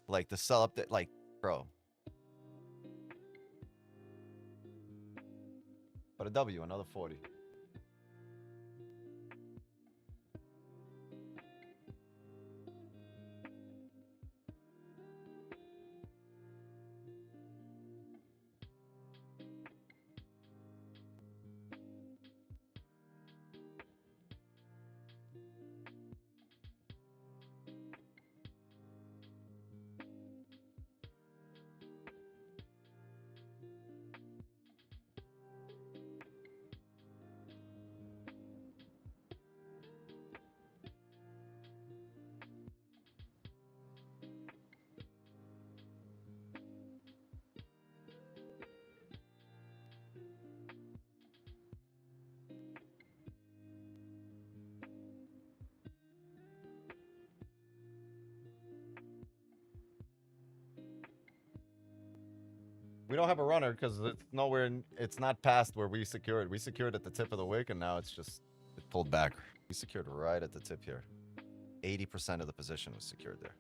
like the sell up there, like, bro. But a W, another 40. We don't have a runner because it's nowhere. It's not past where we secured. We secured at the tip of the wick, and now it's just it pulled back. We secured right at the tip here. 80% of the position was secured there.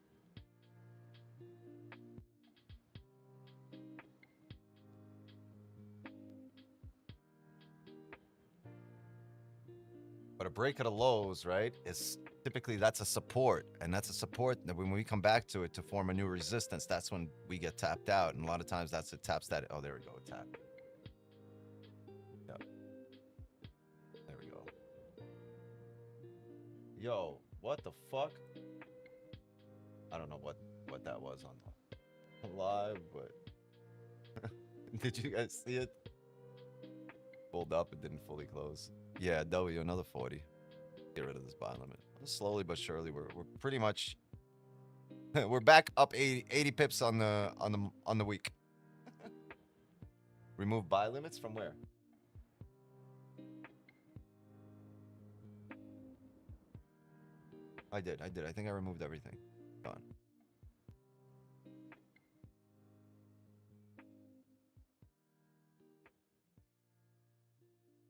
But a break at the lows, right, is typically that's a support, and that's a support that when we come back to it to form a new resistance, that's when we get tapped out. And a lot of times that's it taps that. Oh, there we go. Tap. Yep. There we go. Yo, what the fuck? I don't know what that was on live, but did you guys see it? Pulled up, it didn't fully close. Yeah, W, another 40. Get rid of this buy limit. Slowly but surely, we're pretty much we're back up 80 pips on the week. Remove buy limits from where? I did. I think I removed everything. Gone.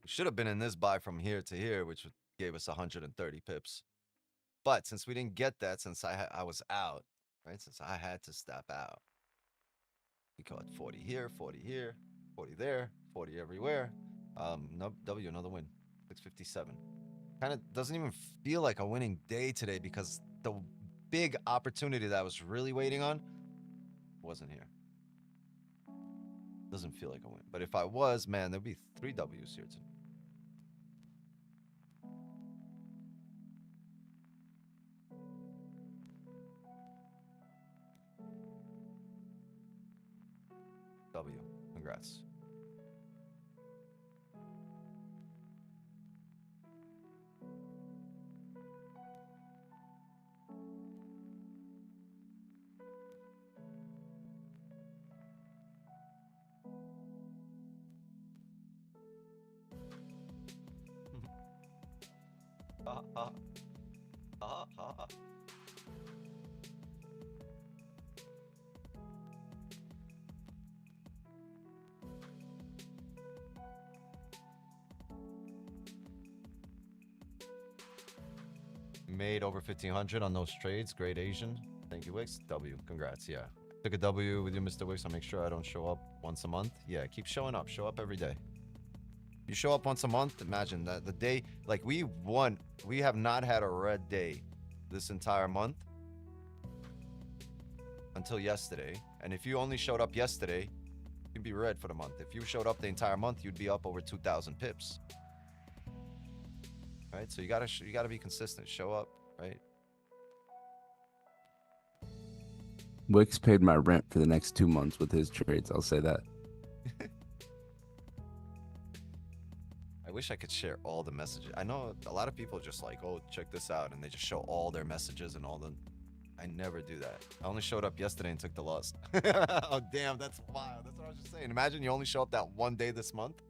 We should have been in this buy from here to here, which gave us 130 pips. But since we didn't get that, since I was out, right? Since I had to step out, we caught 40 here, 40 here, 40 there, 40 everywhere. No, W, another win, 657. Kind of doesn't even feel like a winning day today because the big opportunity that I was really waiting on wasn't here. Doesn't feel like a win. But if I was, man, there'd be 3 W's here too. W, congrats. Made over 1,500 on those trades. Great Asian. Thank you, Wix. W. Congrats. Yeah. Took a W with you, Mr. Wix. I'll make sure I don't show up once a month. Yeah, keep showing up. Show up every day. You show up once a month, imagine that the day, like we have not had a red day this entire month until yesterday. And if you only showed up yesterday, you'd be red for the month. If you showed up the entire month, you'd be up over 2,000 pips. Right? So you gotta be consistent. Show up, right? Wix paid my rent for the next 2 months with his trades. I'll say that. I wish I could share all the messages. I know a lot of people just like, oh, check this out, and they just show all their messages and all the. I never do that. I only showed up yesterday and took the loss. Oh, damn, that's wild. That's what I was just saying. Imagine you only show up that one day this month.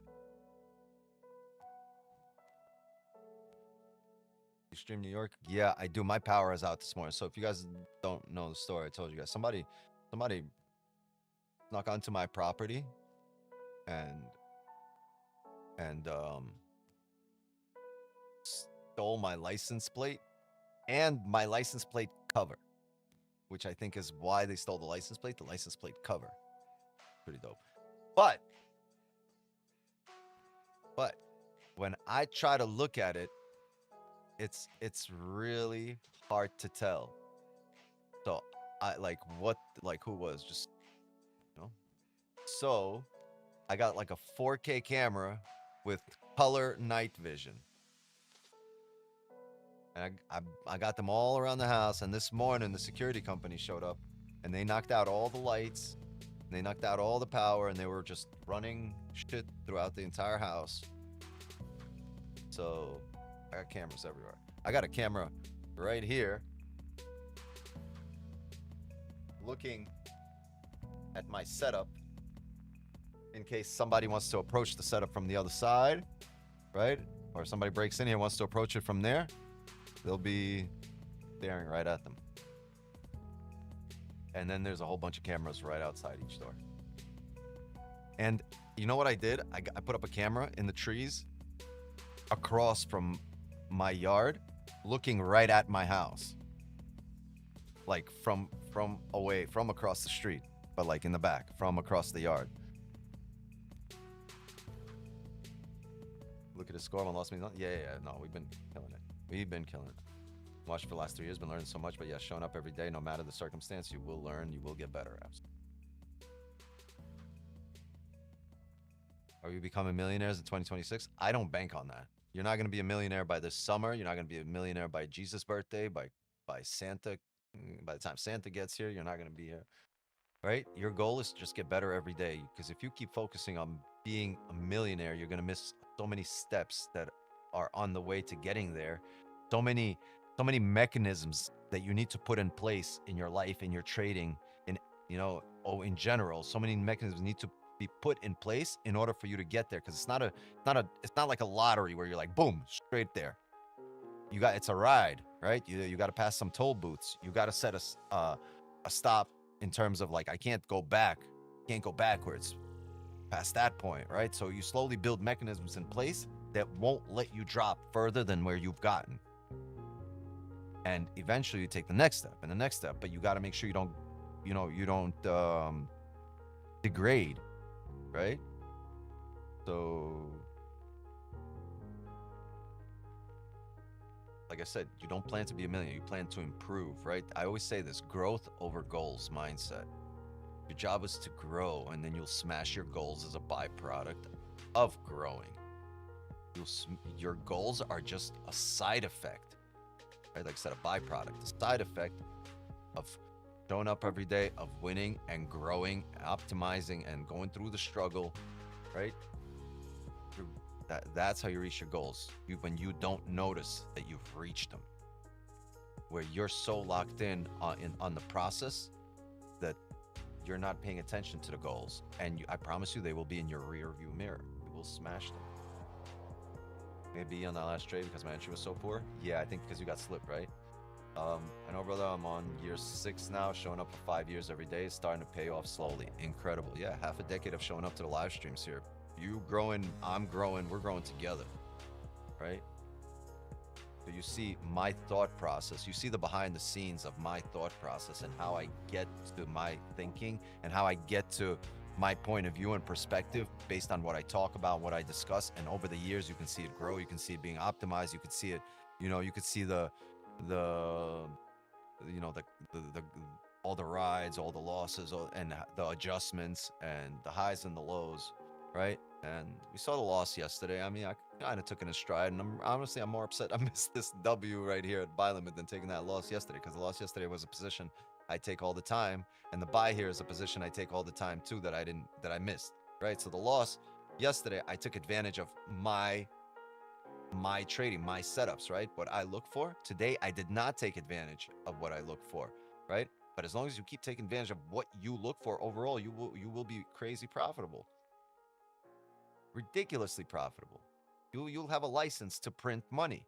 You stream New York? Yeah, I do. My power is out this morning. So if you guys don't know the story, I told you guys. Somebody snuck onto my property and stole my license plate and my license plate cover, which I think is why they stole the license plate cover. Pretty dope. But when I try to look at it, it's really hard to tell. So who was just, you know? So I got like a 4K camera with color night vision. And I got them all around the house. And this morning, the security company showed up and they knocked out all the lights. And they knocked out all the power and they were just running shit throughout the entire house. So I got cameras everywhere. I got a camera right here looking at my setup in case somebody wants to approach the setup from the other side, right? Or somebody breaks in here and wants to approach it from there. They'll be staring right at them. And then there's a whole bunch of cameras right outside each door. And you know what I did? I put up a camera in the trees across from my yard, looking right at my house. Like from across the street, but like in the back, from across the yard. Look at the score. I lost me. Yeah. No, we've been killing it. Watched for the last 3 years, been learning so much, but yeah, showing up every day, no matter the circumstance, you will learn, you will get better. Are we becoming millionaires in 2026? I don't bank on that. You're not going to be a millionaire by this summer. You're not going to be a millionaire by Jesus' birthday, by Santa. By the time Santa gets here, you're not going to be here. Right? Your goal is to just get better every day. Because if you keep focusing on being a millionaire, you're going to miss so many steps that are on the way to getting there. So many mechanisms that you need to put in place in your life, in your trading, in in general. So many mechanisms need to be put in place in order for you to get there. Because it's not like a lottery where you're like boom, straight there. It's a ride, right? You got to pass some toll booths. You got to set a stop in terms of like I can't go backwards past that point, right? So you slowly build mechanisms in place that won't let you drop further than where you've gotten. And eventually you take the next step and the next step, but you got to make sure you don't degrade, right? So like I said, you don't plan to be a millionaire, you plan to improve, right? I always say this, growth over goals mindset. Your job is to grow, and then you'll smash your goals as a byproduct of growing. Your goals are just a side effect, right? Like I said, a byproduct, a side effect of showing up every day, of winning and growing, optimizing and going through the struggle, right? That's how you reach your goals. When you don't notice that you've reached them, where you're so locked in on the process that you're not paying attention to the goals, and I promise you, they will be in your rear view mirror. You will smash them. Maybe on that last trade because my entry was so poor. Yeah, I think because you got slipped, right? I know, brother. I'm on year 6 now, showing up for 5 years every day, starting to pay off slowly. Incredible. Yeah, half a decade of showing up to the live streams here. You growing, I'm growing, we're growing together, right? So you see my thought process, you see the behind the scenes of my thought process and how I get to my thinking and how I get to my point of view and perspective based on what I talk about, what I discuss. And over the years, you can see it grow, you can see it being optimized, you can see it, you could see the all the rides, all the losses, and the adjustments and the highs and the lows, right? And we saw the loss yesterday. I mean, I kind of took it in stride, and I'm more upset I missed this W right here at buy limit than taking that loss yesterday, because the loss yesterday was a position I take all the time, and the buy here is a position I take all the time too that I missed, right? So the loss yesterday, I took advantage of my trading, my setups, right? What I look for. Today, I did not take advantage of what I look for, right? But as long as you keep taking advantage of what you look for overall, you will be crazy profitable. Ridiculously profitable. You'll have a license to print money.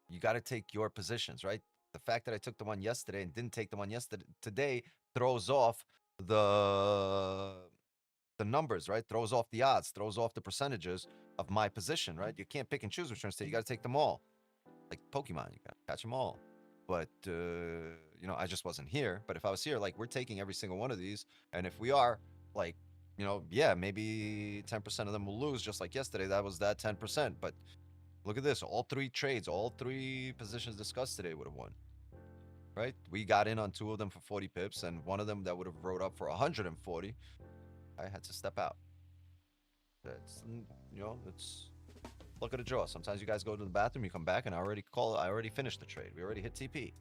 You got to take your positions, right? The fact that I took the one yesterday and didn't take the one today throws off the numbers, right? Throws off the odds, throws off the percentages of my position, right? You can't pick and choose which ones to take. You got to take them all. Like Pokemon, you got to catch them all. But, I just wasn't here. But if I was here, like, we're taking every single one of these. And if we are, like, yeah, maybe 10% of them will lose, just like yesterday. That was that 10%. But look at this. All 3 trades, all 3 positions discussed today would have won, right? We got in on 2 of them for 40 pips, and one of them that would have rode up for 140. I had to step out. That's, it's look at a draw. Sometimes you guys go to the bathroom, you come back, and I already finished the trade. We already hit TP,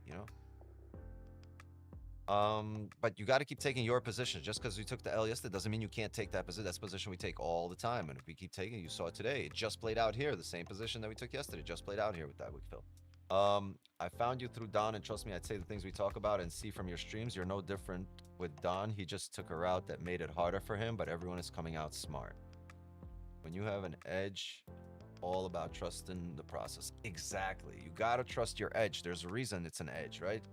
But you got to keep taking your positions. Just because you took the L yesterday doesn't mean you can't take that position. That's a position we take all the time. And if we keep taking it, you saw it today. It just played out here. The same position that we took yesterday just played out here with that wick fill. I found you through Don, and trust me, I'd say the things we talk about and see from your streams, you're no different with Don. He just took a route that made it harder for him, but everyone is coming out smart. When you have an edge, all about trusting the process. Exactly. You got to trust your edge. There's a reason it's an edge, right?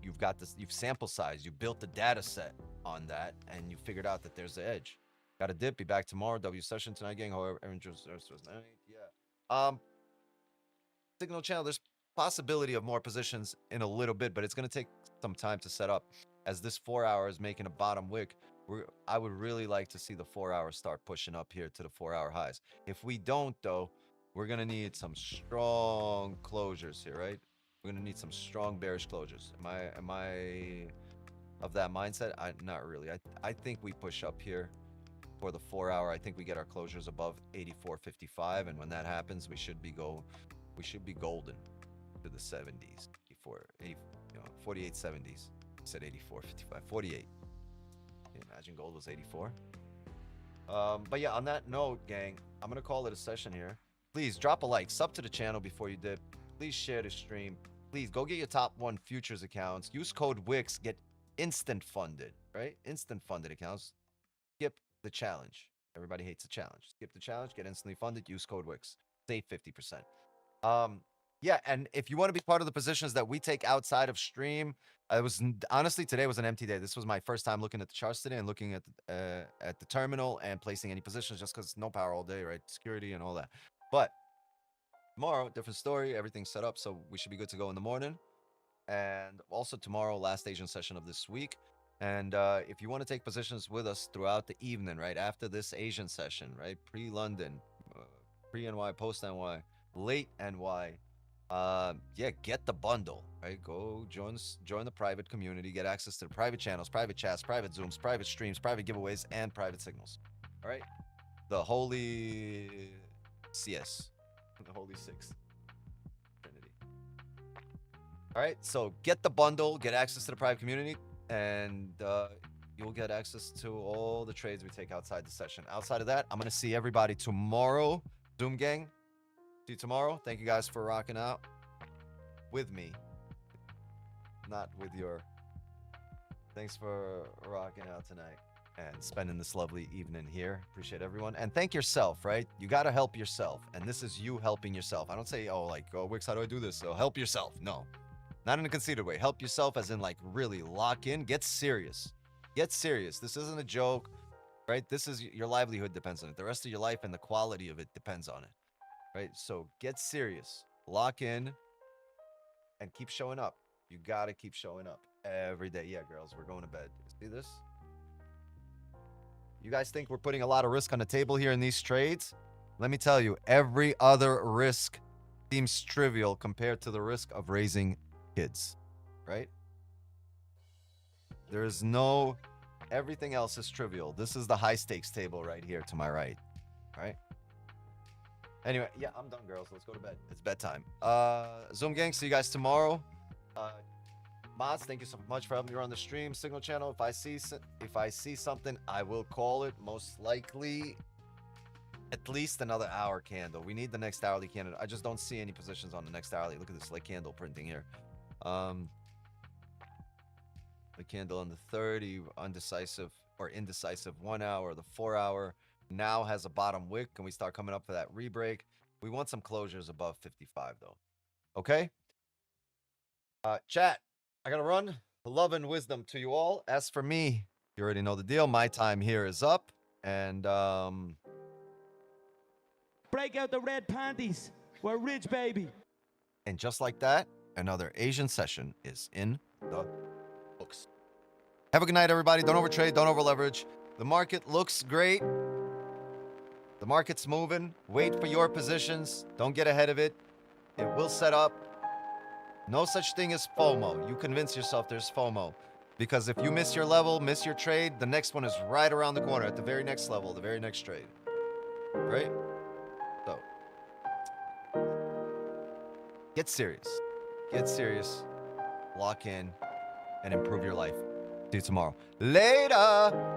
You've got this, you've sample size, you built the data set on that, and you figured out that there's the edge. Got a dip, be back tomorrow. W session tonight, gang. However, interest was night. Yeah. Signal channel, there's possibility of more positions in a little bit, but it's going to take some time to set up. As this 4 hour is making a bottom wick, I would really like to see the 4 hour start pushing up here to the 4 hour highs. If we don't, though, we're gonna need some strong closures here, right? We're gonna need some strong bearish closures. Am I of that mindset? Not really. I think we push up here for the 4 hour. I think we get our closures above 84.55, and when that happens, we should be golden to the 70s. 48 70s. I said 84.55. 48. Can you imagine gold was 84? But yeah, on that note, gang, I'm gonna call it a session here. Please drop a like, sub to the channel before you dip. Please share the stream. Please go get your top 1 futures accounts. Use code WIX. Get instant funded, right? Instant funded accounts. Skip the challenge. Everybody hates the challenge. Skip the challenge. Get instantly funded. Use code WIX. Save 50%. Yeah, and if you want to be part of the positions that we take outside of stream, honestly, today was an empty day. This was my first time looking at the charts today and looking at the terminal and placing any positions, just because no power all day, right? Security and all that. But tomorrow, different story. Everything's set up, so we should be good to go in the morning. And also tomorrow, last Asian session of this week. And if you want to take positions with us throughout the evening, right after this Asian session, right, pre-London, pre-NY, post-NY, late NY. Yeah, get the bundle, right? Go join the private community, get access to the private channels, private chats, private Zooms, private streams, private giveaways, and private signals. All right, the holy CS, the holy six Trinity. All right, so get the bundle, get access to the private community, and you'll get access to all the trades we take outside the session. Outside of that, I'm gonna see everybody tomorrow, Zoom gang. See you tomorrow. Thank you guys for rocking out with me. Not with your... Thanks for rocking out tonight and spending this lovely evening here. Appreciate everyone. And thank yourself, right? You got to help yourself. And this is you helping yourself. I don't say, oh, like, oh, Wix, how do I do this? So help yourself. No. Not in a conceited way. Help yourself as in, like, really lock in. Get serious. Get serious. This isn't a joke, right? This is... Your livelihood depends on it. The rest of your life and the quality of it depends on it. Right, so get serious, lock in, and keep showing up. You gotta keep showing up every day. Yeah, girls, we're going to bed. See this? You guys think we're putting a lot of risk on the table here in these trades? Let me tell you, every other risk seems trivial compared to the risk of raising kids, right? There is no... Everything else is trivial. This is the high stakes table right here to my right, right? Anyway, yeah, I'm done, girls. Let's go to bed. It's bedtime. Zoom gang, see you guys tomorrow. Mods, thank you so much for helping me run the stream. Signal channel, if I see something, I will call it. Most likely, at least another hour candle. We need the next hourly candle. I just don't see any positions on the next hourly. Look at this like candle printing here. The candle on the 30, indecisive 1 hour. The 4 hour. Now has a bottom wick. Can we start coming up for that rebreak? We want some closures above 55 though. Okay. Chat, I gotta run. Love and wisdom to you all. As for me, you already know the deal. My time here is up, and break out the red panties. We're rich, baby. And just like that, another Asian session is in the books. Have a good night, everybody. Don't overtrade. Don't overleverage. The market looks great. The market's moving. Wait for your positions. Don't get ahead of it. It will set up. No such thing as FOMO. You convince yourself there's FOMO. Because if you miss your level, miss your trade, the next one is right around the corner at the very next level, the very next trade. Right? So, get serious. Get serious. Lock in and improve your life. See you tomorrow. Later!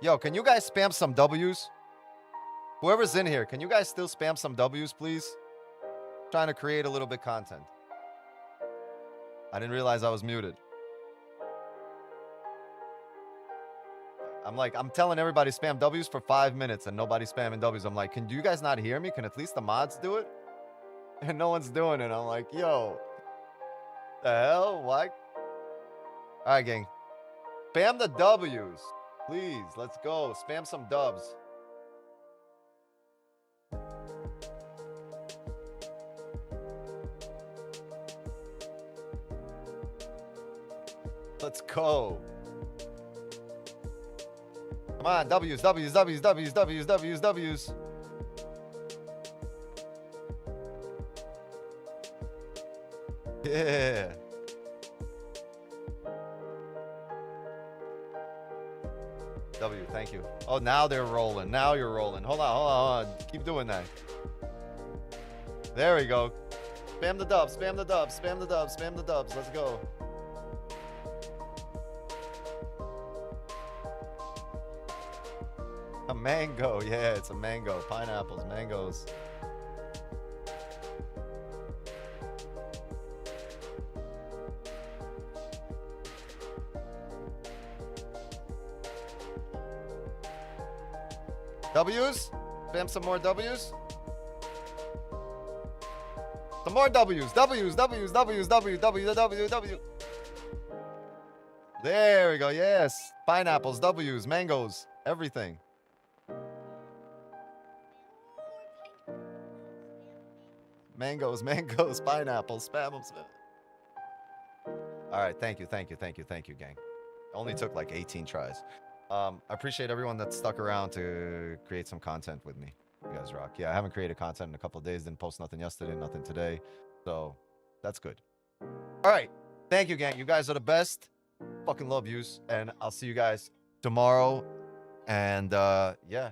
Yo, can you guys spam some W's? Whoever's in here, can you guys still spam some W's, please? Trying to create a little bit content. I didn't realize I was muted. I'm telling everybody spam W's for 5 minutes and nobody's spamming W's. I'm like, can you guys not hear me? Can at least the mods do it? And no one's doing it. I'm like, yo, the hell? Why? All right, gang. Spam the W's. Please, let's go. Spam some dubs. Let's go. Come on, W's, W's, W's, W's, W's, W's, W's. Yeah. W, thank you. Oh, now they're rolling. Now you're rolling. Hold on, hold on, hold on. Keep doing that. There we go. Spam the dubs, spam the dubs, spam the dubs, spam the dubs. Let's go. A mango. Yeah, it's a mango. Pineapples, mangoes. W's? Spam some more W's? Some more W's. W's, W's, W's, W, W, W, W. There we go. Yes. Pineapples, W's, mangoes, everything. Mangoes, mangoes, pineapples, spam them, spam. All right. Thank you, thank you, thank you, thank you, gang. Only took like 18 tries. I appreciate everyone that stuck around to create some content with me. You guys rock. Yeah, I haven't created content in a couple of days. Didn't post nothing yesterday, nothing today. So that's good. All right. Thank you, gang. You guys are the best. Fucking love yous. And I'll see you guys tomorrow. And yeah.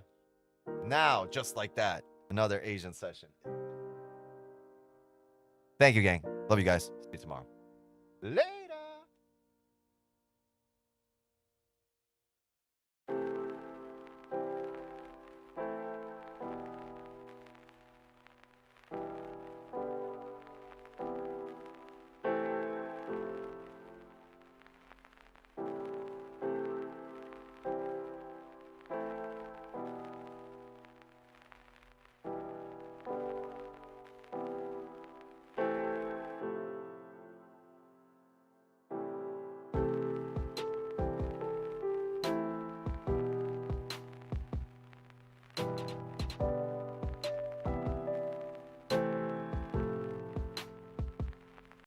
Now, just like that, another Asian session. Thank you, gang. Love you guys. See you tomorrow. Later.